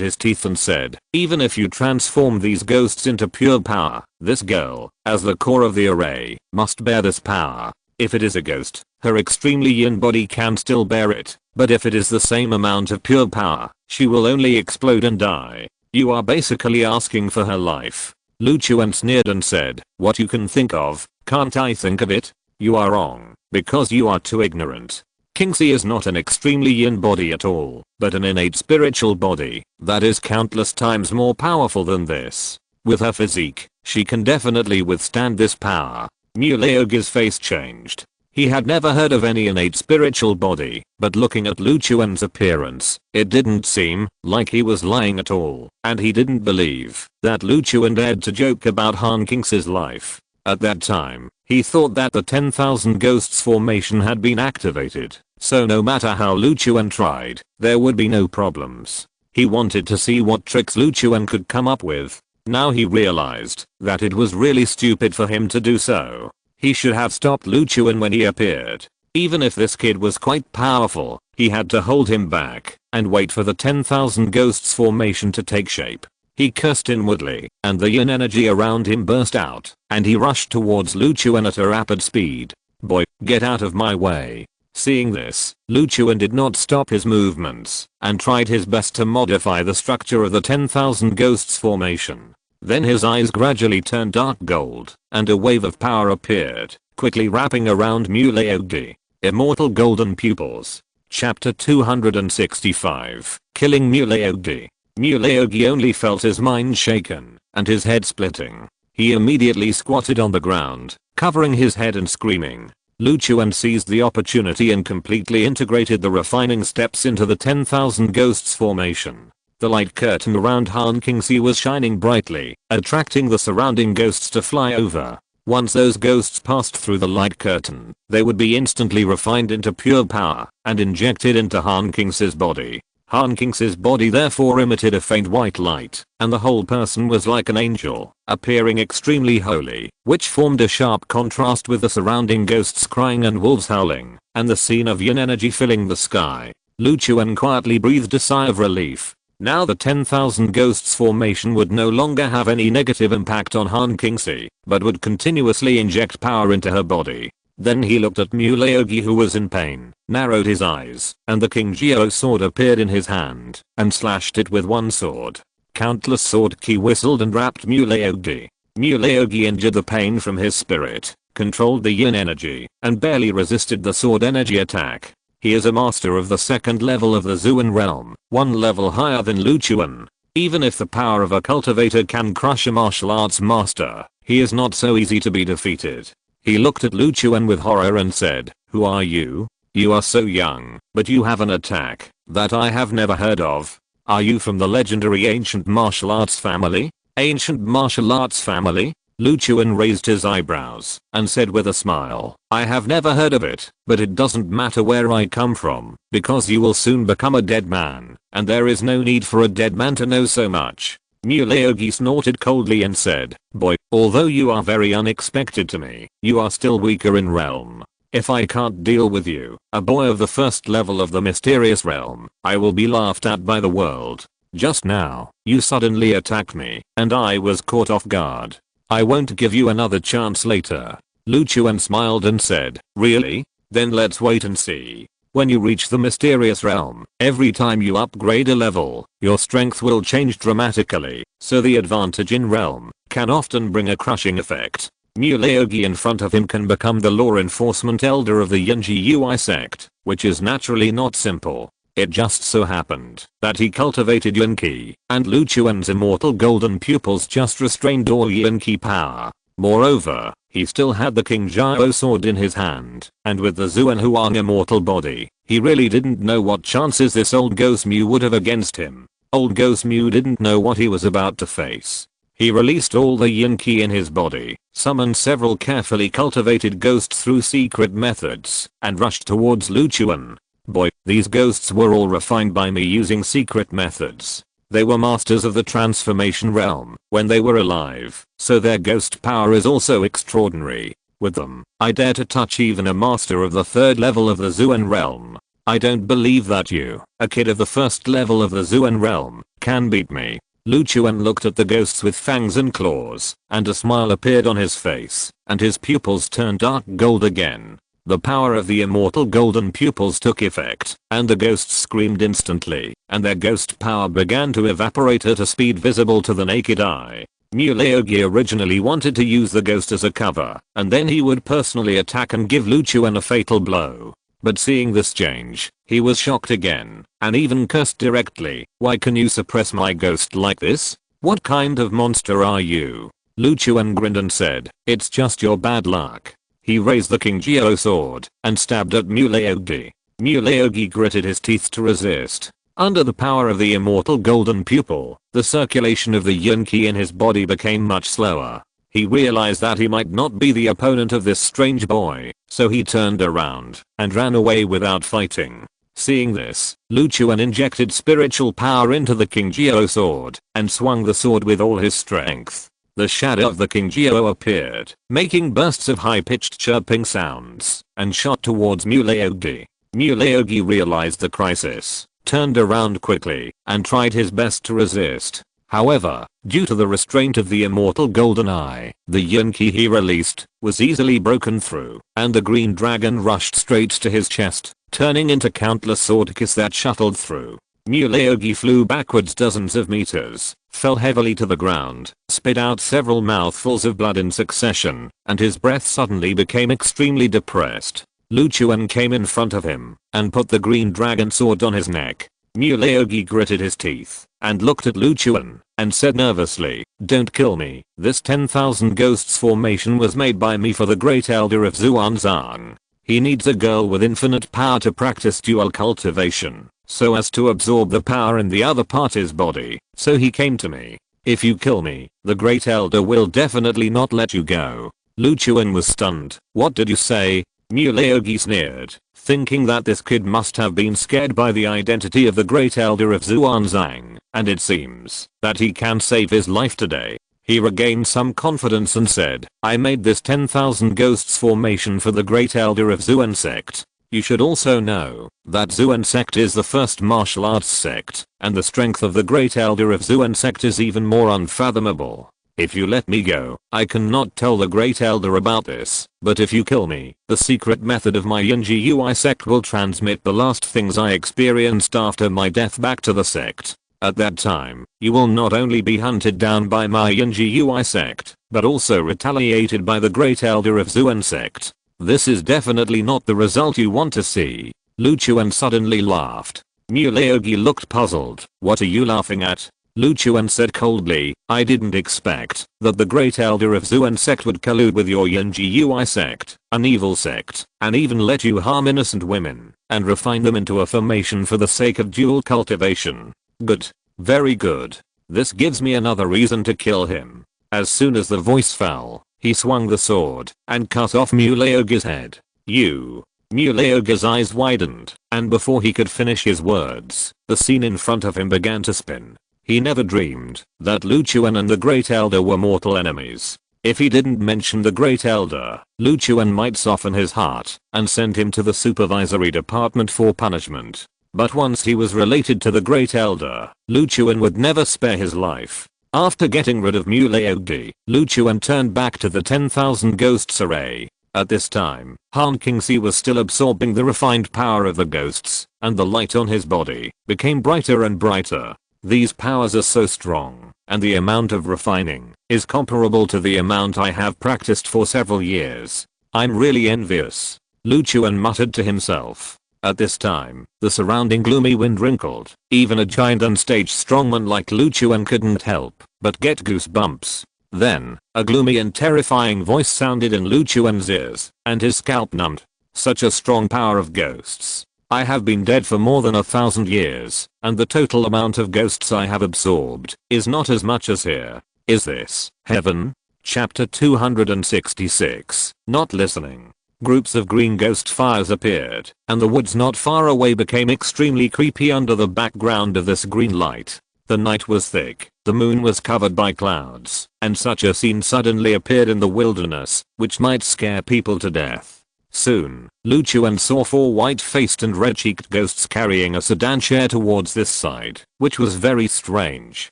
his teeth and said, "Even if you transform these ghosts into pure power, this girl, as the core of the array, must bear this power. If it is a ghost, her extremely yin body can still bear it, but if it is the same amount of pure power, she will only explode and die. You are basically asking for her life." Lu Chuan sneered and said, "What you can think of, can't I think of it? You are wrong, because you are too ignorant. Kingsley is not an extremely yin body at all, but an innate spiritual body that is countless times more powerful than this. With her physique, she can definitely withstand this power." Muleogi's face changed. He had never heard of any innate spiritual body, but looking at Lu Chuan's appearance, it didn't seem like he was lying at all, and he didn't believe that Lu Chuan dared to joke about Han Kingsley's life. At that time, he thought that the 10,000 ghosts formation had been activated, so no matter how Lu Chuan tried, there would be no problems. He wanted to see what tricks Lu Chuan could come up with. Now he realized that it was really stupid for him to do so. He should have stopped Lu Chuan when he appeared. Even if this kid was quite powerful, he had to hold him back and wait for the 10,000 ghosts formation to take shape. He cursed inwardly, and the yin energy around him burst out, and he rushed towards Lu Chuan at a rapid speed. "Boy, get out of my way." Seeing this, Lu Chuan did not stop his movements and tried his best to modify the structure of the 10,000 ghosts formation. Then his eyes gradually turned dark gold, and a wave of power appeared, quickly wrapping around Muleogi. Immortal Golden Pupils. Chapter 265. Killing Muleogi. Muleogi only felt his mind shaken, and his head splitting. He immediately squatted on the ground, covering his head and screaming. Lu Chuan seized the opportunity and completely integrated the refining steps into the 10,000 ghosts formation. The light curtain around Han Kingsley was shining brightly, attracting the surrounding ghosts to fly over. Once those ghosts passed through the light curtain, they would be instantly refined into pure power and injected into Han Kingsley's body. Han Kingsley's body therefore emitted a faint white light, and the whole person was like an angel, appearing extremely holy, which formed a sharp contrast with the surrounding ghosts crying and wolves howling, and the scene of yin energy filling the sky. Lu Chuan quietly breathed a sigh of relief. Now the 10,000 ghosts formation would no longer have any negative impact on Han Kingsley, but would continuously inject power into her body. Then he looked at Muleogi, who was in pain, narrowed his eyes, and the King Jiao sword appeared in his hand, and slashed it with one sword. Countless sword ki whistled and wrapped Muleogi. Muleogi injured the pain from his spirit, controlled the yin energy, and barely resisted the sword energy attack. He is a master of the second level of the Zuan realm, one level higher than Lu Chuan. Even if the power of a cultivator can crush a martial arts master, he is not so easy to be defeated. He looked at Lu Chuan with horror and said, "Who are you? You are so young, but you have an attack that I have never heard of." Are you from the legendary ancient martial arts family? Ancient martial arts family? Lu Chuan raised his eyebrows and said with a smile, I have never heard of it, but it doesn't matter where I come from, because you will soon become a dead man, and there is no need for a dead man to know so much. Muleogi snorted coldly and said, boy, although you are very unexpected to me, you are still weaker in realm. If I can't deal with you, a boy of the first level of the mysterious realm, I will be laughed at by the world. Just now, you suddenly attacked me, and I was caught off guard. I won't give you another chance later. Lu Chuan smiled and said, really? Then let's wait and see. When you reach the mysterious realm, every time you upgrade a level, your strength will change dramatically, so the advantage in realm can often bring a crushing effect. Muleogi in front of him can become the law enforcement elder of the Yunji Ui sect, which is naturally not simple. It just so happened that he cultivated Yunqi, and Lu Chuan's immortal golden pupils just restrained all Yunqi power. Moreover, he still had the King Jiao sword in his hand, and with the Zuan Huang immortal body, he really didn't know what chances this old Ghost Mu would have against him. Old Ghost Mu didn't know what he was about to face. He released all the Yunqi in his body, summoned several carefully cultivated ghosts through secret methods, and rushed towards Lu Chuan. Boy, these ghosts were all refined by me using secret methods. They were masters of the transformation realm when they were alive, so their ghost power is also extraordinary. With them, I dare to touch even a master of the third level of the Zuan realm. I don't believe that you, a kid of the first level of the Zuan realm, can beat me. Lu Chuan looked at the ghosts with fangs and claws, and a smile appeared on his face, and his pupils turned dark gold again. The power of the immortal golden pupils took effect, and the ghosts screamed instantly, and their ghost power began to evaporate at a speed visible to the naked eye. Muleogi originally wanted to use the ghost as a cover, and then he would personally attack and give Lu Chuan a fatal blow. But seeing this change, he was shocked again, and even cursed directly. Why can you suppress my ghost like this? What kind of monster are you? Lu Chuan grinned and said, it's just your bad luck. He raised the King Jiao sword and stabbed at Muleogi. Muleogi gritted his teeth to resist. Under the power of the immortal golden pupil, the circulation of the Yunqi in his body became much slower. He realized that he might not be the opponent of this strange boy, so he turned around and ran away without fighting. Seeing this, Lu Chuan injected spiritual power into the King Jiao sword and swung the sword with all his strength. The shadow of the King Jiao appeared, making bursts of high-pitched chirping sounds, and shot towards Muleogi. Muleogi realized the crisis, turned around quickly, and tried his best to resist. However, due to the restraint of the immortal golden eye, the Yunqi he released was easily broken through, and the green dragon rushed straight to his chest, turning into countless sword kiss that shuttled through. Muleogi flew backwards dozens of meters, fell heavily to the ground, spit out several mouthfuls of blood in succession, and his breath suddenly became extremely depressed. Lu Chuan came in front of him and put the green dragon sword on his neck. Muleogi gritted his teeth and looked at Lu Chuan and said nervously, don't kill me. This 10,000 ghosts formation was made by me for the great elder of Xuanzang. He needs a girl with infinite power to practice dual cultivation, so as to absorb the power in the other party's body, so he came to me. If you kill me, the great elder will definitely not let you go. Lu Chuan was stunned. What did you say? Muleogi sneered, thinking that this kid must have been scared by the identity of the great elder of Xuanzang, and it seems that he can save his life today. He regained some confidence and said, I made this 10,000 ghosts formation for the great elder of Xuan sect. You should also know that Xuan sect is the first martial arts sect, and the strength of the great elder of Xuan sect is even more unfathomable. If you let me go, I cannot tell the great elder about this, but if you kill me, the secret method of my Yunji Ui sect will transmit the last things I experienced after my death back to the sect. At that time, you will not only be hunted down by my Yunji Ui sect, but also retaliated by the great elder of Xuan sect. This is definitely not the result you want to see. Lu Chuan suddenly laughed. Muleogi looked puzzled. What are you laughing at? Lu Chuan said coldly, I didn't expect that the great elder of Xuan sect would collude with your Yunji Ui sect, an evil sect, and even let you harm innocent women, and refine them into a formation for the sake of dual cultivation. Good. Very good. This gives me another reason to kill him. As soon as the voice fell, he swung the sword and cut off Muleogi's head. Muleogi's eyes widened, and before he could finish his words, the scene in front of him began to spin. He never dreamed that Luchuan and the Great Elder were mortal enemies. If he didn't mention the Great Elder, Luchuan might soften his heart and send him to the supervisory department for punishment. But once he was related to the Great Elder, Luchuan would never spare his life. After getting rid of Muleogi, Luchuan turned back to the 10,000 Ghosts array. At this time, Han Qingxi was still absorbing the refined power of the ghosts, and the light on his body became brighter and brighter. These powers are so strong, and the amount of refining is comparable to the amount I have practiced for several years. I'm really envious. Luchuan muttered to himself. At this time, the surrounding gloomy wind wrinkled. Even a giant unstage strongman like Luchuan couldn't help but get goosebumps. Then, a gloomy and terrifying voice sounded in Luchuan's ears, and his scalp numbed. Such a strong power of ghosts. I have been dead for more than 1,000 years, and the total amount of ghosts I have absorbed is not as much as here. Is this heaven? Chapter 266. Not listening. Groups of green ghost fires appeared, and the woods not far away became extremely creepy under the background of this green light. The night was thick, the moon was covered by clouds, and such a scene suddenly appeared in the wilderness, which might scare people to death. Soon, Luchuan saw 4 white-faced and red-cheeked ghosts carrying a sedan chair towards this side, which was very strange.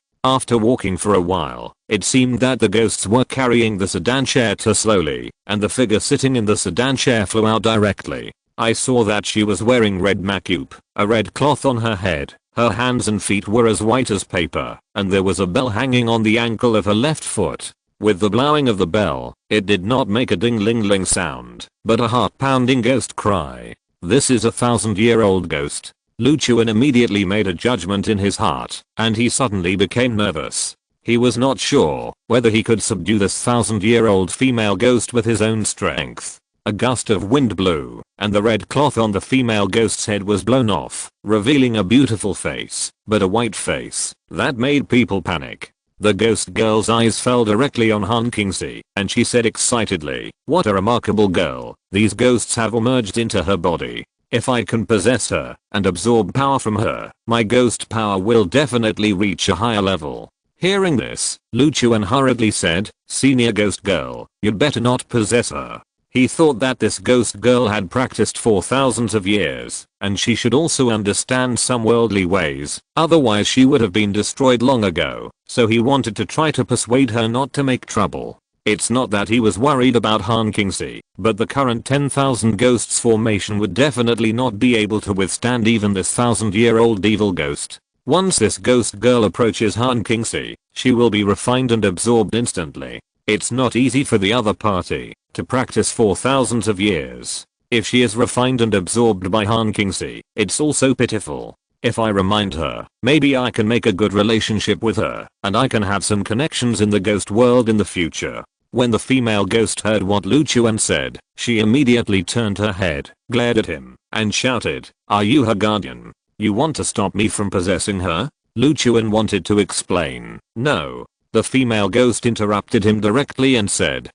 After walking for a while, it seemed that the ghosts were carrying the sedan chair too slowly, and the figure sitting in the sedan chair flew out directly. I saw that she was wearing red makeup, a red cloth on her head, her hands and feet were as white as paper, and there was a bell hanging on the ankle of her left foot. With the blowing of the bell, it did not make a ding-ling-ling sound, but a heart-pounding ghost cry. This is a 1,000-year-old ghost. Luchuan immediately made a judgment in his heart, and he suddenly became nervous. He was not sure whether he could subdue this 1,000-year-old female ghost with his own strength. A gust of wind blew, and the red cloth on the female ghost's head was blown off, revealing a beautiful face, but a white face that made people panic. The ghost girl's eyes fell directly on Han Qingxi, and she said excitedly, "What a remarkable girl. These ghosts have emerged into her body. If I can possess her and absorb power from her, my ghost power will definitely reach a higher level." Hearing this, Luchuan hurriedly said, "Senior ghost girl, you'd better not possess her." He thought that this ghost girl had practiced for thousands of years, and she should also understand some worldly ways, otherwise she would have been destroyed long ago, so he wanted to try to persuade her not to make trouble. It's not that he was worried about Han Qingxi, but the current 10,000 ghosts formation would definitely not be able to withstand even this 1,000-year-old evil ghost. Once this ghost girl approaches Han Qingxi, she will be refined and absorbed instantly. It's not easy for the other party to practice for thousands of years. If she is refined and absorbed by Han Qingxi, it's also pitiful. If I remind her, maybe I can make a good relationship with her, and I can have some connections in the ghost world in the future. When the female ghost heard what Luchuan said, she immediately turned her head, glared at him, and shouted, "Are you her guardian? You want to stop me from possessing her?" Luchuan wanted to explain. "No." The female ghost interrupted him directly and said,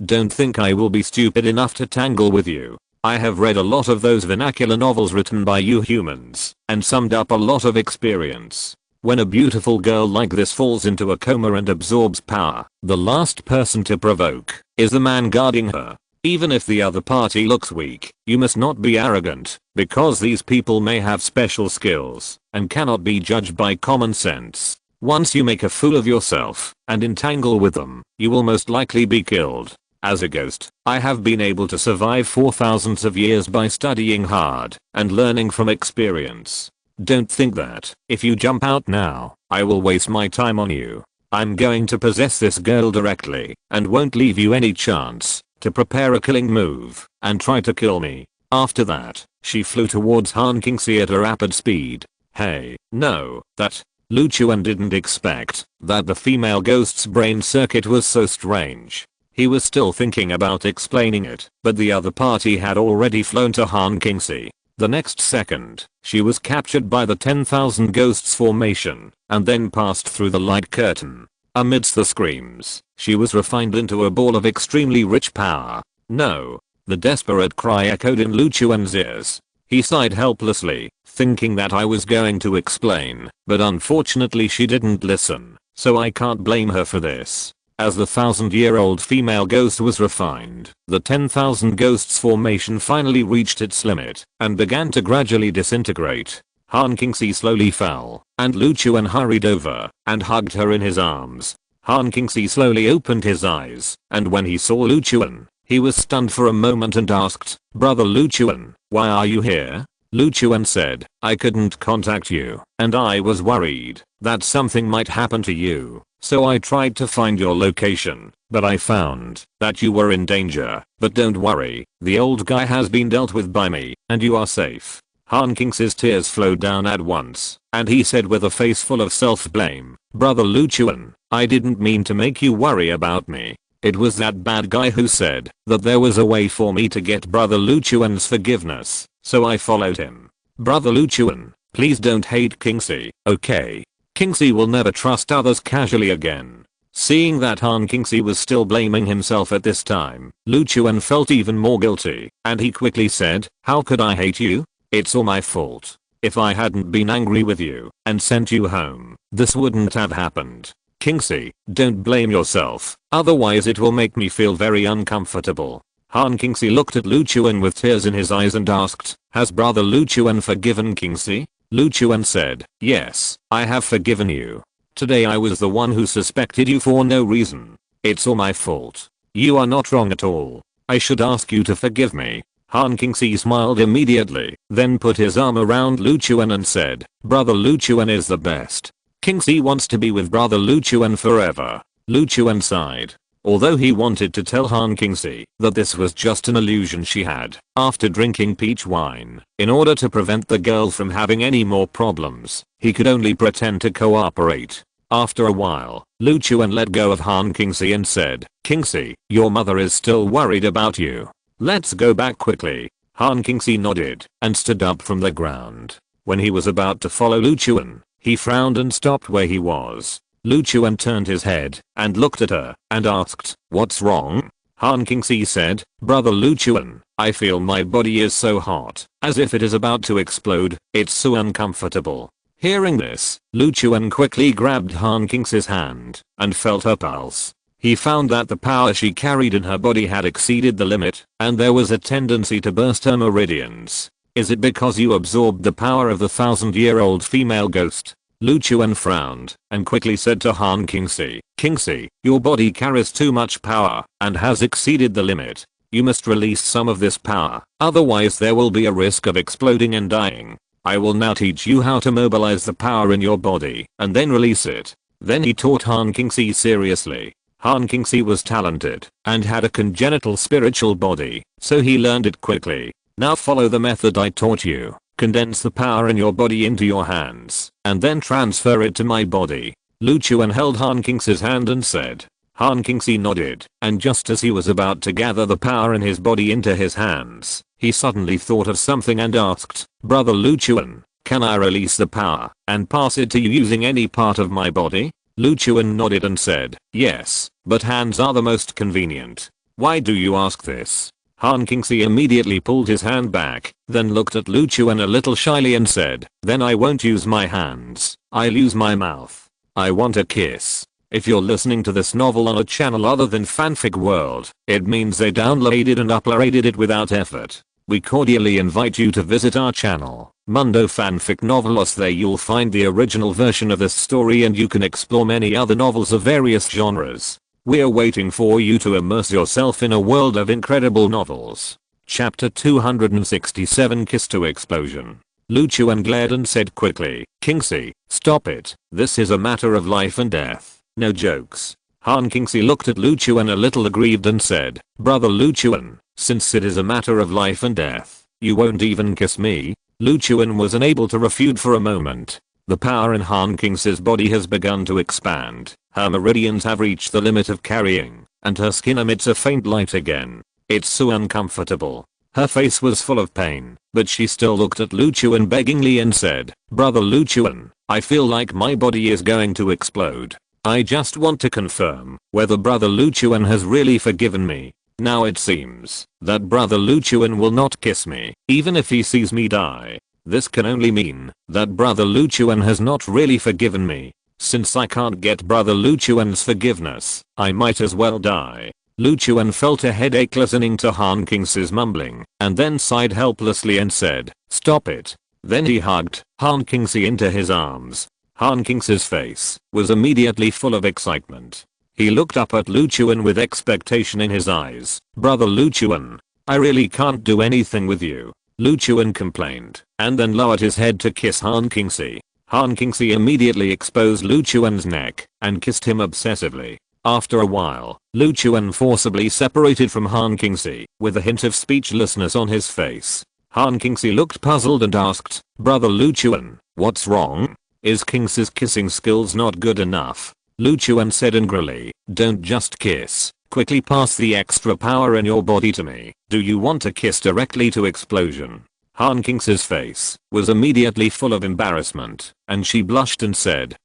"Don't think I will be stupid enough to tangle with you. I have read a lot of those vernacular novels written by you humans, and summed up a lot of experience. When a beautiful girl like this falls into a coma and absorbs power, the last person to provoke is the man guarding her. Even if the other party looks weak, you must not be arrogant, because these people may have special skills, and cannot be judged by common sense. Once you make a fool of yourself and entangle with them, you will most likely be killed. As a ghost, I have been able to survive for thousands of years by studying hard and learning from experience. Don't think that, if you jump out now, I will waste my time on you. I'm going to possess this girl directly, and won't leave you any chance to prepare a killing move and try to kill me." After that, she flew towards Han Qingxi at a rapid speed. "Hey, no, that..." Luchuan didn't expect that the female ghost's brain circuit was so strange. He was still thinking about explaining it, but the other party had already flown to Han Qingxi. The next second, she was captured by the 10,000 ghosts formation, and then passed through the light curtain. Amidst the screams, she was refined into a ball of extremely rich power. No. The desperate cry echoed in Lu Chuan's ears. He sighed helplessly, thinking that I was going to explain, but unfortunately she didn't listen, so I can't blame her for this. As the 1,000-year-old female ghost was refined, the 10,000 ghosts formation finally reached its limit and began to gradually disintegrate. Han Qingxi slowly fell, and Lu Chuan hurried over and hugged her in his arms. Han Qingxi slowly opened his eyes, and when he saw Lu Chuan, he was stunned for a moment and asked, "Brother Lu Chuan, why are you here?" Lu Chuan said, "I couldn't contact you, and I was worried that something might happen to you. So I tried to find your location, but I found that you were in danger. But don't worry, the old guy has been dealt with by me, and you are safe." Han Qingxi's tears flowed down at once, and he said with a face full of self-blame, "Brother Lu Chuan, I didn't mean to make you worry about me. It was that bad guy who said that there was a way for me to get Brother Lu Chuan's forgiveness, so I followed him. Brother Lu Chuan, please don't hate Qingxi, okay? Qingxi will never trust others casually again." Seeing that Han Qingxi was still blaming himself at this time, Lu Chuan felt even more guilty, and he quickly said, "How could I hate you? It's all my fault. If I hadn't been angry with you and sent you home, this wouldn't have happened. Qingxi, don't blame yourself, otherwise it will make me feel very uncomfortable." Han Qingxi looked at Lu Chuan with tears in his eyes and asked, "Has Brother Lu Chuan forgiven Qingxi?" Lu Chuan said, "Yes, I have forgiven you. Today I was the one who suspected you for no reason. It's all my fault. You are not wrong at all. I should ask you to forgive me." Han Qingxi smiled immediately, then put his arm around Lu Chuan and said, "Brother Lu Chuan is the best. Qingxi wants to be with Brother Lu Chuan forever." Lu Chuan sighed. Although he wanted to tell Han Qingxi that this was just an illusion she had after drinking peach wine, in order to prevent the girl from having any more problems, he could only pretend to cooperate. After a while, Lu Chuan let go of Han Qingxi and said, "Qingxi, your mother is still worried about you. Let's go back quickly." Han Qingxi nodded and stood up from the ground. When he was about to follow Lu Chuan, he frowned and stopped where he was. Lu Chuan turned his head and looked at her and asked, "What's wrong?" Han Qingxi said, "Brother Lu Chuan, I feel my body is so hot, as if it is about to explode. It's so uncomfortable." Hearing this, Lu Chuan quickly grabbed Han Qingxi's hand and felt her pulse. He found that the power she carried in her body had exceeded the limit, and there was a tendency to burst her meridians. "Is it because you absorbed the power of the 1,000-year-old female ghost?" Lu Chuan frowned and quickly said to Han Qingxi, "Qingxi, your body carries too much power and has exceeded the limit. You must release some of this power, otherwise there will be a risk of exploding and dying. I will now teach you how to mobilize the power in your body and then release it." Then he taught Han Qingxi seriously. Han Qingxi was talented and had a congenital spiritual body, so he learned it quickly. "Now follow the method I taught you. Condense the power in your body into your hands, and then transfer it to my body." Lu Chuan held Han Qingxi's hand and said. Han Qingxi nodded, and just as he was about to gather the power in his body into his hands, he suddenly thought of something and asked, "Brother Lu Chuan, can I release the power and pass it to you using any part of my body?" Lu Chuan nodded and said, "Yes, but hands are the most convenient. Why do you ask this?" Han Qingxi immediately pulled his hand back, then looked at Lu Chuan a little shyly and said, "Then I won't use my hands, I'll use my mouth. I want a kiss." If you're listening to this novel on a channel other than Fanfic World, it means they downloaded and uploaded it without effort. We cordially invite you to visit our channel, Mundo Fanfic Novelos. There you'll find the original version of this story and you can explore many other novels of various genres. We're waiting for you to immerse yourself in a world of incredible novels. Chapter 267, Kiss to Explosion. Lu Chuan glared and said quickly, "Qingxi, stop it. This is a matter of life and death. No jokes." Han Qingxi looked at Lu Chuan a little aggrieved and said, "Brother Lu Chuan, since it is a matter of life and death, you won't even kiss me?" Lu Chuan was unable to refute for a moment. The power in Han Qingxi's body has begun to expand. Her meridians have reached the limit of carrying, and her skin emits a faint light again. It's so uncomfortable. Her face was full of pain, but she still looked at Lu Chuan beggingly and said, "Brother Lu Chuan, I feel like my body is going to explode. I just want to confirm whether Brother Lu Chuan has really forgiven me. Now it seems that Brother Lu Chuan will not kiss me, even if he sees me die. This can only mean that Brother Lu Chuan has not really forgiven me. Since I can't get Brother Lu Chuan's forgiveness, I might as well die." Lu Chuan felt a headache listening to Han King's mumbling, and then sighed helplessly and said, "Stop it." Then he hugged Han Kingsley into his arms. Han Kingsley's face was immediately full of excitement. He looked up at Lu Chuan with expectation in his eyes. "Brother Lu Chuan, I really can't do anything with you," Lu Chuan complained, and then lowered his head to kiss Han Kingsley. Han Kingsley immediately exposed Lu Chuan's neck and kissed him obsessively. After a while, Lu Chuan forcibly separated from Han Kingsley with a hint of speechlessness on his face. Han Kingsley looked puzzled and asked, "Brother Lu Chuan, what's wrong? Is Kingsley's kissing skills not good enough?" Lu Chuan said angrily, "Don't just kiss. Quickly pass the extra power in your body to me. Do you want to kiss directly to explosion?" Han Kingsley's face was immediately full of embarrassment, and she blushed and said,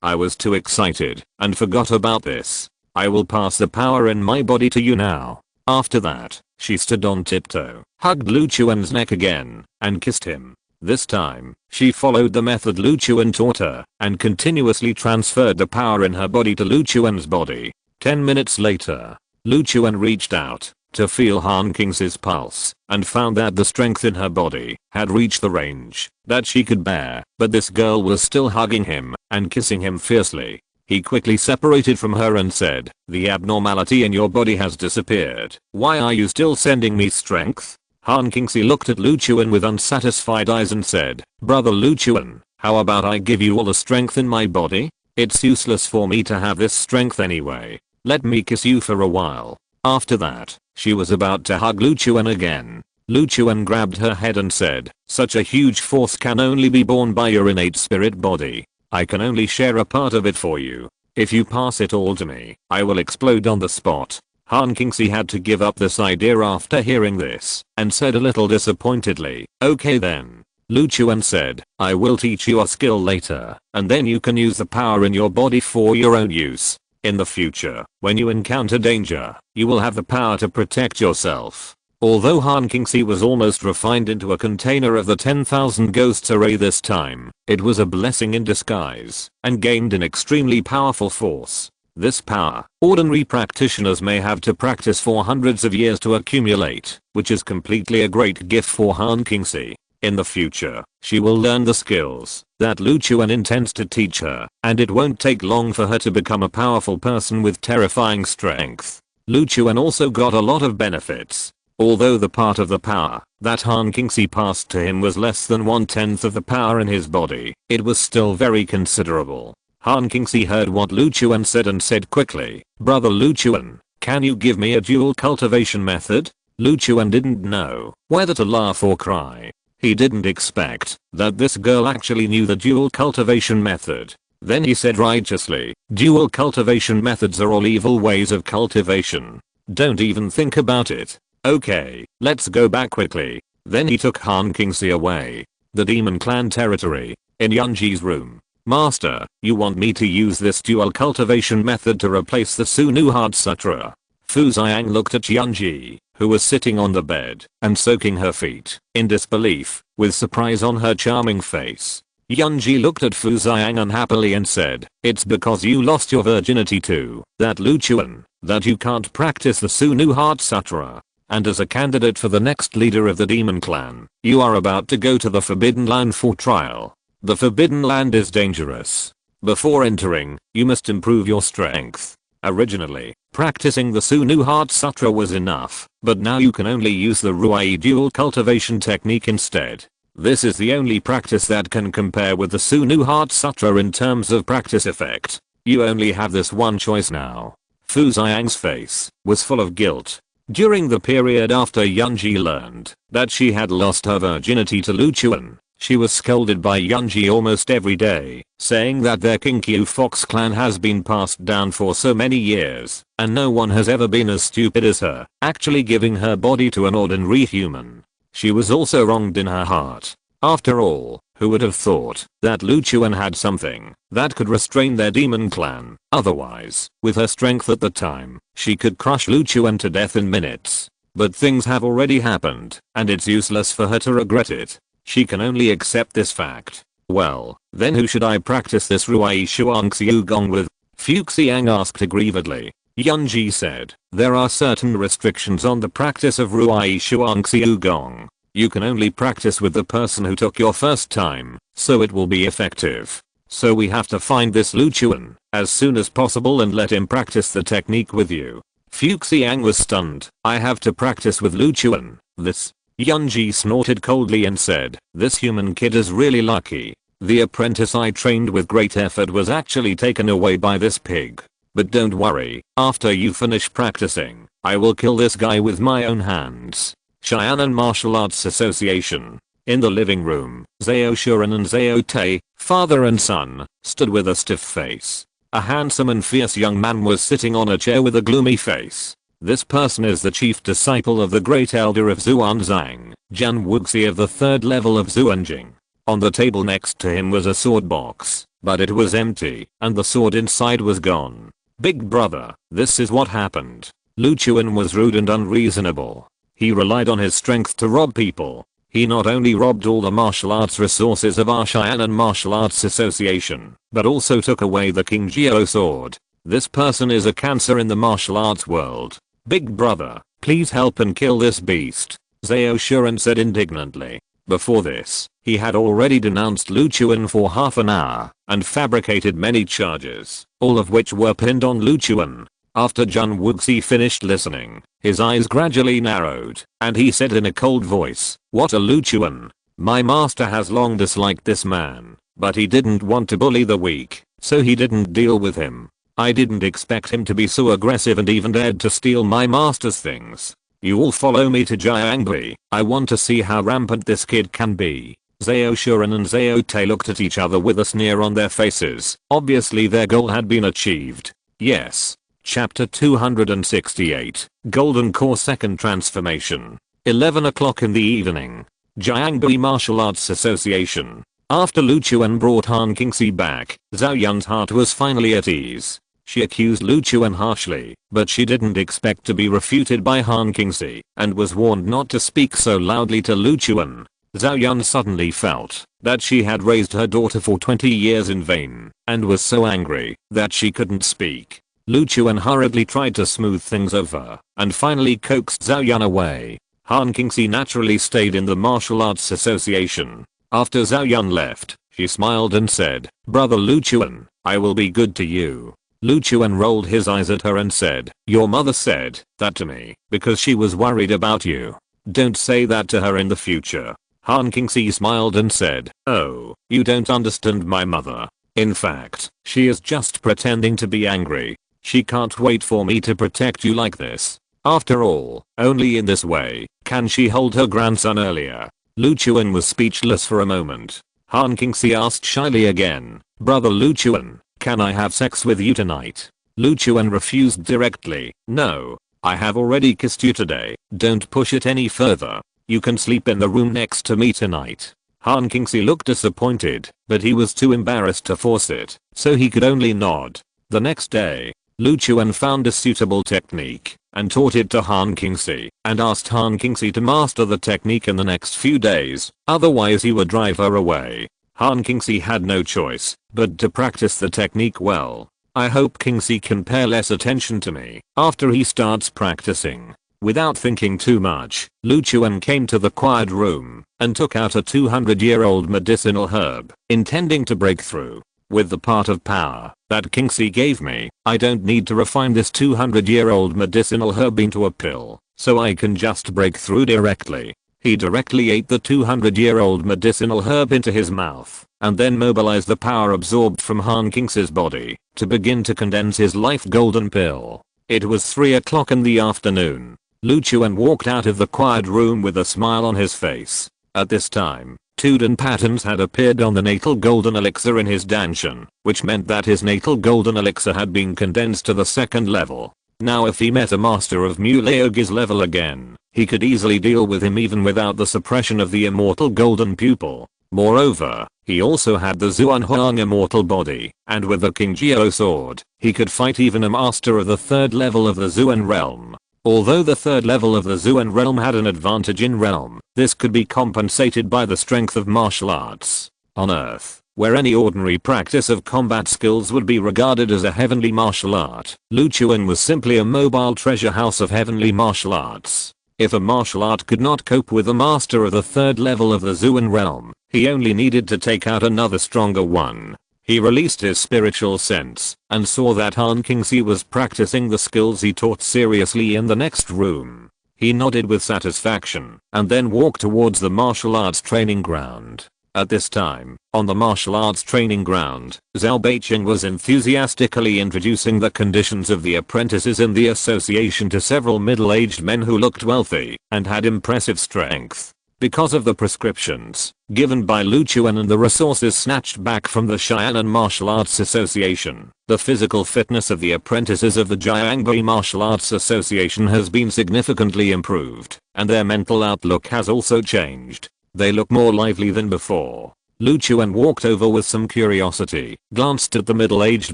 I was too excited and forgot about this. I will pass the power in my body to you now." After that, she stood on tiptoe, hugged Lu Chuan's neck again, and kissed him. This time, she followed the method Lu Chuan taught her, and continuously transferred the power in her body to Lu Chuan's body. 10 minutes later, Lu Chuan reached out to feel Han Kingsley's pulse, and found that the strength in her body had reached the range that she could bear, but this girl was still hugging him and kissing him fiercely. He quickly separated from her and said, "The abnormality in your body has disappeared. Why are you still sending me strength?" Han Kingsley looked at Lu Chuan with unsatisfied eyes and said, "Brother Lu Chuan, how about I give you all the strength in my body? It's useless for me to have this strength anyway. Let me kiss you for a while." After that, she was about to hug Lu Chuan again. Lu Chuan grabbed her head and said, "Such a huge force can only be borne by your innate spirit body. I can only share a part of it for you. If you pass it all to me, I will explode on the spot." Han Kingsley had to give up this idea after hearing this, and said a little disappointedly, "Okay then." Lu Chuan said, "I will teach you a skill later, and then you can use the power in your body for your own use. In the future, when you encounter danger, you will have the power to protect yourself." Although Han Kingsley was almost refined into a container of the 10,000 ghosts array this time, it was a blessing in disguise, and gained an extremely powerful force. This power, ordinary practitioners may have to practice for hundreds of years to accumulate, which is completely a great gift for Han Kingsley. In the future, she will learn the skills that Lu Chuan intends to teach her, and it won't take long for her to become a powerful person with terrifying strength. Lu Chuan also got a lot of benefits. Although the part of the power that Han Kingsley passed to him was less than 1/10 of the power in his body, it was still very considerable. Han Kingsley heard what Lu Chuan said and said quickly, "Brother Lu Chuan, can you give me a dual cultivation method?" Lu Chuan didn't know whether to laugh or cry. He didn't expect that this girl actually knew the dual cultivation method. Then he said righteously, "Dual cultivation methods are all evil ways of cultivation. Don't even think about it. Okay, let's go back quickly." Then he took Han Kingsley away. The demon clan territory. In Yunji's room. "Master, you want me to use this dual cultivation method to replace the Sunu Heart Sutra?" Fu Xiang looked at Yunji, who was sitting on the bed and soaking her feet, in disbelief, with surprise on her charming face. Yunji looked at Fu Xiang unhappily and said, "It's because you lost your virginity to that Lu Chuan that you can't practice the Sunu Heart Sutra. And as a candidate for the next leader of the demon clan, you are about to go to the Forbidden Land for trial. The Forbidden Land is dangerous. Before entering, you must improve your strength. Originally, practicing the Sunu Heart Sutra was enough, but now you can only use the Ruai dual cultivation technique instead. This is the only practice that can compare with the Sunu Heart Sutra in terms of practice effect. You only have this one choice now." Fu Xiang's face was full of guilt. During the period after Yunji learned that she had lost her virginity to Lu Chuan, She was scolded by Yunji almost every day, saying that their Kinkyu Fox clan has been passed down for so many years, and no one has ever been as stupid as her, actually giving her body to an ordinary human. She was also wronged in her heart. After all, who would have thought that Lu Chuan had something that could restrain their demon clan? Otherwise, with her strength at the time, she could crush Lu Chuan to death in minutes. But things have already happened, and it's useless for her to regret it. She can only accept this fact. Well, then who should I practice this Ruai Shuang Gong with? Fuxiang asked aggrievedly. Yunji said, there are certain restrictions on the practice of Ruai Shuang Gong. You can only practice with the person who took your first time, so it will be effective. So we have to find this Lu Chuan as soon as possible and let him practice the technique with you. Fuxiang was stunned. I have to practice with Lu Chuan. This? Yunji snorted coldly and said, this human kid is really lucky. The apprentice I trained with great effort was actually taken away by this pig. But don't worry, after you finish practicing, I will kill this guy with my own hands. Cheyenne Martial Arts Association. In the living room, Zhao Shuren and Zhao Tei, father and son, stood with a stiff face. A handsome and fierce young man was sitting on a chair with a gloomy face. This person is the chief disciple of the great elder of Xuanzang, Jian Wuxi of the 3rd level of Xuanjing. On the table next to him was a sword box, but it was empty, and the sword inside was gone. Big brother, this is what happened. Lu Chuan was rude and unreasonable. He relied on his strength to rob people. He not only robbed all the martial arts resources of our Cheyenne Martial Arts Association, but also took away the King Jiao sword. This person is a cancer in the martial arts world. Big brother, please help and kill this beast, Zhao Shuren said indignantly. Before this, he had already denounced Lu Chuan for half an hour, and fabricated many charges, all of which were pinned on Lu Chuan. After Jian Wuxi finished listening, his eyes gradually narrowed, and he said in a cold voice, what a Lu Chuan. My master has long disliked this man, but he didn't want to bully the weak, so he didn't deal with him. I didn't expect him to be so aggressive and even dared to steal my master's things. You all follow me to Jiangbi. I want to see how rampant this kid can be. Zhao Shuren and Zhao Tei looked at each other with a sneer on their faces. Obviously their goal had been achieved. Yes. Chapter 268. Golden Core Second Transformation. 11 o'clock in the evening. Jiangbi Martial Arts Association. After Lu Chuan brought Han Qingxi back, Zhao Yun's heart was finally at ease. She accused Lu Chuan harshly, but she didn't expect to be refuted by Han Qingxi, and was warned not to speak so loudly to Lu Chuan. Zhao Yun suddenly felt that she had raised her daughter for 20 years in vain, and was so angry that she couldn't speak. Lu Chuan hurriedly tried to smooth things over, and finally coaxed Zhao Yun away. Han Qingxi naturally stayed in the Martial Arts Association. After Zhao Yun left, she smiled and said, Brother Lu Chuan, I will be good to you. Lu Chuan rolled his eyes at her and said, your mother said that to me because she was worried about you. Don't say that to her in the future. Han Qingxi smiled and said, oh, you don't understand my mother. In fact, she is just pretending to be angry. She can't wait for me to protect you like this. After all, only in this way can she hold her grandson earlier. Lu Chuan was speechless for a moment. Han Qingxi asked shyly again, Brother Lu Chuan, can I have sex with you tonight? Lu Chuan refused directly. No, I have already kissed you today. Don't push it any further. You can sleep in the room next to me tonight. Han Qingxi looked disappointed, but he was too embarrassed to force it, so he could only nod. The next day, Lu Chuan found a suitable technique and taught it to Han Qingxi, and asked Han Qingxi to master the technique in the next few days, otherwise he would drive her away. Han Qingxi had no choice but to practice the technique well. I hope Qingxi can pay less attention to me after he starts practicing. Without thinking too much, Lu Chuan came to the quiet room and took out a 200-year-old medicinal herb, intending to break through. With the part of power that Qingxi gave me, I don't need to refine this 200-year-old medicinal herb into a pill, so I can just break through directly. He directly ate the 200-year-old medicinal herb into his mouth, and then mobilized the power absorbed from Han Qingxi's body to begin to condense his life golden pill. It was 3 o'clock in the afternoon. Lu Chuan walked out of the quiet room with a smile on his face. At this time, Tudun patterns had appeared on the natal golden elixir in his danshan, which meant that his natal golden elixir had been condensed to the second level. Now if he met a master of Mulayogi's level again, he could easily deal with him even without the suppression of the immortal golden pupil. Moreover, he also had the Xuanhuang immortal body, and with the King Jiao sword, he could fight even a master of the third level of the Xuan realm. Although the third level of the Xuan realm had an advantage in realm, this could be compensated by the strength of martial arts. On Earth, where any ordinary practice of combat skills would be regarded as a heavenly martial art, Luchuan was simply a mobile treasure house of heavenly martial arts. If a martial art could not cope with the master of the third level of the Xuan realm, he only needed to take out another stronger one. He released his spiritual sense and saw that Han Qingxi was practicing the skills he taught seriously in the next room. He nodded with satisfaction and then walked towards the martial arts training ground. At this time, on the martial arts training ground, Zhao Beiqing was enthusiastically introducing the conditions of the apprentices in the association to several middle-aged men who looked wealthy and had impressive strength. Because of the prescriptions given by Luchuan and the resources snatched back from the Xianan Martial Arts Association, the physical fitness of the apprentices of the Jiangbi Martial Arts Association has been significantly improved, and their mental outlook has also changed. They look more lively than before. Luchuan walked over with some curiosity, glanced at the middle-aged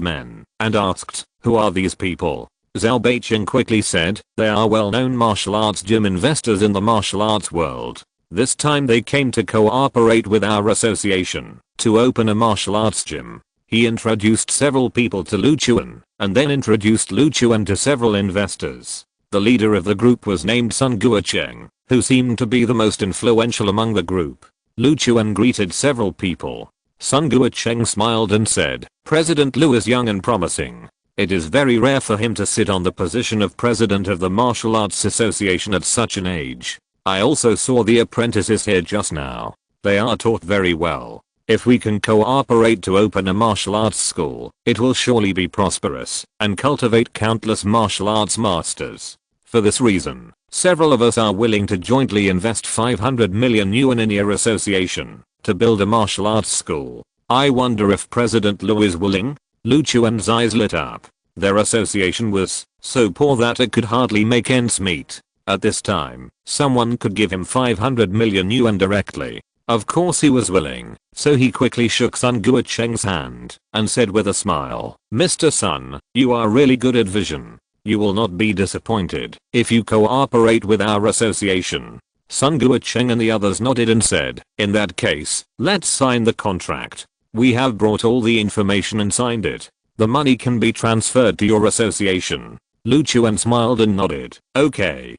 men, and asked, "Who are these people?" Zhao Beiqing quickly said, "They are well-known martial arts gym investors in the martial arts world. This time they came to cooperate with our association to open a martial arts gym." He introduced several people to Luchuan, and then introduced Luchuan to several investors. The leader of the group was named Sun Guocheng, who seemed to be the most influential among the group. Luchuan greeted several people. Sun Guocheng smiled and said, "President Lu is young and promising. It is very rare for him to sit on the position of president of the Martial Arts Association at such an age. I also saw the apprentices here just now. They are taught very well. If we can cooperate to open a martial arts school, it will surely be prosperous and cultivate countless martial arts masters. For this reason, several of us are willing to jointly invest 500 million yuan in your association to build a martial arts school. I wonder if President Lu is willing?" Luchuan's eyes lit up. Their association was so poor that it could hardly make ends meet. At this time, someone could give him 500 million yuan directly. Of course he was willing, so he quickly shook Sun Guocheng's hand and said with a smile, "Mr. Sun, you are really good at vision. You will not be disappointed if you cooperate with our association." Sun Guocheng and the others nodded and said, "In that case, let's sign the contract. We have brought all the information and signed it. The money can be transferred to your association." Luchuan smiled and nodded. Okay,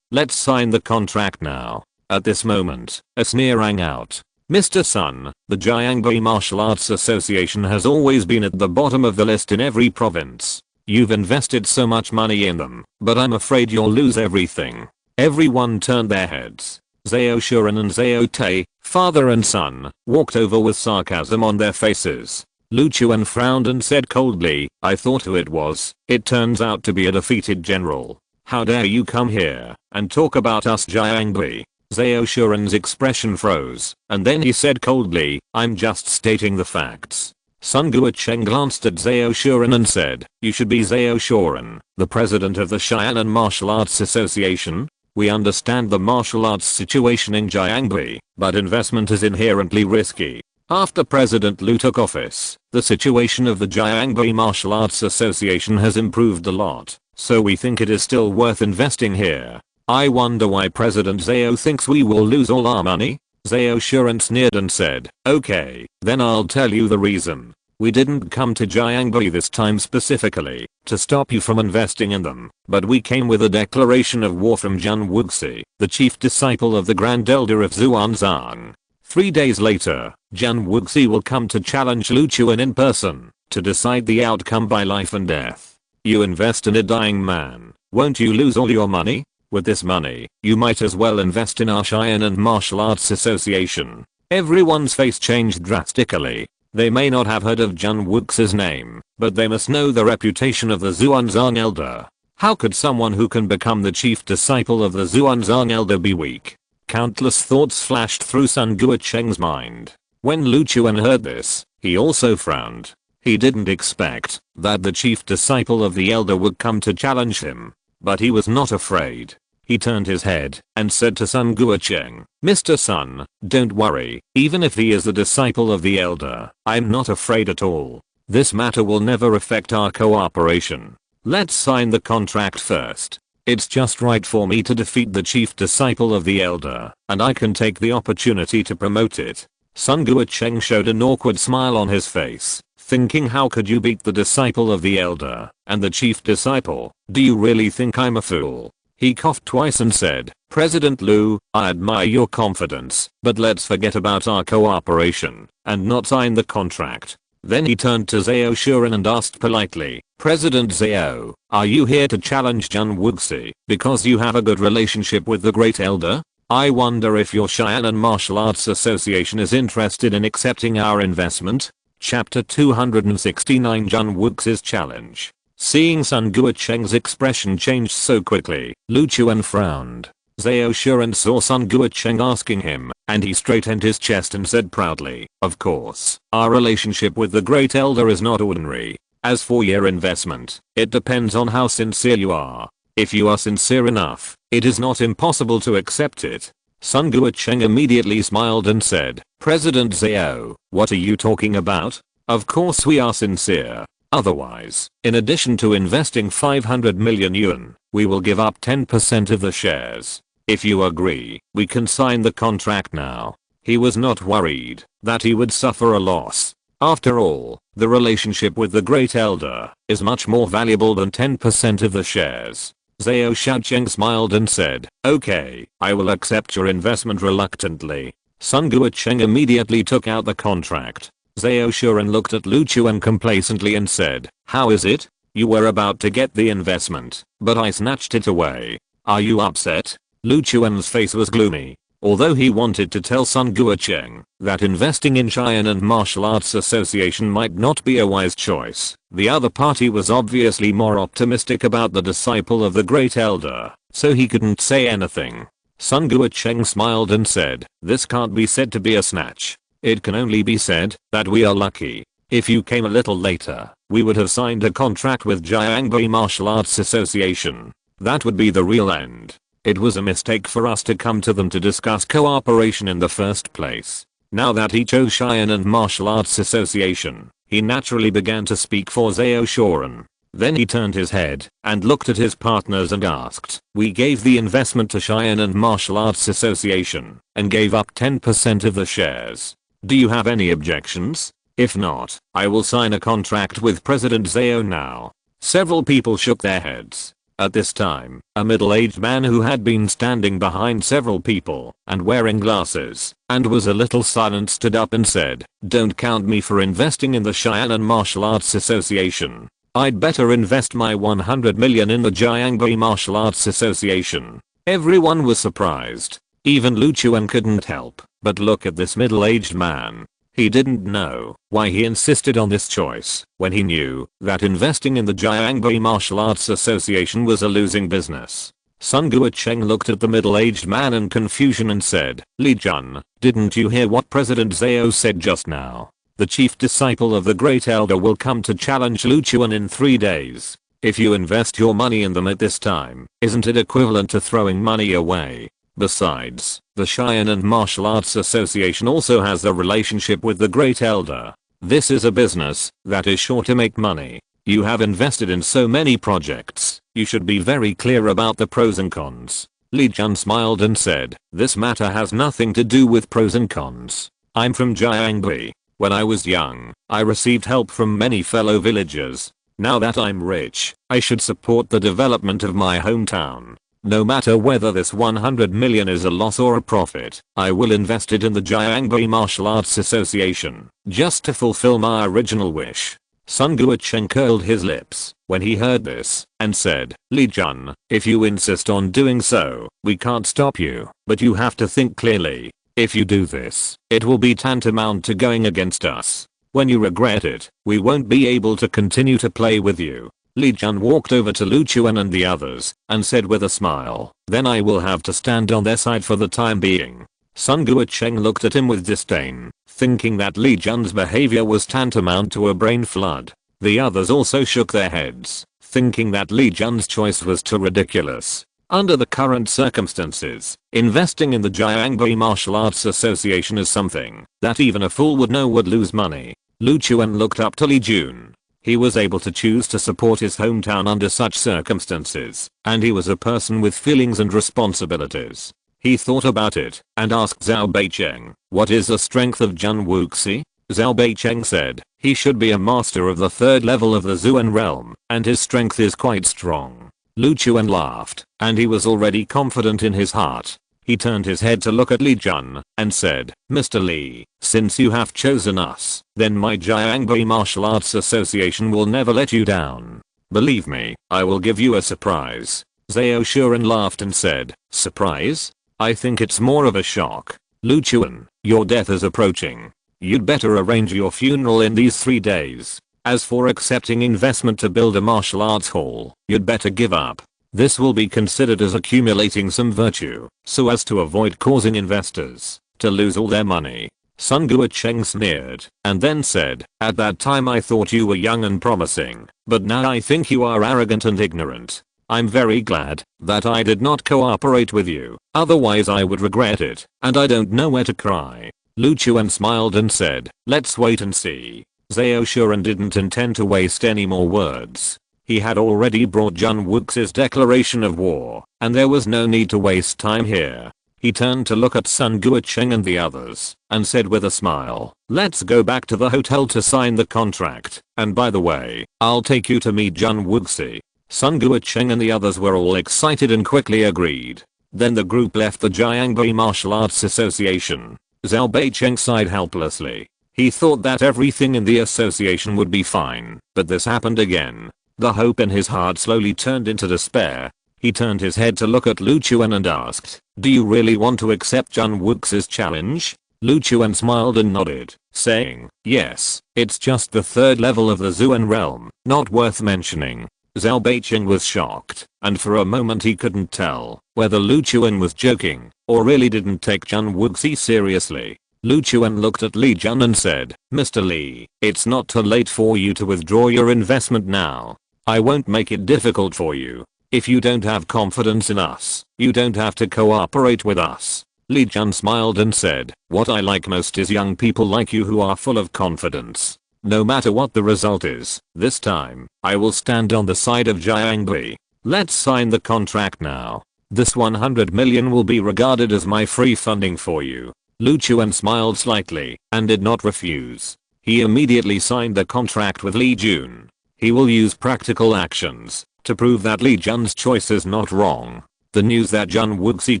let's sign the contract now." At this moment, a sneer rang out. "Mr. Sun, the Jiangbi Martial Arts Association has always been at the bottom of the list in every province. You've invested so much money in them, but I'm afraid you'll lose everything." Everyone turned their heads. Zhao Shuren and Zhao Tei, father and son, walked over with sarcasm on their faces. Luchuan frowned and said coldly, "I thought who it was. It turns out to be a defeated general. How dare you come here and talk about us Jiangbi?" Zhao Shuren's expression froze, and then he said coldly, "I'm just stating the facts." Sun Guocheng glanced at Zhao Shuren and said, "You should be Zhao Shuren, the president of the Xianan Martial Arts Association. We understand the martial arts situation in Jiangbi, but investment is inherently risky. After President Lu took office, the situation of the Jiangbi Martial Arts Association has improved a lot, so we think it is still worth investing here. I wonder why President Zhao thinks we will lose all our money?" Zhao Shuren sneered and said, "Okay, then I'll tell you the reason. We didn't come to Jiangbi this time specifically to stop you from investing in them, but we came with a declaration of war from Zhan Wuxi, the chief disciple of the Grand Elder of Xuanzang. 3 days later, Zhan Wuxi will come to challenge Luchuan in person to decide the outcome by life and death. You invest in a dying man, won't you lose all your money? With this money, you might as well invest in our Xianan Martial Arts Association." Everyone's face changed drastically. They may not have heard of Zhan Wuxi's name, but they must know the reputation of the Xuanzang Elder. How could someone who can become the chief disciple of the Xuanzang Elder be weak? Countless thoughts flashed through Sun Guocheng's mind. When Lu Chuan heard this, he also frowned. He didn't expect that the chief disciple of the elder would come to challenge him. But he was not afraid. He turned his head and said to Sun Guocheng, "Mr. Sun, don't worry, even if he is the disciple of the elder, I'm not afraid at all. This matter will never affect our cooperation. Let's sign the contract first. It's just right for me to defeat the chief disciple of the elder, and I can take the opportunity to promote it." Sun Guocheng showed an awkward smile on his face, thinking, how could you beat the disciple of the elder and the chief disciple? Do you really think I'm a fool? He coughed twice and said, "President Lu, I admire your confidence, but let's forget about our cooperation and not sign the contract." Then he turned to Zhao Shuren and asked politely, "President Zhao, are you here to challenge Jun Wuxi because you have a good relationship with the great elder? I wonder if your Cheyenne Martial Arts Association is interested in accepting our investment." Chapter 269 Jun Wuxi's Challenge. Seeing Sun Guocheng's expression change so quickly, Lu Chuan frowned. Zhao Shuren saw Sun Guocheng asking him, and he straightened his chest and said proudly, "Of course, our relationship with the great elder is not ordinary. As for your investment, it depends on how sincere you are. If you are sincere enough, it is not impossible to accept it." Sun Guocheng immediately smiled and said, "President Zhao, what are you talking about? Of course we are sincere. Otherwise, in addition to investing 500 million yuan, we will give up 10% of the shares. If you agree, we can sign the contract now." He was not worried that he would suffer a loss. After all, the relationship with the great elder is much more valuable than 10% of the shares. Zhao Shaocheng smiled and said, "Okay, I will accept your investment reluctantly." Sun Guocheng immediately took out the contract. Zhao Shuren looked at Lu Chuan complacently and said, "How is it? You were about to get the investment, but I snatched it away. Are you upset?" Lu Chuan's face was gloomy. Although he wanted to tell Sun Guocheng that investing in Cheyenne Martial Arts Association might not be a wise choice, the other party was obviously more optimistic about the disciple of the great elder, so he couldn't say anything. Sun Guocheng smiled and said, "This can't be said to be a snatch. It can only be said that we are lucky. If you came a little later, we would have signed a contract with Jiangbi Martial Arts Association. That would be the real end. It was a mistake for us to come to them to discuss cooperation in the first place." Now that he chose Cheyenne Martial Arts Association, he naturally began to speak for Zhao Shuren. Then he turned his head and looked at his partners and asked, "We gave the investment to Cheyenne Martial Arts Association and gave up 10% of the shares. Do you have any objections? If not, I will sign a contract with President Zhao now." Several people shook their heads. At this time, a middle-aged man who had been standing behind several people and wearing glasses and was a little silent stood up and said, "Don't count me for investing in the Cheyenne Martial Arts Association. I'd better invest my 100 million in the Jiangbi Martial Arts Association." Everyone was surprised. Even Lu Chuan couldn't help but look at this middle-aged man. He didn't know why he insisted on this choice when he knew that investing in the Jiangbi Martial Arts Association was a losing business. Sun Guocheng looked at the middle-aged man in confusion and said, "Li Jun, didn't you hear what President Zhao said just now? The chief disciple of the great elder will come to challenge Lu Chuan in 3 days. If you invest your money in them at this time, isn't it equivalent to throwing money away? Besides, the Cheyenne Martial Arts Association also has a relationship with the great elder. This is a business that is sure to make money. You have invested in so many projects, you should be very clear about the pros and cons." Li Jun smiled and said, "This matter has nothing to do with pros and cons. I'm from Jiangbi. When I was young, I received help from many fellow villagers. Now that I'm rich, I should support the development of my hometown. No matter whether this 100 million is a loss or a profit, I will invest it in the Jiangbi Martial Arts Association, just to fulfill my original wish." Sun Guocheng curled his lips when he heard this and said, "Li Jun, if you insist on doing so, we can't stop you, but you have to think clearly. If you do this, it will be tantamount to going against us. When you regret it, we won't be able to continue to play with you." Li Jun walked over to Lu Chuan and the others and said with a smile, "Then I will have to stand on their side for the time being." Sun Guocheng looked at him with disdain, thinking that Li Jun's behavior was tantamount to a brain flood. The others also shook their heads, thinking that Li Jun's choice was too ridiculous. Under the current circumstances, investing in the Jiangbi Martial Arts Association is something that even a fool would know would lose money. Lu Chuan looked up to Li Jun. He was able to choose to support his hometown under such circumstances, and he was a person with feelings and responsibilities. He thought about it and asked Zhao Beicheng, "What is the strength of Jun Wuxi?" Zhao Beicheng said, "He should be a master of the 3rd level of the Zuan realm, and his strength is quite strong." Lu Chuan laughed, and he was already confident in his heart. He turned his head to look at Li Jun and said, "Mr. Li, since you have chosen us, then my Jiangbi Martial Arts Association will never let you down. Believe me, I will give you a surprise." Zhao Shuren laughed and said, "Surprise? I think it's more of a shock. Lu Chuan, your death is approaching. You'd better arrange your funeral in these 3 days. As for accepting investment to build a martial arts hall, you'd better give up. This will be considered as accumulating some virtue, so as to avoid causing investors to lose all their money." Sun Guocheng sneered, and then said, "At that time I thought you were young and promising, but now I think you are arrogant and ignorant. I'm very glad that I did not cooperate with you, otherwise I would regret it, and I don't know where to cry." Lu Chuan smiled and said, "Let's wait and see." Zhao Shuren didn't intend to waste any more words. He had already brought Jun Wuxi's declaration of war, and there was no need to waste time here. He turned to look at Sun Guocheng and the others, and said with a smile, "Let's go back to the hotel to sign the contract, and by the way, I'll take you to meet Jun Wuxi." Sun Guocheng and the others were all excited and quickly agreed. Then the group left the Jiangbi Martial Arts Association. Zhao Beicheng sighed helplessly. He thought that everything in the association would be fine, but this happened again. The hope in his heart slowly turned into despair. He turned his head to look at Lu Chuan and asked, "Do you really want to accept Jun Wuxi's challenge?" Lu Chuan smiled and nodded, saying, "Yes, it's just the 3rd level of the Zuan realm, not worth mentioning." Zhao Beicheng was shocked, and for a moment he couldn't tell whether Lu Chuan was joking or really didn't take Jun Wuxi seriously. Lu Chuan looked at Li Jun and said, "Mr. Li, it's not too late for you to withdraw your investment now. I won't make it difficult for you. If you don't have confidence in us, you don't have to cooperate with us." Li Jun smiled and said, "What I like most is young people like you who are full of confidence. No matter what the result is, this time, I will stand on the side of Jiangbi. Let's sign the contract now. This 100 million will be regarded as my free funding for you." Lu Chuan smiled slightly and did not refuse. He immediately signed the contract with Li Jun. He will use practical actions to prove that Li Jun's choice is not wrong. The news that Jun Wuxi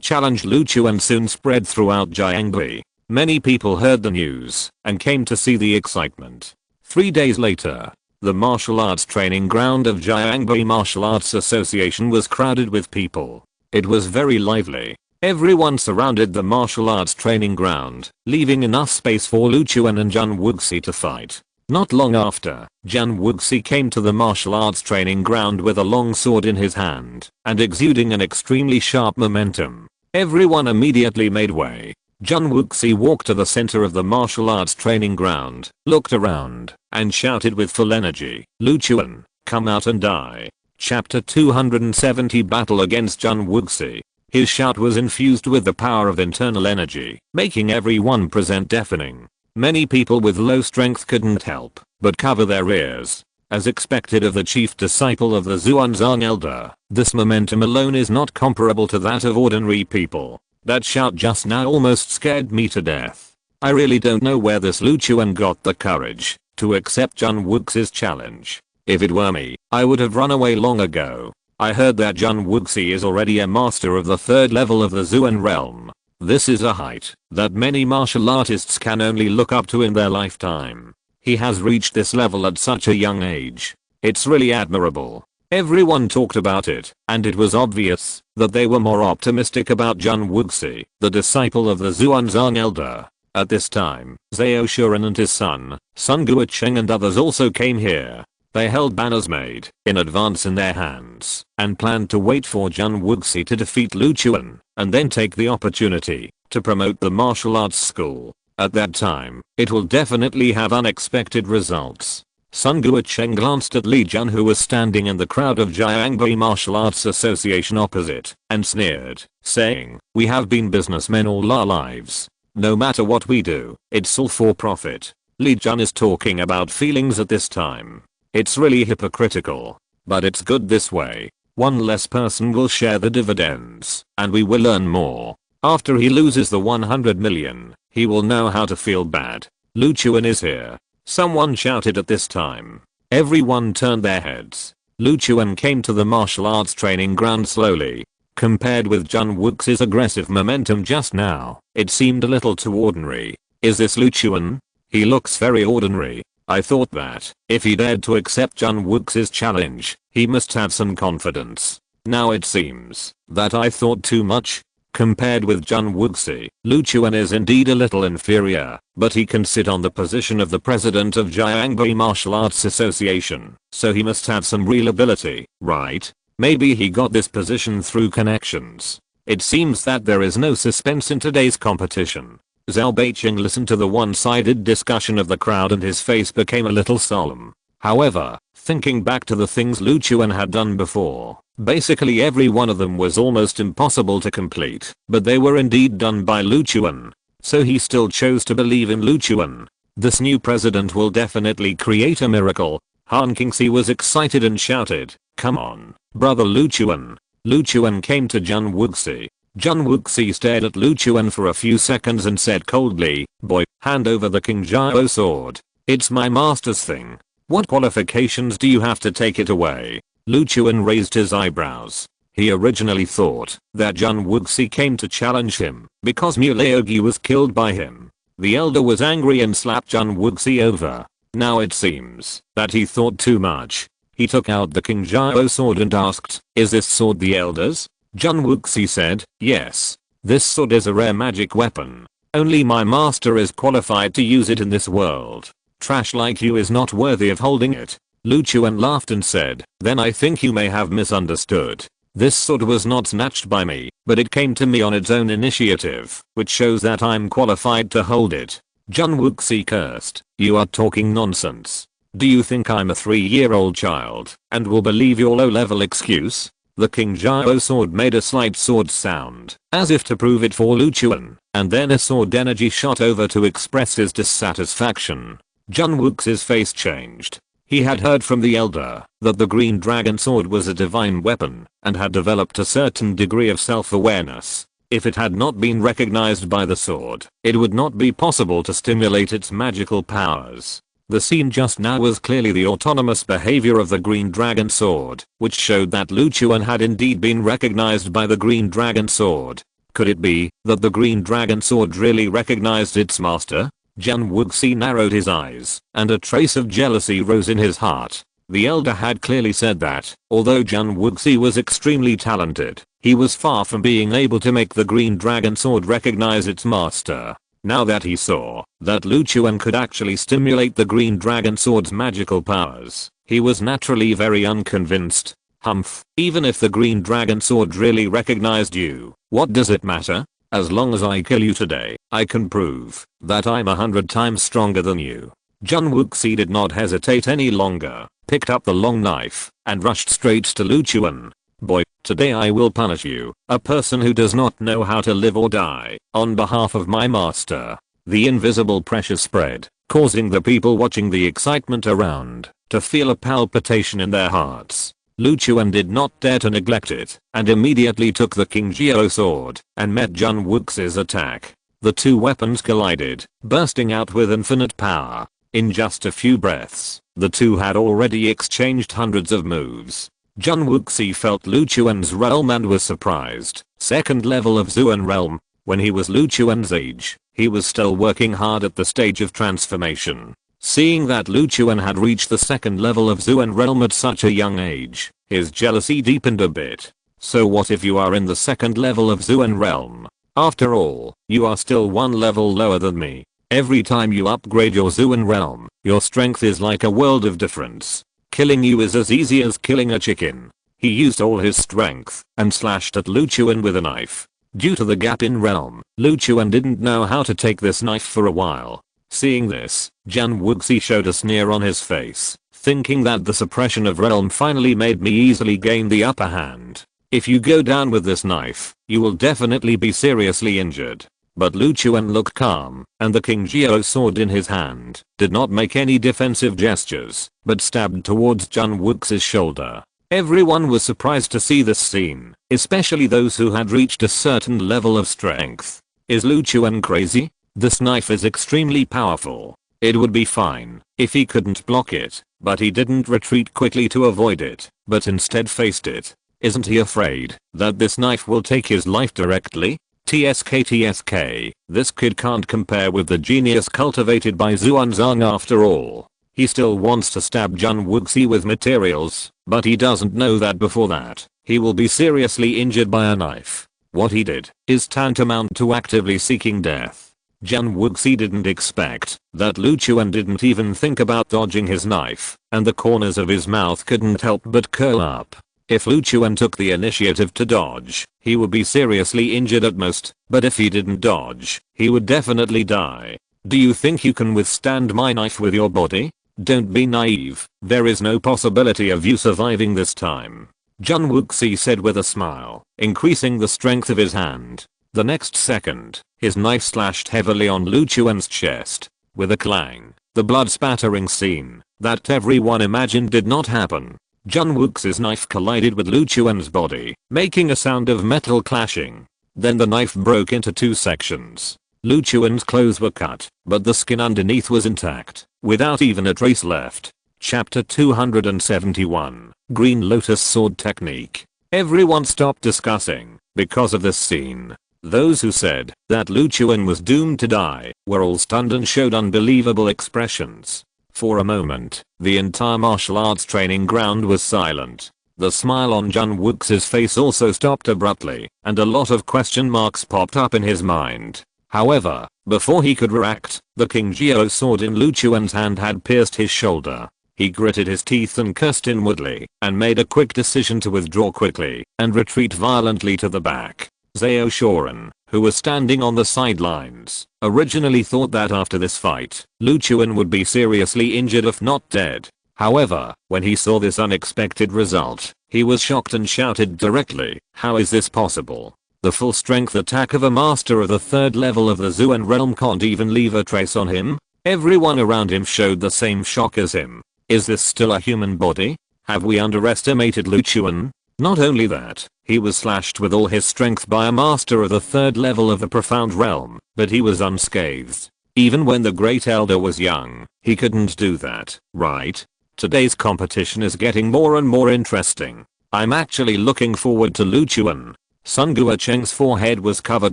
challenged Lu Chuan soon spread throughout Jiangbi. Many people heard the news and came to see the excitement. 3 days later, the martial arts training ground of Jiangbi Martial Arts Association was crowded with people. It was very lively. Everyone surrounded the martial arts training ground, leaving enough space for Lu Chuan and Jun Wuxi to fight. Not long after, Jun Wuxi came to the martial arts training ground with a long sword in his hand and exuding an extremely sharp momentum. Everyone immediately made way. Jun Wuxi walked to the center of the martial arts training ground, looked around, and shouted with full energy, "Lu Chuan, come out and die." Chapter 270 Battle against Jun Wuxi. His shout was infused with the power of internal energy, making everyone present deafening. Many people with low strength couldn't help but cover their ears. As expected of the chief disciple of the Xuanzang Elder, this momentum alone is not comparable to that of ordinary people. That shout just now almost scared me to death. I really don't know where this Lu Chuan got the courage to accept Jun Wuxi's challenge. If it were me, I would have run away long ago. I heard that Jun Wuxi is already a master of the 3rd level of the Zuan realm. This is a height that many martial artists can only look up to in their lifetime. He has reached this level at such a young age. It's really admirable. Everyone talked about it, and it was obvious that they were more optimistic about Jun Wuxi, the disciple of the Xuanzang Elder. At this time, Zhao Shuren and his son, Sun Guocheng and others also came here. They held banners made in advance in their hands and planned to wait for Jun Wuxi to defeat Lu Chuan and then take the opportunity to promote the martial arts school. At that time, it will definitely have unexpected results. Sun Guocheng glanced at Li Jun, who was standing in the crowd of Jiangbi Martial Arts Association opposite, and sneered, saying, "We have been businessmen all our lives. No matter what we do, it's all for profit." Li Jun is talking about feelings at this time. It's really hypocritical. But it's good this way. One less person will share the dividends, and we will earn more. After he loses the 100 million, he will know how to feel bad. Lu Chuan is here. Someone shouted at this time. Everyone turned their heads. Lu Chuan came to the martial arts training ground slowly. Compared with Jun Wuxi's aggressive momentum just now, it seemed a little too ordinary. Is this Lu Chuan? He looks very ordinary. I thought that, if he dared to accept Jun Wuxi's challenge, he must have some confidence. Now it seems that I thought too much. Compared with Jun Wuxi, Lu Chuan is indeed a little inferior, but he can sit on the position of the president of Jiangbi Martial Arts Association, so he must have some real ability, right? Maybe he got this position through connections. It seems that there is no suspense in today's competition. Zhao Beiqing listened to the one-sided discussion of the crowd and his face became a little solemn. However, thinking back to the things Lu Chuan had done before, basically every one of them was almost impossible to complete, but they were indeed done by Lu Chuan. So he still chose to believe in Lu Chuan. This new president will definitely create a miracle. Han Qingxi was excited and shouted, "Come on, brother Lu Chuan." Lu Chuan came to Jun Wuxi. Jun Wuxi stared at Lu Chuan for a few seconds and said coldly, "Boy, hand over the King Jiao sword. It's my master's thing. What qualifications do you have to take it away?" Lu Chuan raised his eyebrows. He originally thought that Jun Wuxi came to challenge him because Mu Laogi was killed by him. The elder was angry and slapped Jun Wuxi over. Now it seems that he thought too much. He took out the King Jiao sword and asked, "Is this sword the elder's?" Jun Wuxi said, "Yes. This sword is a rare magic weapon. Only my master is qualified to use it in this world. Trash like you is not worthy of holding it." Lu Chuan laughed and said, "Then I think you may have misunderstood. This sword was not snatched by me, but it came to me on its own initiative, which shows that I'm qualified to hold it." Jun Wuxi cursed, "You are talking nonsense. Do you think I'm a 3-year-old child and will believe your low-level excuse?" The King Jiao sword made a slight sword sound, as if to prove it for Lu Chuan, and then a sword energy shot over to express his dissatisfaction. Jun Wuxi's face changed. He had heard from the elder that the green dragon sword was a divine weapon and had developed a certain degree of self-awareness. If it had not been recognized by the sword, it would not be possible to stimulate its magical powers. The scene just now was clearly the autonomous behavior of the green dragon sword, which showed that Lu Chuan had indeed been recognized by the green dragon sword. Could it be that the green dragon sword really recognized its master? Jun Wuxi narrowed his eyes, and a trace of jealousy rose in his heart. The elder had clearly said that, although Jun Wuxi was extremely talented, he was far from being able to make the green dragon sword recognize its master. Now that he saw that Lu Chuan could actually stimulate the green dragon sword's magical powers, he was naturally very unconvinced. Humph, even if the green dragon sword really recognized you, what does it matter? As long as I kill you today, I can prove that I'm 100 times stronger than you. Jun Wuxi did not hesitate any longer, picked up the long knife, and rushed straight to Lu Chuan. "Boy, today I will punish you, a person who does not know how to live or die, on behalf of my master." The invisible pressure spread, causing the people watching the excitement around to feel a palpitation in their hearts. Lu Chuan did not dare to neglect it, and immediately took the King Jiao sword and met Jun Wuxi's attack. The two weapons collided, bursting out with infinite power. In just a few breaths, the two had already exchanged hundreds of moves. Jun Wuxi felt Lu Chuan's realm and was surprised. Second level of Zuan realm. When he was Lu Chuan's age, he was still working hard at the stage of transformation. Seeing that Lu Chuan had reached the second level of Zuan realm at such a young age, his jealousy deepened a bit. So what if you are in the second level of Zuan realm? After all, you are still one level lower than me. Every time you upgrade your Zuan realm, your strength is like a world of difference. Killing you is as easy as killing a chicken. He used all his strength and slashed at Lu Chuan with a knife. Due to the gap in realm, Lu Chuan didn't know how to take this knife for a while. Seeing this, Jan Wuxi showed a sneer on his face, thinking that the suppression of realm finally made me easily gain the upper hand. If you go down with this knife, you will definitely be seriously injured. But Lu Chuan looked calm, and the King Jiao sword in his hand did not make any defensive gestures, but stabbed towards Jan Wuxi's shoulder. Everyone was surprised to see this scene, especially those who had reached a certain level of strength. Is Lu Chuan crazy? This knife is extremely powerful. It would be fine if he couldn't block it, but he didn't retreat quickly to avoid it, but instead faced it. Isn't he afraid that this knife will take his life directly? TSK, this kid can't compare with the genius cultivated by Xuanzang after all. He still wants to stab Jan Wuxi with materials, but he doesn't know that before that, he will be seriously injured by a knife. What he did is tantamount to actively seeking death. Jan Wuxi didn't expect that Lu Chuan didn't even think about dodging his knife, and the corners of his mouth couldn't help but curl up. If Lu Chuan took the initiative to dodge, he would be seriously injured at most, but if he didn't dodge, he would definitely die. Do you think you can withstand my knife with your body? Don't be naive, there is no possibility of you surviving this time. Jan Wuxi said with a smile, increasing the strength of his hand. The next second, his knife slashed heavily on Lu Chuan's chest. With a clang, the blood spattering scene that everyone imagined did not happen. Jan Wuxi's knife collided with Lu Chuan's body, making a sound of metal clashing. Then the knife broke into two sections. Lu Chuan's clothes were cut, but the skin underneath was intact, without even a trace left. Chapter 271, Green Lotus Sword Technique. Everyone stopped discussing because of this scene. Those who said that Lu Chuan was doomed to die were all stunned and showed unbelievable expressions. For a moment, the entire martial arts training ground was silent. The smile on Jan Wuxi's face also stopped abruptly, and a lot of question marks popped up in his mind. However, before he could react, the King Jiao sword in Lu Chuan's hand had pierced his shoulder. He gritted his teeth and cursed inwardly, and made a quick decision to withdraw quickly and retreat violently to the back. Zhao Shoren, who was standing on the sidelines, originally thought that after this fight, Lu Chuan would be seriously injured if not dead. However, when he saw this unexpected result, he was shocked and shouted directly, "How is this possible? The full strength attack of a master of the third level of the Xuan realm can't even leave a trace on him?" Everyone around him showed the same shock as him. Is this still a human body? Have we underestimated Lu Chuan? Not only that, he was slashed with all his strength by a master of the third level of the profound realm, but he was unscathed. Even when the great elder was young, he couldn't do that, right? Today's competition is getting more and more interesting. I'm actually looking forward to Lu Chuan. Sun Guocheng's forehead was covered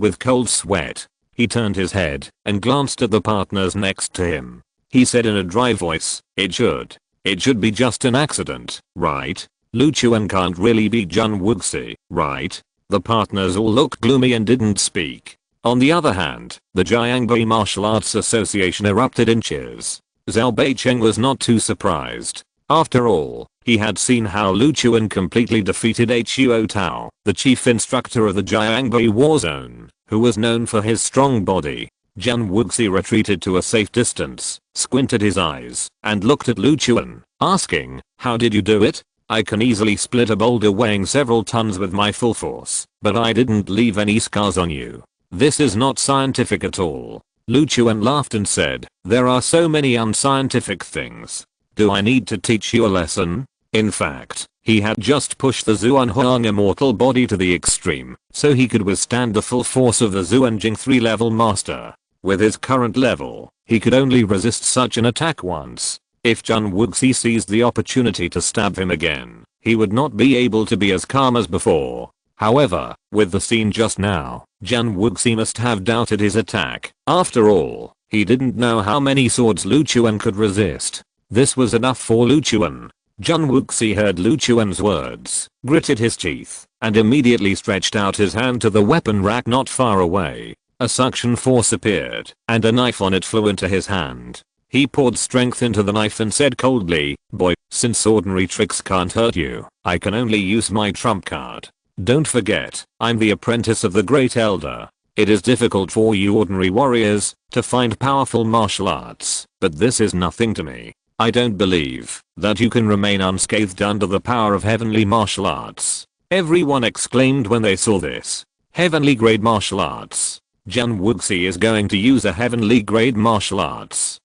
with cold sweat. He turned his head and glanced at the partners next to him. He said in a dry voice, It should be just an accident, right? Lu Chuan can't really beat Jan Wuxi, right?" The partners all looked gloomy and didn't speak. On the other hand, the Jiangbai Martial Arts Association erupted in cheers. Zhao Beicheng was not too surprised. After all, he had seen how Lu Chuan completely defeated Huo Tao, the chief instructor of the Jiangbai war zone, who was known for his strong body. Jan Wuxi retreated to a safe distance, squinted his eyes, and looked at Lu Chuan, asking, "How did you do it?" "I can easily split a boulder weighing several tons with my full force, but I didn't leave any scars on you. This is not scientific at all." Lu Chuan laughed and said, "There are so many unscientific things. Do I need to teach you a lesson?" In fact, he had just pushed the Xuanhuang immortal body to the extreme, so he could withstand the full force of the Xuanjing 3-level master. With his current level, he could only resist such an attack once. If Jan Wuxi seized the opportunity to stab him again, he would not be able to be as calm as before. However, with the scene just now, Jan Wuxi must have doubted his attack. After all, he didn't know how many swords Lu Chuan could resist. This was enough for Lu Chuan. Jan Wuxi heard Lu Chuan's words, gritted his teeth, and immediately stretched out his hand to the weapon rack not far away. A suction force appeared, and a knife on it flew into his hand. He poured strength into the knife and said coldly, "Boy, since ordinary tricks can't hurt you, I can only use my trump card. Don't forget, I'm the apprentice of the Great Elder. It is difficult for you ordinary warriors to find powerful martial arts, but this is nothing to me. I don't believe that you can remain unscathed under the power of heavenly martial arts." Everyone exclaimed when they saw this. Heavenly grade martial arts. Jun Wuxi is going to use a heavenly grade martial arts.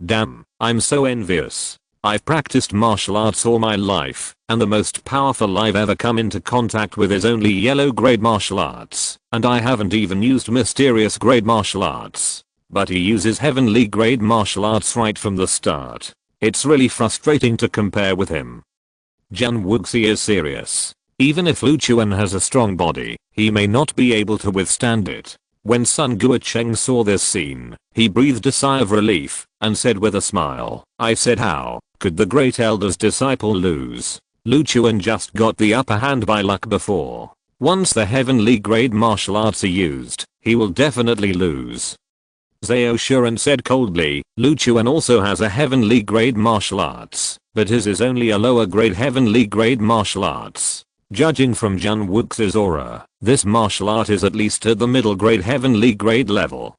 Damn, I'm so envious. I've practiced martial arts all my life, and the most powerful I've ever come into contact with is only yellow grade martial arts, and I haven't even used mysterious grade martial arts. But he uses heavenly grade martial arts right from the start. It's really frustrating to compare with him. Jun Wuxi is serious. Even if Lu Chuan has a strong body, he may not be able to withstand it. When Sun Guocheng saw this scene, he breathed a sigh of relief and said with a smile, "I said how could the Great Elder's disciple lose? Lu Chuan just got the upper hand by luck before. Once the heavenly grade martial arts are used, he will definitely lose." Zhao Shuren said coldly, "Lu Chuan also has a heavenly grade martial arts, but his is only a lower grade heavenly grade martial arts. Judging from Jun Wuxi's aura, this martial art is at least at the middle grade heavenly grade level."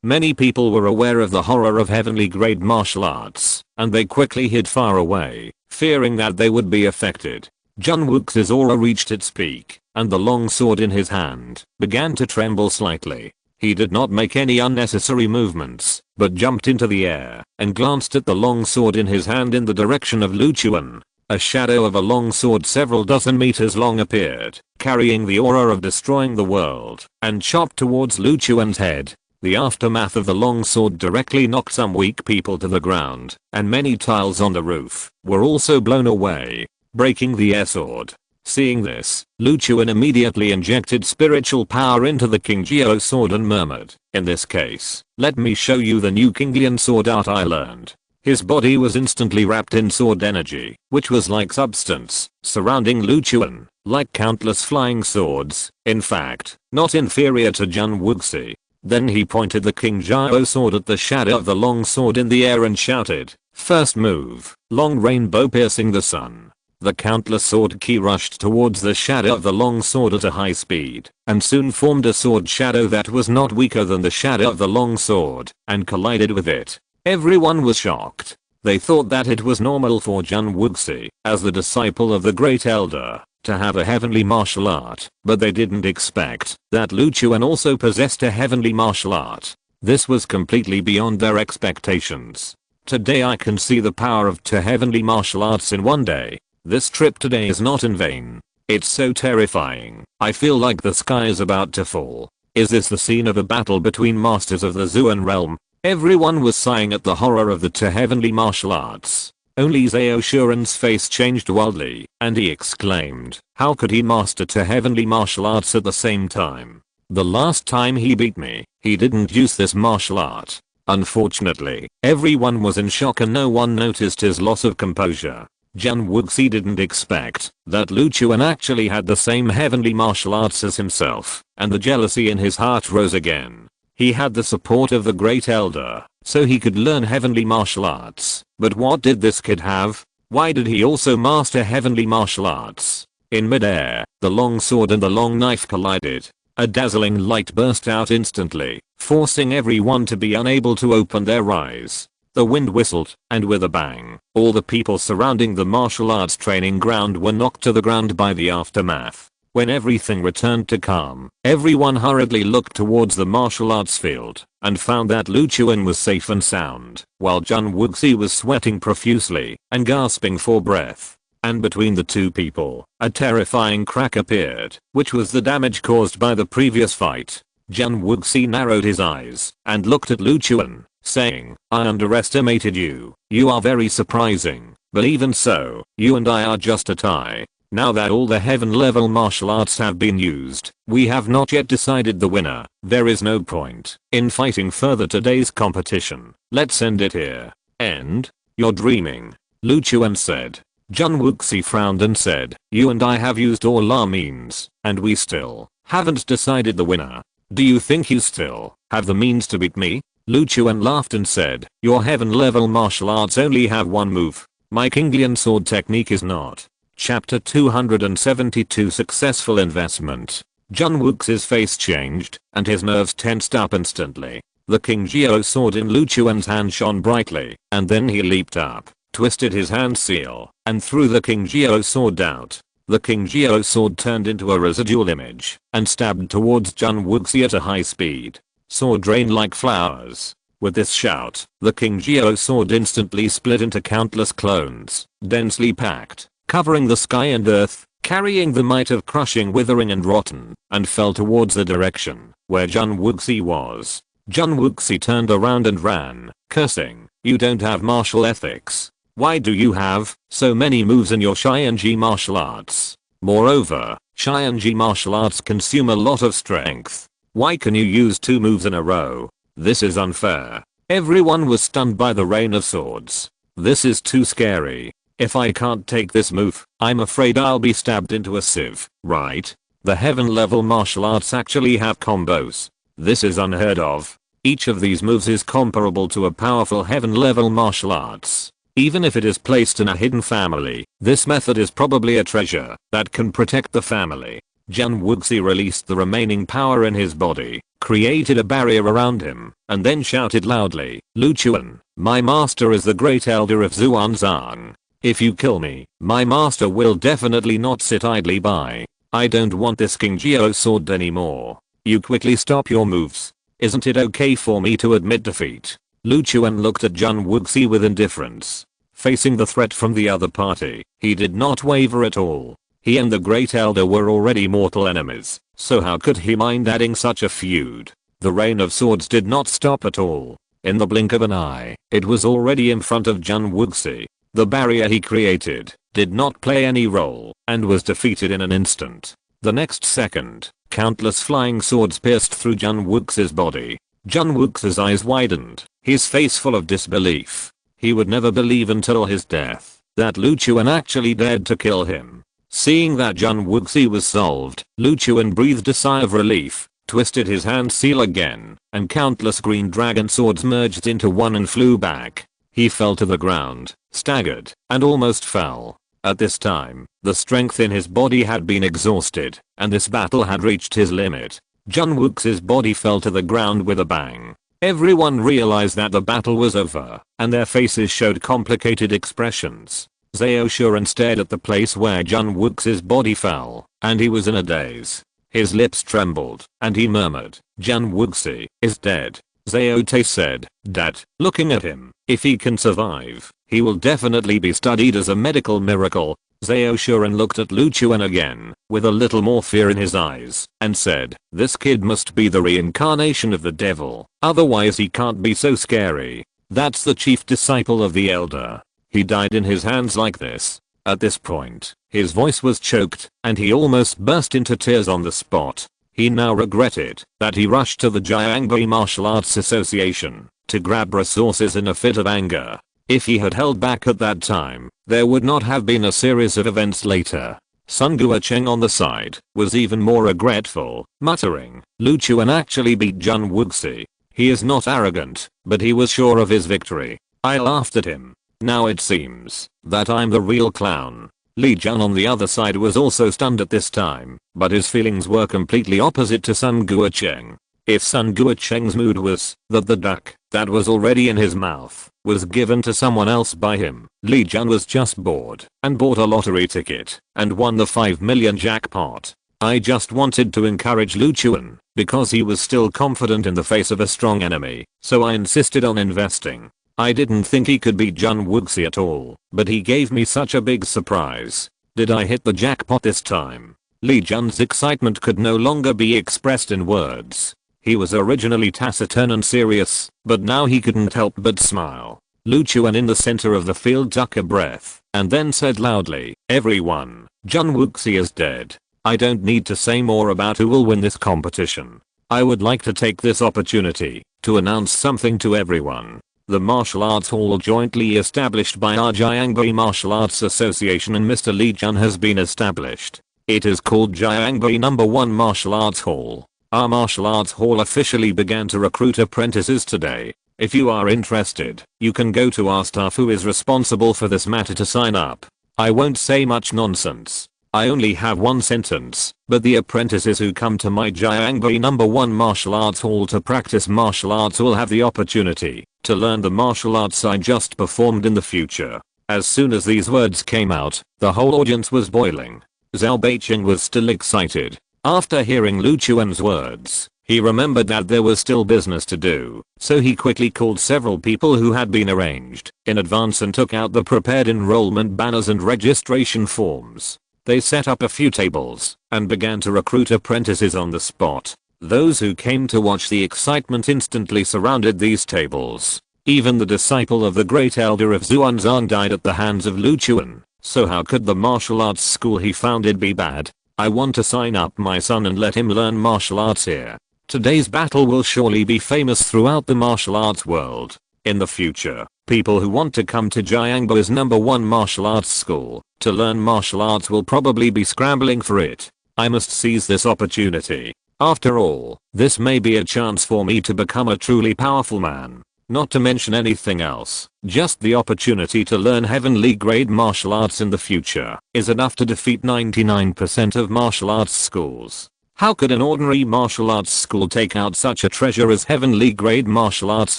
Many people were aware of the horror of heavenly grade martial arts, and they quickly hid far away, fearing that they would be affected. Jun Wuxi's aura reached its peak, and the long sword in his hand began to tremble slightly. He did not make any unnecessary movements, but jumped into the air and glanced at the long sword in his hand in the direction of Lu Chuan. A shadow of a long sword several dozen meters long appeared, carrying the aura of destroying the world, and chopped towards Lu Chuan's head. The aftermath of the long sword directly knocked some weak people to the ground, and many tiles on the roof were also blown away, breaking the air sword. Seeing this, Lu Chuan immediately injected spiritual power into the King Jiao sword and murmured, "In this case, let me show you the new Kinglian sword art I learned." His body was instantly wrapped in sword energy, which was like substance, surrounding Lu Chuan, like countless flying swords, in fact, not inferior to Jun Wuxi. Then he pointed the King Jiao sword at the shadow of the long sword in the air and shouted, "First move, long rainbow piercing the sun." The countless sword ki rushed towards the shadow of the long sword at a high speed, and soon formed a sword shadow that was not weaker than the shadow of the long sword, and collided with it. Everyone was shocked. They thought that it was normal for Jun Wuxi, as the disciple of the Great Elder, to have a heavenly martial art, but they didn't expect that Lu Chuan also possessed a heavenly martial art. This was completely beyond their expectations. Today I can see the power of two heavenly martial arts in one day. This trip today is not in vain. It's so terrifying. I feel like the sky is about to fall. Is this the scene of a battle between masters of the Zuan realm? Everyone was sighing at the horror of the two heavenly martial arts. Only Zhao Shuren's face changed wildly, and he exclaimed, "How could he master two heavenly martial arts at the same time? The last time he beat me, he didn't use this martial art." Unfortunately, everyone was in shock and no one noticed his loss of composure. Jun Wuxi didn't expect that Lu Chuan actually had the same heavenly martial arts as himself, and the jealousy in his heart rose again. He had the support of the Great Elder, so he could learn heavenly martial arts. But what did this kid have? Why did he also master heavenly martial arts? In midair, the long sword and the long knife collided. A dazzling light burst out instantly, forcing everyone to be unable to open their eyes. The wind whistled, and with a bang, all the people surrounding the martial arts training ground were knocked to the ground by the aftermath. When everything returned to calm, everyone hurriedly looked towards the martial arts field, and found that Lu Chuan was safe and sound, while Jun Wuxi was sweating profusely, and gasping for breath. And between the two people, a terrifying crack appeared, which was the damage caused by the previous fight. Jun Wuxi narrowed his eyes, and looked at Lu Chuan, saying, "I underestimated you. You are very surprising, but even so, you and I are just a tie. Now that all the heaven level martial arts have been used, we have not yet decided the winner. There is no point in fighting further today's competition. Let's end it here." "End? You're dreaming," Lu Chuan said. Jun Wuxi frowned and said, "You and I have used all our means, and we still haven't decided the winner. Do you think you still have the means to beat me?" Lu Chuan laughed and said, your heaven level martial arts only have one move. My Kinglian sword technique is not. Chapter 272 Successful Investment. Jun Wuxi's face changed, and his nerves tensed up instantly. The King Jiao sword in Lu Chuan's hand shone brightly, and then he leaped up, twisted his hand seal, and threw the King Jiao sword out. The King Jiao sword turned into a residual image, and stabbed towards Jun Wuxi at a high speed. Sword rained like flowers. With this shout, the King Jiao sword instantly split into countless clones, densely packed, covering the sky and earth, carrying the might of crushing, withering and rotten, and fell towards the direction where Jun Wuxi was. Jun Wuxi turned around and ran, cursing, you don't have martial ethics. Why do you have so many moves in your Shianji martial arts? Moreover, Shianji martial arts consume a lot of strength. Why can you use 2 moves in a row? This is unfair. Everyone was stunned by the rain of swords. This is too scary. If I can't take this move, I'm afraid I'll be stabbed into a sieve, right? The heaven level martial arts actually have combos. This is unheard of. Each of these moves is comparable to a powerful heaven level martial arts. Even if it is placed in a hidden family, this method is probably a treasure that can protect the family. Jun Wuxi released the remaining power in his body, created a barrier around him, and then shouted loudly, Lu Chuan, my master is the great elder of Xuanzang. If you kill me, my master will definitely not sit idly by. I don't want this King Jiao sword anymore. You quickly stop your moves. Isn't it okay for me to admit defeat? Lu Chuan looked at Jun Wuxi with indifference. Facing the threat from the other party, he did not waver at all. He and the Great Elder were already mortal enemies, so how could he mind adding such a feud? The rain of swords did not stop at all. In the blink of an eye, it was already in front of Jun Wuxi. The barrier he created did not play any role, and was defeated in an instant. The next second, countless flying swords pierced through Jun Wuxi's body. Jun Wuxi's eyes widened, his face full of disbelief. He would never believe until his death that Lu Chuan actually dared to kill him. Seeing that Jun Wuxi was solved, Lu Chuan breathed a sigh of relief, twisted his hand seal again, and countless green dragon swords merged into one and flew back. He fell to the ground, staggered, and almost fell. At this time, the strength in his body had been exhausted, and this battle had reached his limit. Jun Wuxi's body fell to the ground with a bang. Everyone realized that the battle was over, and their faces showed complicated expressions. Zhao Shuren stared at the place where Jun Wuxi's body fell, and he was in a daze. His lips trembled, and he murmured, Jun Wuxi is dead. Zhao Te said, Dad, looking at him, if he can survive, he will definitely be studied as a medical miracle. Zhao Shuren looked at Lu Chuan again, with a little more fear in his eyes, and said, this kid must be the reincarnation of the devil, otherwise he can't be so scary. That's the chief disciple of the elder. He died in his hands like this. At this point, his voice was choked, and he almost burst into tears on the spot. He now regretted that he rushed to the Jiangbi Martial Arts Association to grab resources in a fit of anger. If he had held back at that time, there would not have been a series of events later. Sun Guocheng on the side was even more regretful, muttering, Lu Chuan actually beat Jun Wuxi. He is not arrogant, but he was sure of his victory. I laughed at him. Now it seems that I'm the real clown. Li Jun on the other side was also stunned at this time, but his feelings were completely opposite to Sun Guocheng. If Sun Guocheng's mood was that the duck that was already in his mouth was given to someone else by him, Li Jun was just bored and bought a lottery ticket and won the 5 million jackpot. I just wanted to encourage Lu Chuan because he was still confident in the face of a strong enemy, so I insisted on investing. I didn't think he could beat Jun Wuxi at all, but he gave me such a big surprise. Did I hit the jackpot this time? Li Jun's excitement could no longer be expressed in words. He was originally taciturn and serious, but now he couldn't help but smile. Lu Chuan in the center of the field took a breath, and then said loudly, everyone, Jun Wuxi is dead. I don't need to say more about who will win this competition. I would like to take this opportunity to announce something to everyone. The martial arts hall jointly established by our Jiangbi Martial Arts Association and Mr. Li Jun has been established. It is called Jiangbi No. 1 Martial Arts Hall. Our martial arts hall officially began to recruit apprentices today. If you are interested, you can go to our staff who is responsible for this matter to sign up. I won't say much nonsense. I only have one sentence, but the apprentices who come to my Jiangbi #1 martial arts hall to practice martial arts will have the opportunity to learn the martial arts I just performed in the future. As soon as these words came out, the whole audience was boiling. Zhao Beiqing was still excited. After hearing Lu Chuan's words, he remembered that there was still business to do, so he quickly called several people who had been arranged in advance and took out the prepared enrollment banners and registration forms. They set up a few tables and began to recruit apprentices on the spot. Those who came to watch the excitement instantly surrounded these tables. Even the disciple of the great elder of Xuanzang died at the hands of Lu Chuan, so how could the martial arts school he founded be bad? I want to sign up my son and let him learn martial arts here. Today's battle will surely be famous throughout the martial arts world. In the future, people who want to come to Jiangbo's #1 martial arts school to learn martial arts will probably be scrambling for it. I must seize this opportunity. After all, this may be a chance for me to become a truly powerful man. Not to mention anything else, just the opportunity to learn heavenly grade martial arts in the future is enough to defeat 99% of martial arts schools. How could an ordinary martial arts school take out such a treasure as heavenly grade martial arts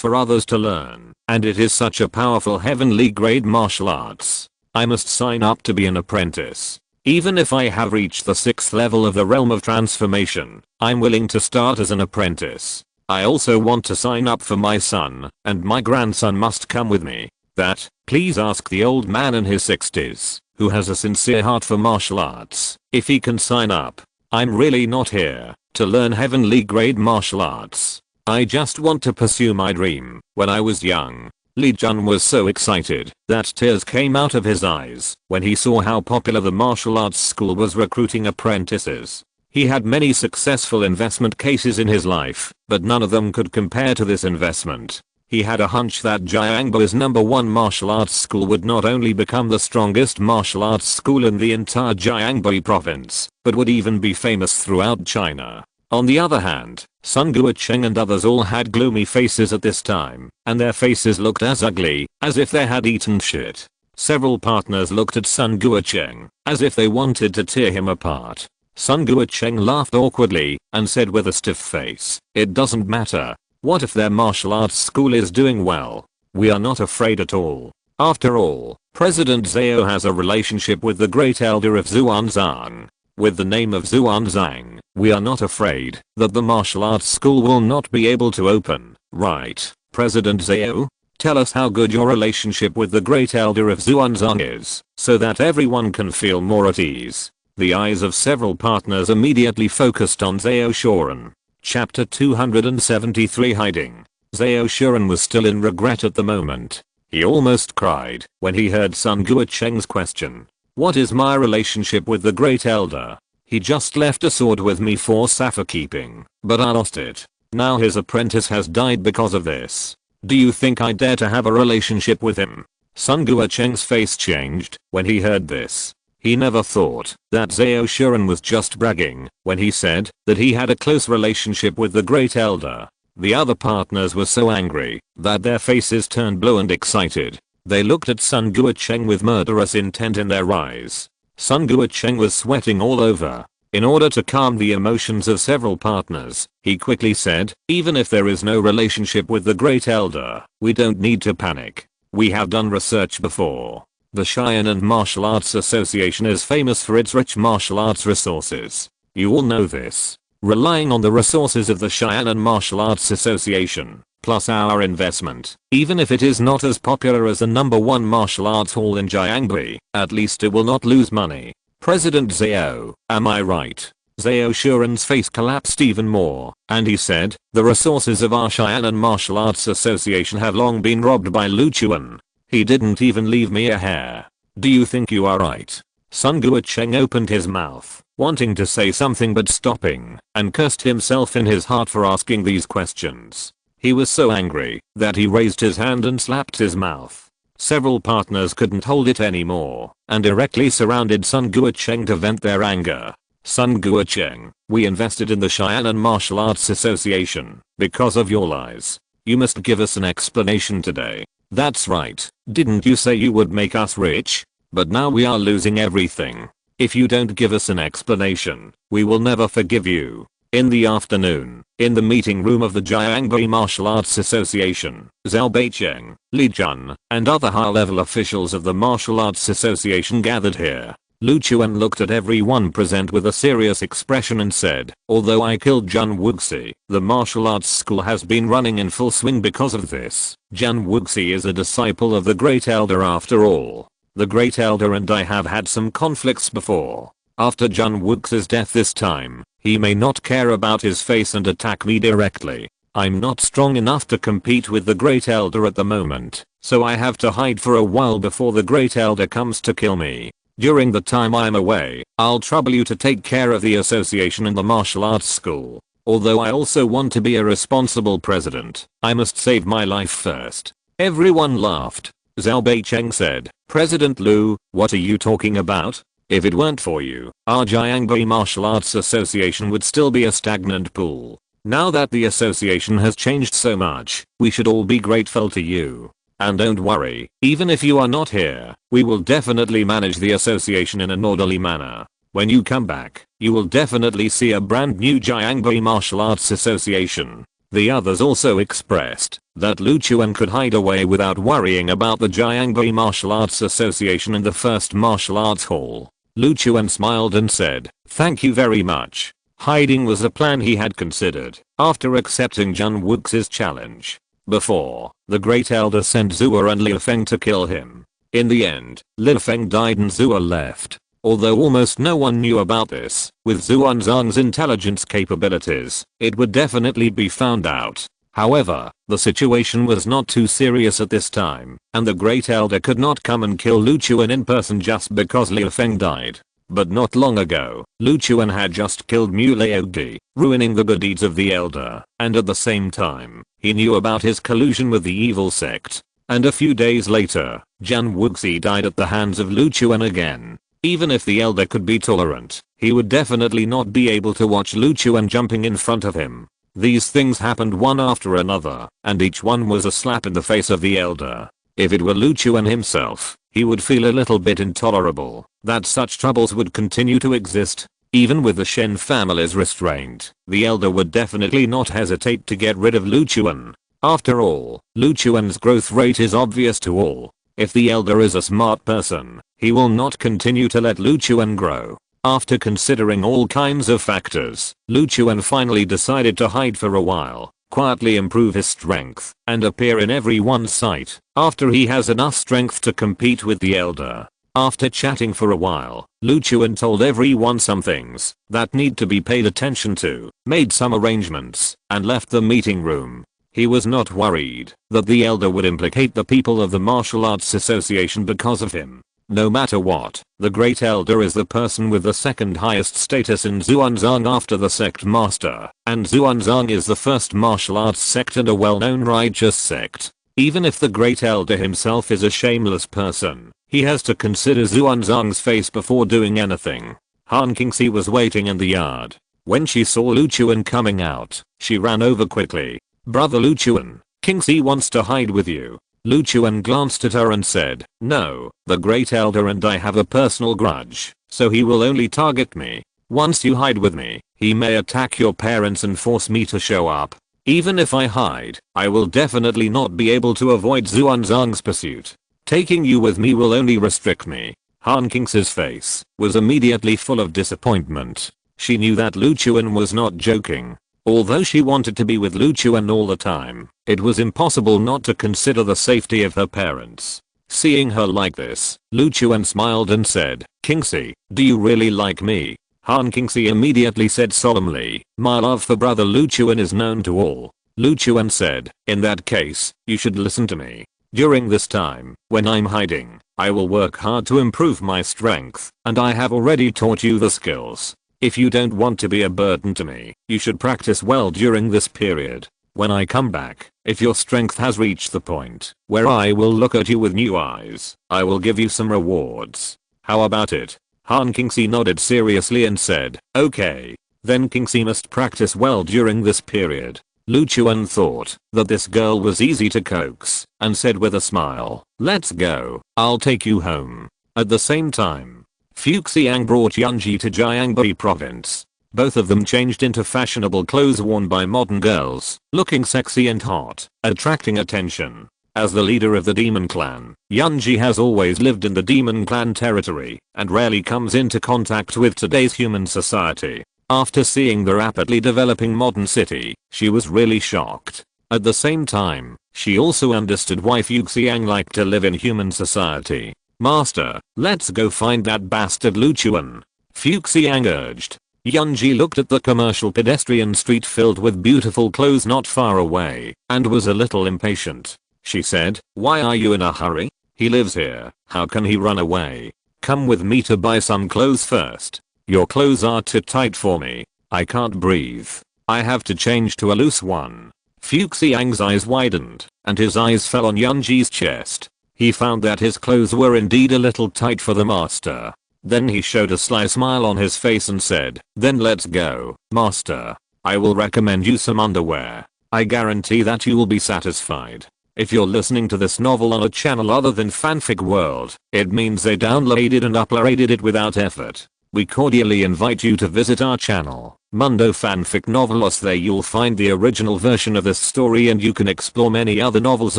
for others to learn? And it is such a powerful heavenly grade martial arts. I must sign up to be an apprentice. Even if I have reached the 6th level of the realm of transformation, I'm willing to start as an apprentice. I also want to sign up for my son, and my grandson must come with me. That, please ask the old man in his 60s, who has a sincere heart for martial arts, if he can sign up. I'm really not here to learn heavenly grade martial arts. I just want to pursue my dream. When I was young, Li Jun was so excited that tears came out of his eyes when he saw how popular the martial arts school was recruiting apprentices. He had many successful investment cases in his life, but none of them could compare to this investment. He had a hunch that Jiangbo's #1 martial arts school would not only become the strongest martial arts school in the entire Jiangbo province, but would even be famous throughout China. On the other hand, Sun Guocheng and others all had gloomy faces at this time, and their faces looked as ugly as if they had eaten shit. Several partners looked at Sun Guocheng as if they wanted to tear him apart. Sun Guocheng laughed awkwardly and said with a stiff face, "It doesn't matter. What if their martial arts school is doing well? We are not afraid at all. After all, President Zhao has a relationship with the great elder of Xuanzang. With the name of Xuanzang, we are not afraid that the martial arts school will not be able to open, right, President Zhao? Tell us how good your relationship with the great elder of Xuanzang is, so that everyone can feel more at ease." The eyes of several partners immediately focused on Zhao Shuren. Chapter 273 Hiding. Zhao Shuren was still in regret at the moment. He almost cried when he heard Sun Guocheng's question. What is my relationship with the great elder? He just left a sword with me for safekeeping, but I lost it. Now his apprentice has died because of this. Do you think I dare to have a relationship with him? Sun Guocheng's face changed when he heard this. He never thought that Zhao Shuren was just bragging when he said that he had a close relationship with the great elder. The other partners were so angry that their faces turned blue and excited. They looked at Sun Guocheng with murderous intent in their eyes. Sun Guocheng was sweating all over. In order to calm the emotions of several partners, he quickly said, "Even if there is no relationship with the great elder, we don't need to panic. We have done research before. The Cheyenne Martial Arts Association is famous for its rich martial arts resources. You all know this. Relying on the resources of the Cheyenne Martial Arts Association, plus our investment, even if it is not as popular as the #1 martial arts hall in Jiangbi, at least it will not lose money. President Zhao, am I right?" Zhao Shuren's face collapsed even more, and he said, "The resources of our Cheyenne Martial Arts Association have long been robbed by Lu Chuan. He didn't even leave me a hair. Do you think you are right?" Sun Guocheng opened his mouth, wanting to say something but stopping, and cursed himself in his heart for asking these questions. He was so angry that he raised his hand and slapped his mouth. Several partners couldn't hold it anymore and directly surrounded Sun Guocheng to vent their anger. Sun Guocheng, we invested in the Cheyenne Martial Arts Association because of your lies. You must give us an explanation today. That's right, didn't you say you would make us rich? But now we are losing everything. If you don't give us an explanation, we will never forgive you. In the afternoon, in the meeting room of the Jiangbai Martial Arts Association, Zhao Beicheng, Li Jun, and other high-level officials of the Martial Arts Association gathered here. Lu Chuan looked at everyone present with a serious expression and said, although I killed Jun Wuxi, the martial arts school has been running in full swing because of this. Jun Wuxi is a disciple of the Great Elder after all. The Great Elder and I have had some conflicts before. After Jun Wuxi's death this time, he may not care about his face and attack me directly. I'm not strong enough to compete with the Great Elder at the moment, so I have to hide for a while before the Great Elder comes to kill me. During the time I'm away, I'll trouble you to take care of the association and the martial arts school. Although I also want to be a responsible president, I must save my life first. Everyone laughed. Zhao Beicheng said, President Lu, what are you talking about? If it weren't for you, our Jiangbai Martial Arts Association would still be a stagnant pool. Now that the association has changed so much, we should all be grateful to you. And don't worry, even if you are not here, we will definitely manage the association in an orderly manner. When you come back, you will definitely see a brand new Jiangbai Martial Arts Association. The others also expressed that Lu Chuan could hide away without worrying about the Jiangbai Martial Arts Association in the first martial arts hall. Lu Chuan smiled and said, thank you very much. Hiding was a plan he had considered after accepting Jun Wuxi's challenge. Before, the Great Elder sent Zhuo and Liu Feng to kill him. In the end, Liu Feng died and Zhuo left. Although almost no one knew about this, with Xuanzang's intelligence capabilities, it would definitely be found out. However, the situation was not too serious at this time, and the Great Elder could not come and kill Lu Chuan in person just because Liu Feng died. But not long ago, Lu Chuan had just killed Mu Laodi, ruining the good deeds of the Elder, and at the same time, he knew about his collusion with the evil sect. And a few days later, Jun Wuxi died at the hands of Lu Chuan again. Even if the Elder could be tolerant, he would definitely not be able to watch Lu Chuan jumping in front of him. These things happened one after another, and each one was a slap in the face of the Elder. If it were Lu Chuan himself, he would feel a little bit intolerable that such troubles would continue to exist. Even with the Shen family's restraint, the Elder would definitely not hesitate to get rid of Lu Chuan. After all, Lu Chuan's growth rate is obvious to all. If the Elder is a smart person, he will not continue to let Lu Chuan grow. After considering all kinds of factors, Lu Chuan finally decided to hide for a while, quietly improve his strength, and appear in everyone's sight after he has enough strength to compete with the Elder. After chatting for a while, Lu Chuan told everyone some things that need to be paid attention to, made some arrangements, and left the meeting room. He was not worried that the Elder would implicate the people of the Martial Arts Association because of him. No matter what, the Great Elder is the person with the second highest status in Xuanzang after the sect master, and Xuanzang is the first martial arts sect and a well-known righteous sect. Even if the Great Elder himself is a shameless person, he has to consider Xuanzang's face before doing anything. Han Qingxi was waiting in the yard. When she saw Lu Chuan coming out, she ran over quickly. Brother Lu Chuan, Qingxi wants to hide with you. Lu Chuan glanced at her and said, no, the Great Elder and I have a personal grudge, so he will only target me. Once you hide with me, he may attack your parents and force me to show up. Even if I hide, I will definitely not be able to avoid Xuanzang's pursuit. Taking you with me will only restrict me. Han Qingxi's face was immediately full of disappointment. She knew that Lu Chuan was not joking. Although she wanted to be with Lu Chuan all the time, it was impossible not to consider the safety of her parents. Seeing her like this, Lu Chuan smiled and said, Qingxi, do you really like me? Han Qingxi immediately said solemnly, my love for brother Lu Chuan is known to all. Lu Chuan said, in that case, you should listen to me. During this time, when I'm hiding, I will work hard to improve my strength, and I have already taught you the skills. If you don't want to be a burden to me, you should practice well during this period. When I come back, if your strength has reached the point where I will look at you with new eyes, I will give you some rewards. How about it? Han Kingxi nodded seriously and said, okay. Then Kingxi must practice well during this period. Lu Chuan thought that this girl was easy to coax and said with a smile, let's go, I'll take you home. At the same time, Fuxiang brought Yunji to Jiangbai province. Both of them changed into fashionable clothes worn by modern girls, looking sexy and hot, attracting attention. As the leader of the demon clan, Yunji has always lived in the demon clan territory and rarely comes into contact with today's human society. After seeing the rapidly developing modern city, she was really shocked. At the same time, she also understood why Fuxiang liked to live in human society. Master, let's go find that bastard Lu Chuan, Fuxiang urged. Yunji looked at the commercial pedestrian street filled with beautiful clothes not far away and was a little impatient. She said, why are you in a hurry? He lives here, how can he run away? Come with me to buy some clothes first. Your clothes are too tight for me. I can't breathe. I have to change to a loose one. Fuxiang's eyes widened and his eyes fell on Yunji's chest. He found that his clothes were indeed a little tight for the master. Then he showed a sly smile on his face and said, then let's go, master. I will recommend you some underwear. I guarantee that you will be satisfied. If you're listening to this novel on a channel other than Fanfic World, it means they downloaded and uploaded it without effort. We cordially invite you to visit our channel, Mundo Fanfic Novelos. There you'll find the original version of this story and you can explore many other novels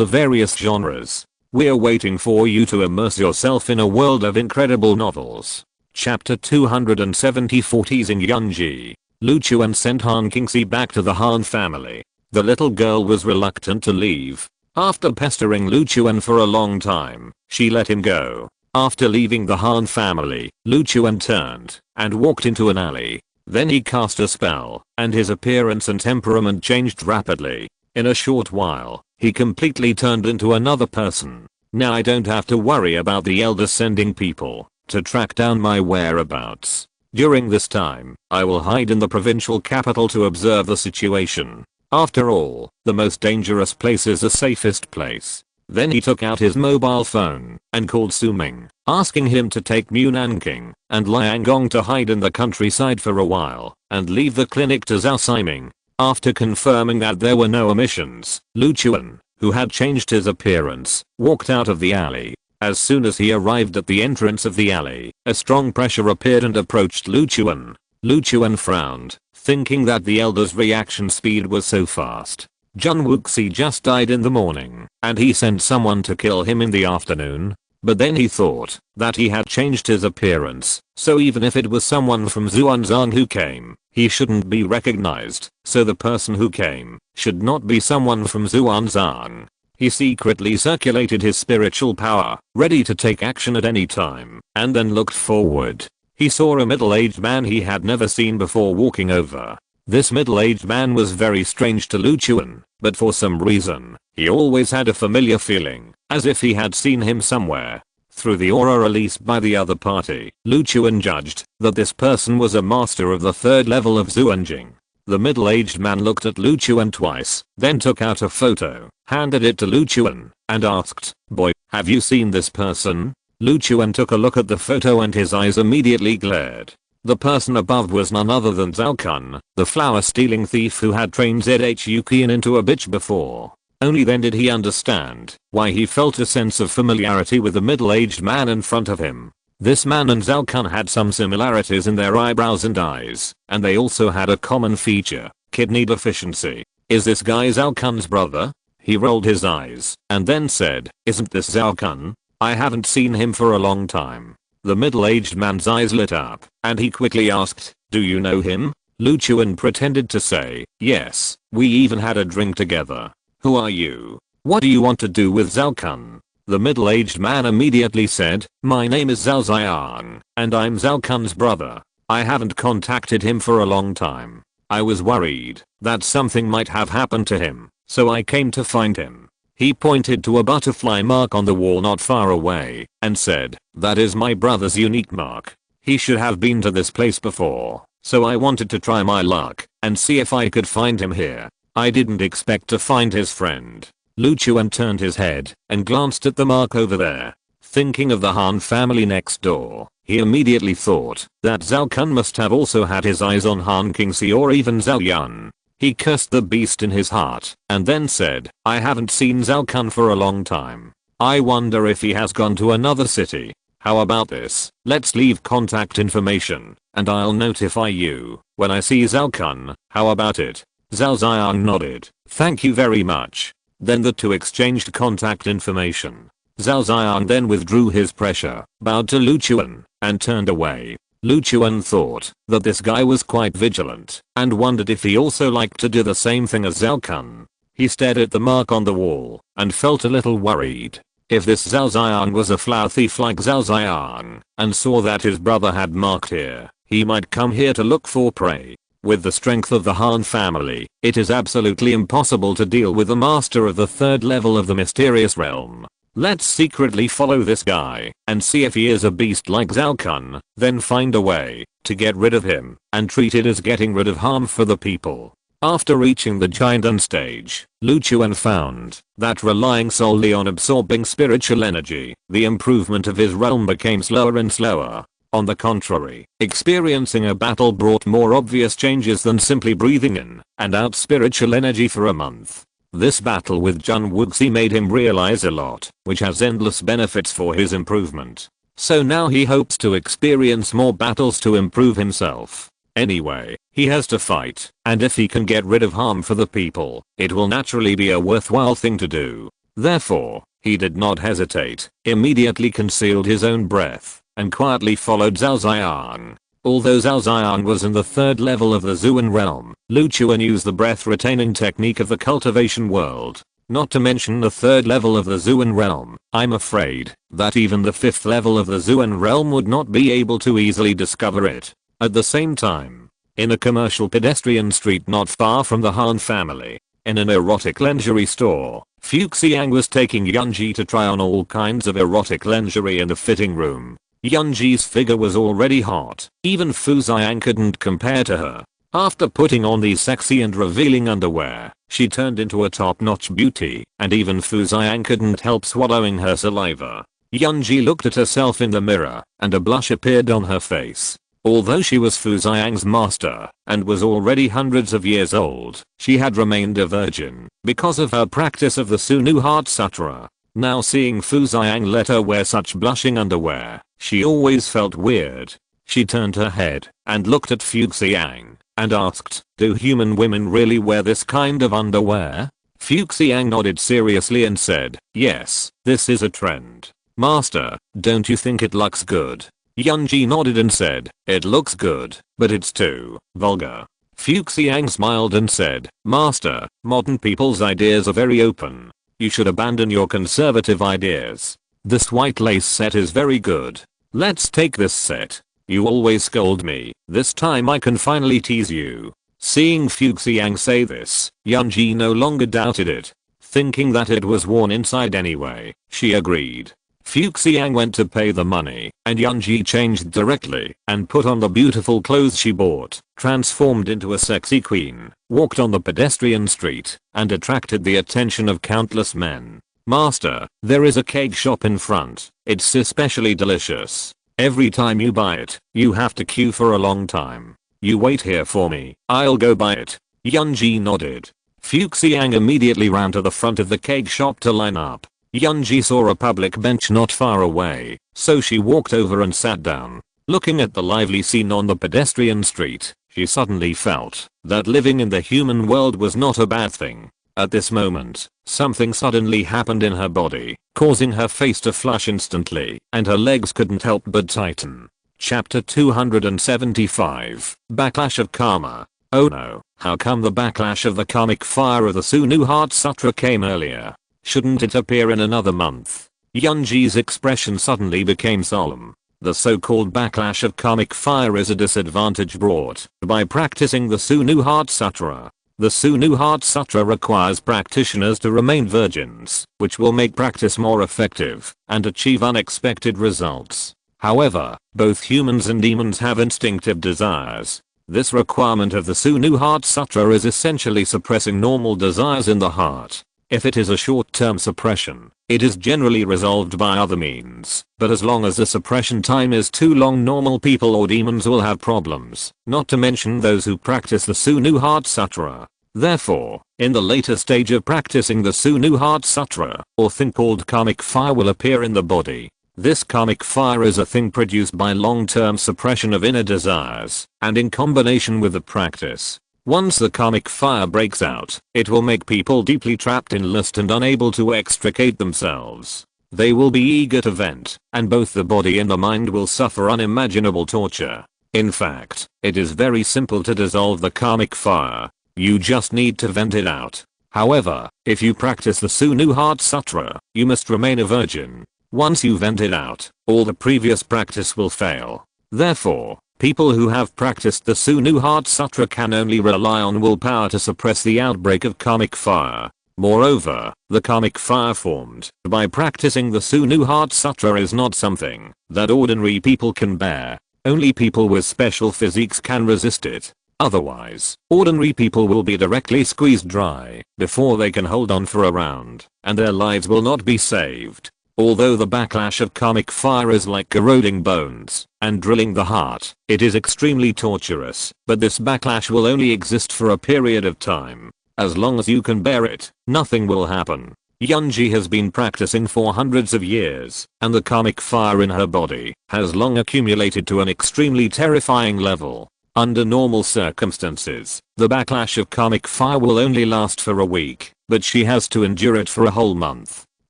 of various genres. We're waiting for you to immerse yourself in a world of incredible novels. Chapter 274, Teasing Yunji. Lu Chuan sent Han Kingxi back to the Han family. The little girl was reluctant to leave. After pestering Lu Chuan for a long time, she let him go. After leaving the Han family, Lu Chuan turned and walked into an alley. Then he cast a spell, and his appearance and temperament changed rapidly. In a short while, he completely turned into another person. Now I don't have to worry about the elders sending people to track down my whereabouts. During this time, I will hide in the provincial capital to observe the situation. After all, the most dangerous place is the safest place. Then he took out his mobile phone and called Su Ming, asking him to take Mu Nanking and Liangong to hide in the countryside for a while and leave the clinic to Zhao Siming. After confirming that there were no omissions, Lu Chuan, who had changed his appearance, walked out of the alley. As soon as he arrived at the entrance of the alley, a strong pressure appeared and approached Lu Chuan. Lu Chuan frowned, thinking that the elder's reaction speed was so fast. Jun Wuxi just died in the morning, and he sent someone to kill him in the afternoon. But then he thought that he had changed his appearance, so even if it was someone from Xuanzang who came, he shouldn't be recognized, so the person who came should not be someone from Xuanzang. He secretly circulated his spiritual power, ready to take action at any time, and then looked forward. He saw a middle-aged man he had never seen before walking over. This middle-aged man was very strange to Lu Chuan, but for some reason, he always had a familiar feeling, as if he had seen him somewhere. Through the aura released by the other party, Lu Chuan judged that this person was a master of the third level of Xuanjing. The middle-aged man looked at Lu Chuan twice, then took out a photo, handed it to Lu Chuan, and asked, "Boy, have you seen this person?" Lu Chuan took a look at the photo and his eyes immediately glared. The person above was none other than Zhao Kun, the flower-stealing thief who had trained Zhu Qian into a bitch before. Only then did he understand why he felt a sense of familiarity with the middle-aged man in front of him. This man and Zhao Kun had some similarities in their eyebrows and eyes, and they also had a common feature, kidney deficiency. Is this guy Zhao Kun's brother? He rolled his eyes, and then said, "Isn't this Zhao Kun? I haven't seen him for a long time." The middle-aged man's eyes lit up, and he quickly asked, "Do you know him?" Lu Chuan pretended to say, "Yes, we even had a drink together." "Who are you? What do you want to do with Zhao Kun?" The middle-aged man immediately said, "My name is Zhao Xiang, and I'm Zhao Kun's brother. I haven't contacted him for a long time. I was worried that something might have happened to him, so I came to find him." He pointed to a butterfly mark on the wall not far away and said, "That is my brother's unique mark. He should have been to this place before, so I wanted to try my luck and see if I could find him here. I didn't expect to find his friend." Lu Chuan turned his head and glanced at the mark over there. Thinking of the Han family next door, he immediately thought that Zhao Kun must have also had his eyes on Han Qingxi or even Zhao Yun. He cursed the beast in his heart and then said, I haven't seen Zhao Kun for a long time. I wonder if he has gone to another city. How about this? Let's leave contact information and I'll notify you when I see Zhao Kun. How about it? Zhao Ziyang nodded. Thank you very much. Then the two exchanged contact information. Zhao Ziyang then withdrew his pressure, bowed to Lu Chuan, and turned away. Lu Chuan thought that this guy was quite vigilant and wondered if he also liked to do the same thing as Zhao Kun. He stared at the mark on the wall and felt a little worried. If this Zhao Ziyang was a flower thief like Zhao Ziyang and saw that his brother had marked here, he might come here to look for prey. With the strength of the Han family, it is absolutely impossible to deal with the master of the third level of the mysterious realm. Let's secretly follow this guy and see if he is a beast like Zhao Kun, then find a way to get rid of him and treat it as getting rid of harm for the people. After reaching the Jiandan stage, Lu Chuan found that relying solely on absorbing spiritual energy, the improvement of his realm became slower and slower. On the contrary, experiencing a battle brought more obvious changes than simply breathing in and out spiritual energy for a month. This battle with Jun Wuxi made him realize a lot, which has endless benefits for his improvement. So now he hopes to experience more battles to improve himself. Anyway, he has to fight, and if he can get rid of harm for the people, it will naturally be a worthwhile thing to do. Therefore, he did not hesitate, immediately concealed his own breath, and quietly followed Zhao Ziyang. Although Zhao Ziyang was in the third level of the Zuan realm, Lu Chuan used the breath-retaining technique of the cultivation world. Not to mention the third level of the Zuan realm, I'm afraid that even the fifth level of the Zuan realm would not be able to easily discover it. At the same time, in a commercial pedestrian street not far from the Han family, in an erotic lingerie store, Fu Xiang was taking Yunji to try on all kinds of erotic lingerie in the fitting room. Yunji's figure was already hot. Even Fu Xiang couldn't compare to her. After putting on these sexy and revealing underwear, she turned into a top-notch beauty, and even Fu Xiang couldn't help swallowing her saliva. Yunji looked at herself in the mirror, and a blush appeared on her face. Although she was Fu Xiang's master, and was already hundreds of years old, she had remained a virgin, because of her practice of the Sunu Heart Sutra. Now seeing Fu Xiang let her wear such blushing underwear, she always felt weird. She turned her head and looked at Fu Xiang and asked, do human women really wear this kind of underwear? Fu Xiang nodded seriously and said, yes, this is a trend. Master, don't you think it looks good? Yunji nodded and said, it looks good, but it's too vulgar. Fu Xiang smiled and said, Master, modern people's ideas are very open. You should abandon your conservative ideas. This white lace set is very good. Let's take this set. You always scold me. This time I can finally tease you. Seeing Fu Xiang say this, Yunji no longer doubted it. Thinking that it was worn inside anyway, she agreed. Fu Xiang went to pay the money, and Yunji changed directly and put on the beautiful clothes she bought, transformed into a sexy queen, walked on the pedestrian street, and attracted the attention of countless men. Master, there is a cake shop in front. It's especially delicious. Every time you buy it, you have to queue for a long time. You wait here for me, I'll go buy it. Yunji nodded. Fu Xiang immediately ran to the front of the cake shop to line up. Yunji saw a public bench not far away, so she walked over and sat down. Looking at the lively scene on the pedestrian street, she suddenly felt that living in the human world was not a bad thing. At this moment, something suddenly happened in her body, causing her face to flush instantly, and her legs couldn't help but tighten. Chapter 275, Backlash of Karma. Oh no, how come the backlash of the karmic fire of the Sunu Heart Sutra came earlier? Shouldn't it appear in another month? Yunji's expression suddenly became solemn. The so-called backlash of karmic fire is a disadvantage brought by practicing the Sunu Heart Sutra. The Sunu Heart Sutra requires practitioners to remain virgins, which will make practice more effective and achieve unexpected results. However, both humans and demons have instinctive desires. This requirement of the Sunu Heart Sutra is essentially suppressing normal desires in the heart. If it is a short-term suppression, it is generally resolved by other means, but as long as the suppression time is too long, normal people or demons will have problems, not to mention those who practice the Sunu Heart Sutra. Therefore, in the later stage of practicing the Sunu Heart Sutra, a thing called karmic fire will appear in the body. This karmic fire is a thing produced by long-term suppression of inner desires, and in combination with the practice. Once the karmic fire breaks out, it will make people deeply trapped in lust and unable to extricate themselves. They will be eager to vent, and both the body and the mind will suffer unimaginable torture. In fact, it is very simple to dissolve the karmic fire. You just need to vent it out. However, if you practice the Sunu Heart Sutra, you must remain a virgin. Once you vent it out, all the previous practice will fail. Therefore, people who have practiced the Sunu Heart Sutra can only rely on willpower to suppress the outbreak of karmic fire. Moreover, the karmic fire formed by practicing the Sunu Heart Sutra is not something that ordinary people can bear. Only people with special physiques can resist it. Otherwise, ordinary people will be directly squeezed dry before they can hold on for a round, and their lives will not be saved. Although the backlash of karmic fire is like corroding bones and drilling the heart, it is extremely torturous, but this backlash will only exist for a period of time. As long as you can bear it, nothing will happen. Yunji has been practicing for hundreds of years, and the karmic fire in her body has long accumulated to an extremely terrifying level. Under normal circumstances, the backlash of karmic fire will only last for a week, but she has to endure it for a whole month.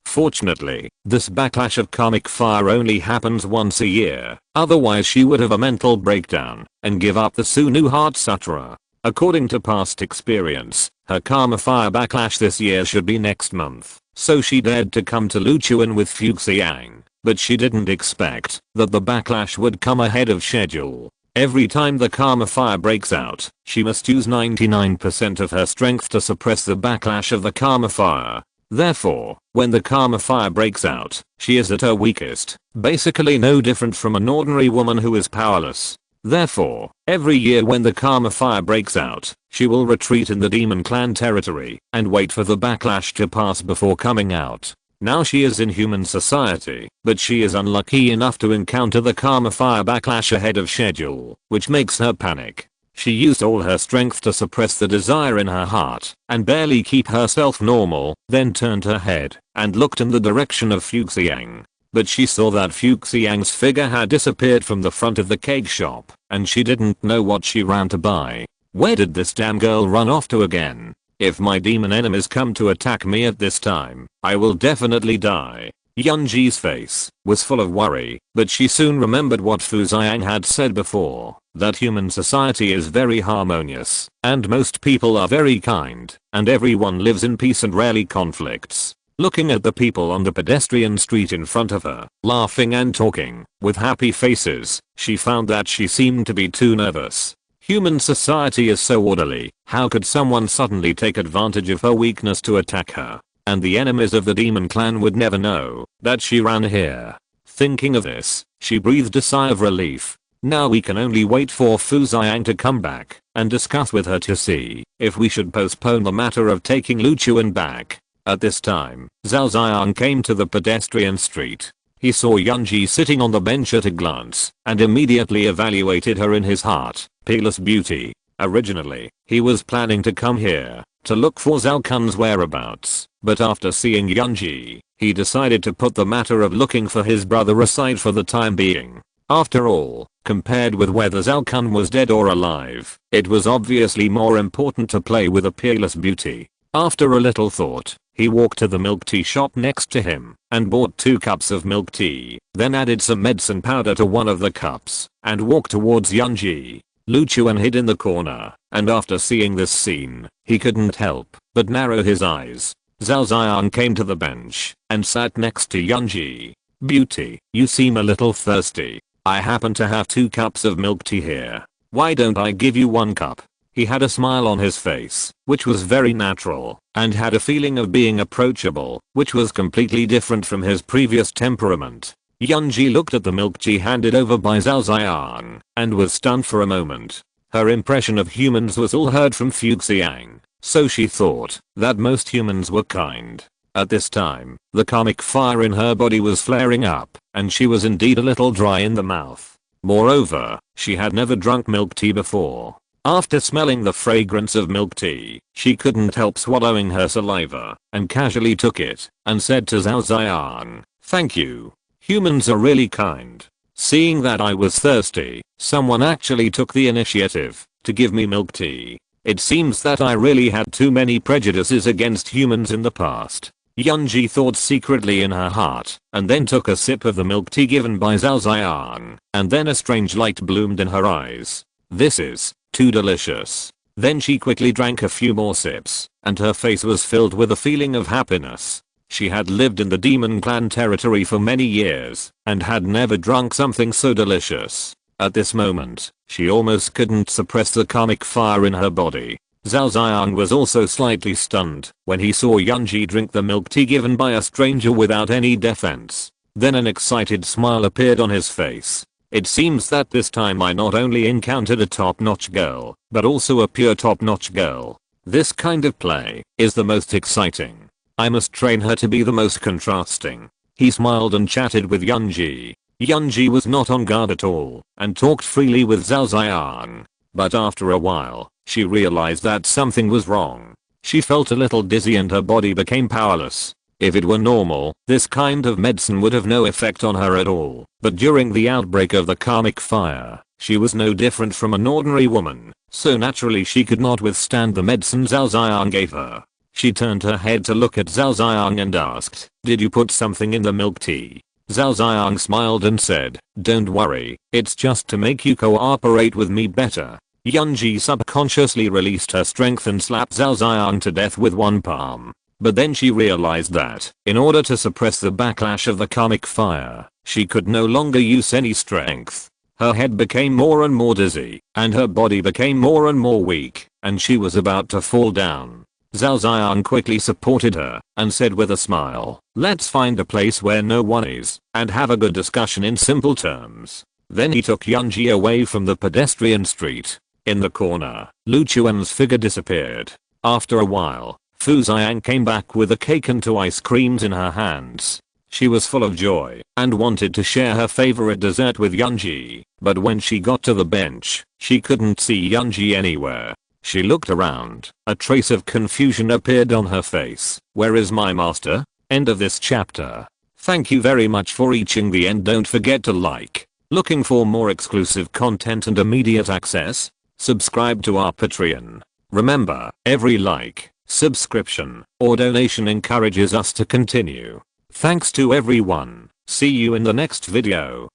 Fortunately, this backlash of karmic fire only happens once a year, otherwise she would have a mental breakdown and give up the Sunu Heart Sutra. According to past experience, her karma fire backlash this year should be next month, so she dared to come to Luchuan with Fuxiang, but she didn't expect that the backlash would come ahead of schedule. Every time the karma fire breaks out, she must use 99% of her strength to suppress the backlash of the karma fire. Therefore, when the karma fire breaks out, she is at her weakest, basically no different from an ordinary woman who is powerless. Therefore, every year when the karma fire breaks out, she will retreat in the demon clan territory and wait for the backlash to pass before coming out. Now she is in human society, but she is unlucky enough to encounter the karma fire backlash ahead of schedule, which makes her panic. She used all her strength to suppress the desire in her heart and barely keep herself normal, then turned her head and looked in the direction of Fuxiang. But she saw that Fuxiang's figure had disappeared from the front of the cake shop, and she didn't know what she ran to buy. Where did this damn girl run off to again? If my demon enemies come to attack me at this time, I will definitely die. Yunji's face was full of worry, but she soon remembered what Fuxiang had said before, that human society is very harmonious, and most people are very kind, and everyone lives in peace and rarely conflicts. Looking at the people on the pedestrian street in front of her, laughing and talking, with happy faces, she found that she seemed to be too nervous. Human society is so orderly, how could someone suddenly take advantage of her weakness to attack her? And the enemies of the demon clan would never know that she ran here. Thinking of this, she breathed a sigh of relief. Now we can only wait for Fuxiang to come back and discuss with her to see if we should postpone the matter of taking Luchuan back. At this time, Zhao Xiang came to the pedestrian street. He saw Yunji sitting on the bench at a glance and immediately evaluated her in his heart. Peerless beauty. Originally, he was planning to come here to look for Zhao Kun's whereabouts, but after seeing Yunji, he decided to put the matter of looking for his brother aside for the time being. After all, compared with whether Zhao Kun was dead or alive, it was obviously more important to play with a peerless beauty. After a little thought, he walked to the milk tea shop next to him and bought 2 cups of milk tea, then added some medicine powder to one of the cups and walked towards Yunji. Luchuan hid in the corner, and after seeing this scene, he couldn't help but narrow his eyes. Zhao Xiang came to the bench and sat next to Yunji. Beauty, you seem a little thirsty. I happen to have 2 cups of milk tea here. Why don't I give you 1 cup? He had a smile on his face, which was very natural, and had a feeling of being approachable, which was completely different from his previous temperament. Yunji looked at the milk tea handed over by Zhao Xiang and was stunned for a moment. Her impression of humans was all heard from Fuxiang. So she thought that most humans were kind. At this time, the karmic fire in her body was flaring up, and she was indeed a little dry in the mouth. Moreover, she had never drunk milk tea before. After smelling the fragrance of milk tea, she couldn't help swallowing her saliva, and casually took it, and said to Zhao Ziyan, "Thank you. Humans are really kind." Seeing that I was thirsty, someone actually took the initiative to give me milk tea. It seems that I really had too many prejudices against humans in the past. Yunji thought secretly in her heart, and then took a sip of the milk tea given by Zhao Ziyan, and then a strange light bloomed in her eyes. This is too delicious. Then she quickly drank a few more sips, and her face was filled with a feeling of happiness. She had lived in the demon clan territory for many years, and had never drunk something so delicious. At this moment, she almost couldn't suppress the karmic fire in her body. Zhao Ziyan was also slightly stunned when he saw Yunji drink the milk tea given by a stranger without any defense. Then an excited smile appeared on his face. It seems that this time I not only encountered a top-notch girl, but also a pure top-notch girl. This kind of play is the most exciting. I must train her to be the most contrasting. He smiled and chatted with Yunji. Yunji was not on guard at all, and talked freely with Zhao Ziyan. But after a while, she realized that something was wrong. She felt a little dizzy and her body became powerless. If it were normal, this kind of medicine would have no effect on her at all. But during the outbreak of the karmic fire, she was no different from an ordinary woman, so naturally she could not withstand the medicine Zhao Ziyan gave her. She turned her head to look at Zhao Ziyan and asked, "Did you put something in the milk tea?" Zhao Ziyan smiled and said, "Don't worry, it's just to make you cooperate with me better." Yunji subconsciously released her strength and slapped Zhao Ziyan to death with one palm. But then she realized that, in order to suppress the backlash of the karmic fire, she could no longer use any strength. Her head became more and more dizzy, and her body became more and more weak, and she was about to fall down. Zhao Ziyan quickly supported her, and said with a smile, "Let's find a place where no one is, and have a good discussion in simple terms." Then he took Yunji away from the pedestrian street. In the corner, Lu Chuan's figure disappeared. After a while, Fu Xiang came back with a cake and 2 ice creams in her hands. She was full of joy and wanted to share her favorite dessert with Yunji, but when she got to the bench, she couldn't see Yunji anywhere. She looked around. A trace of confusion appeared on her face. "Where is my master?" End of this chapter. Thank you very much for reaching the end. Don't forget to like. Looking for more exclusive content and immediate access? Subscribe to our Patreon. Remember, every like, subscription, or donation encourages us to continue. Thanks to everyone. See you in the next video.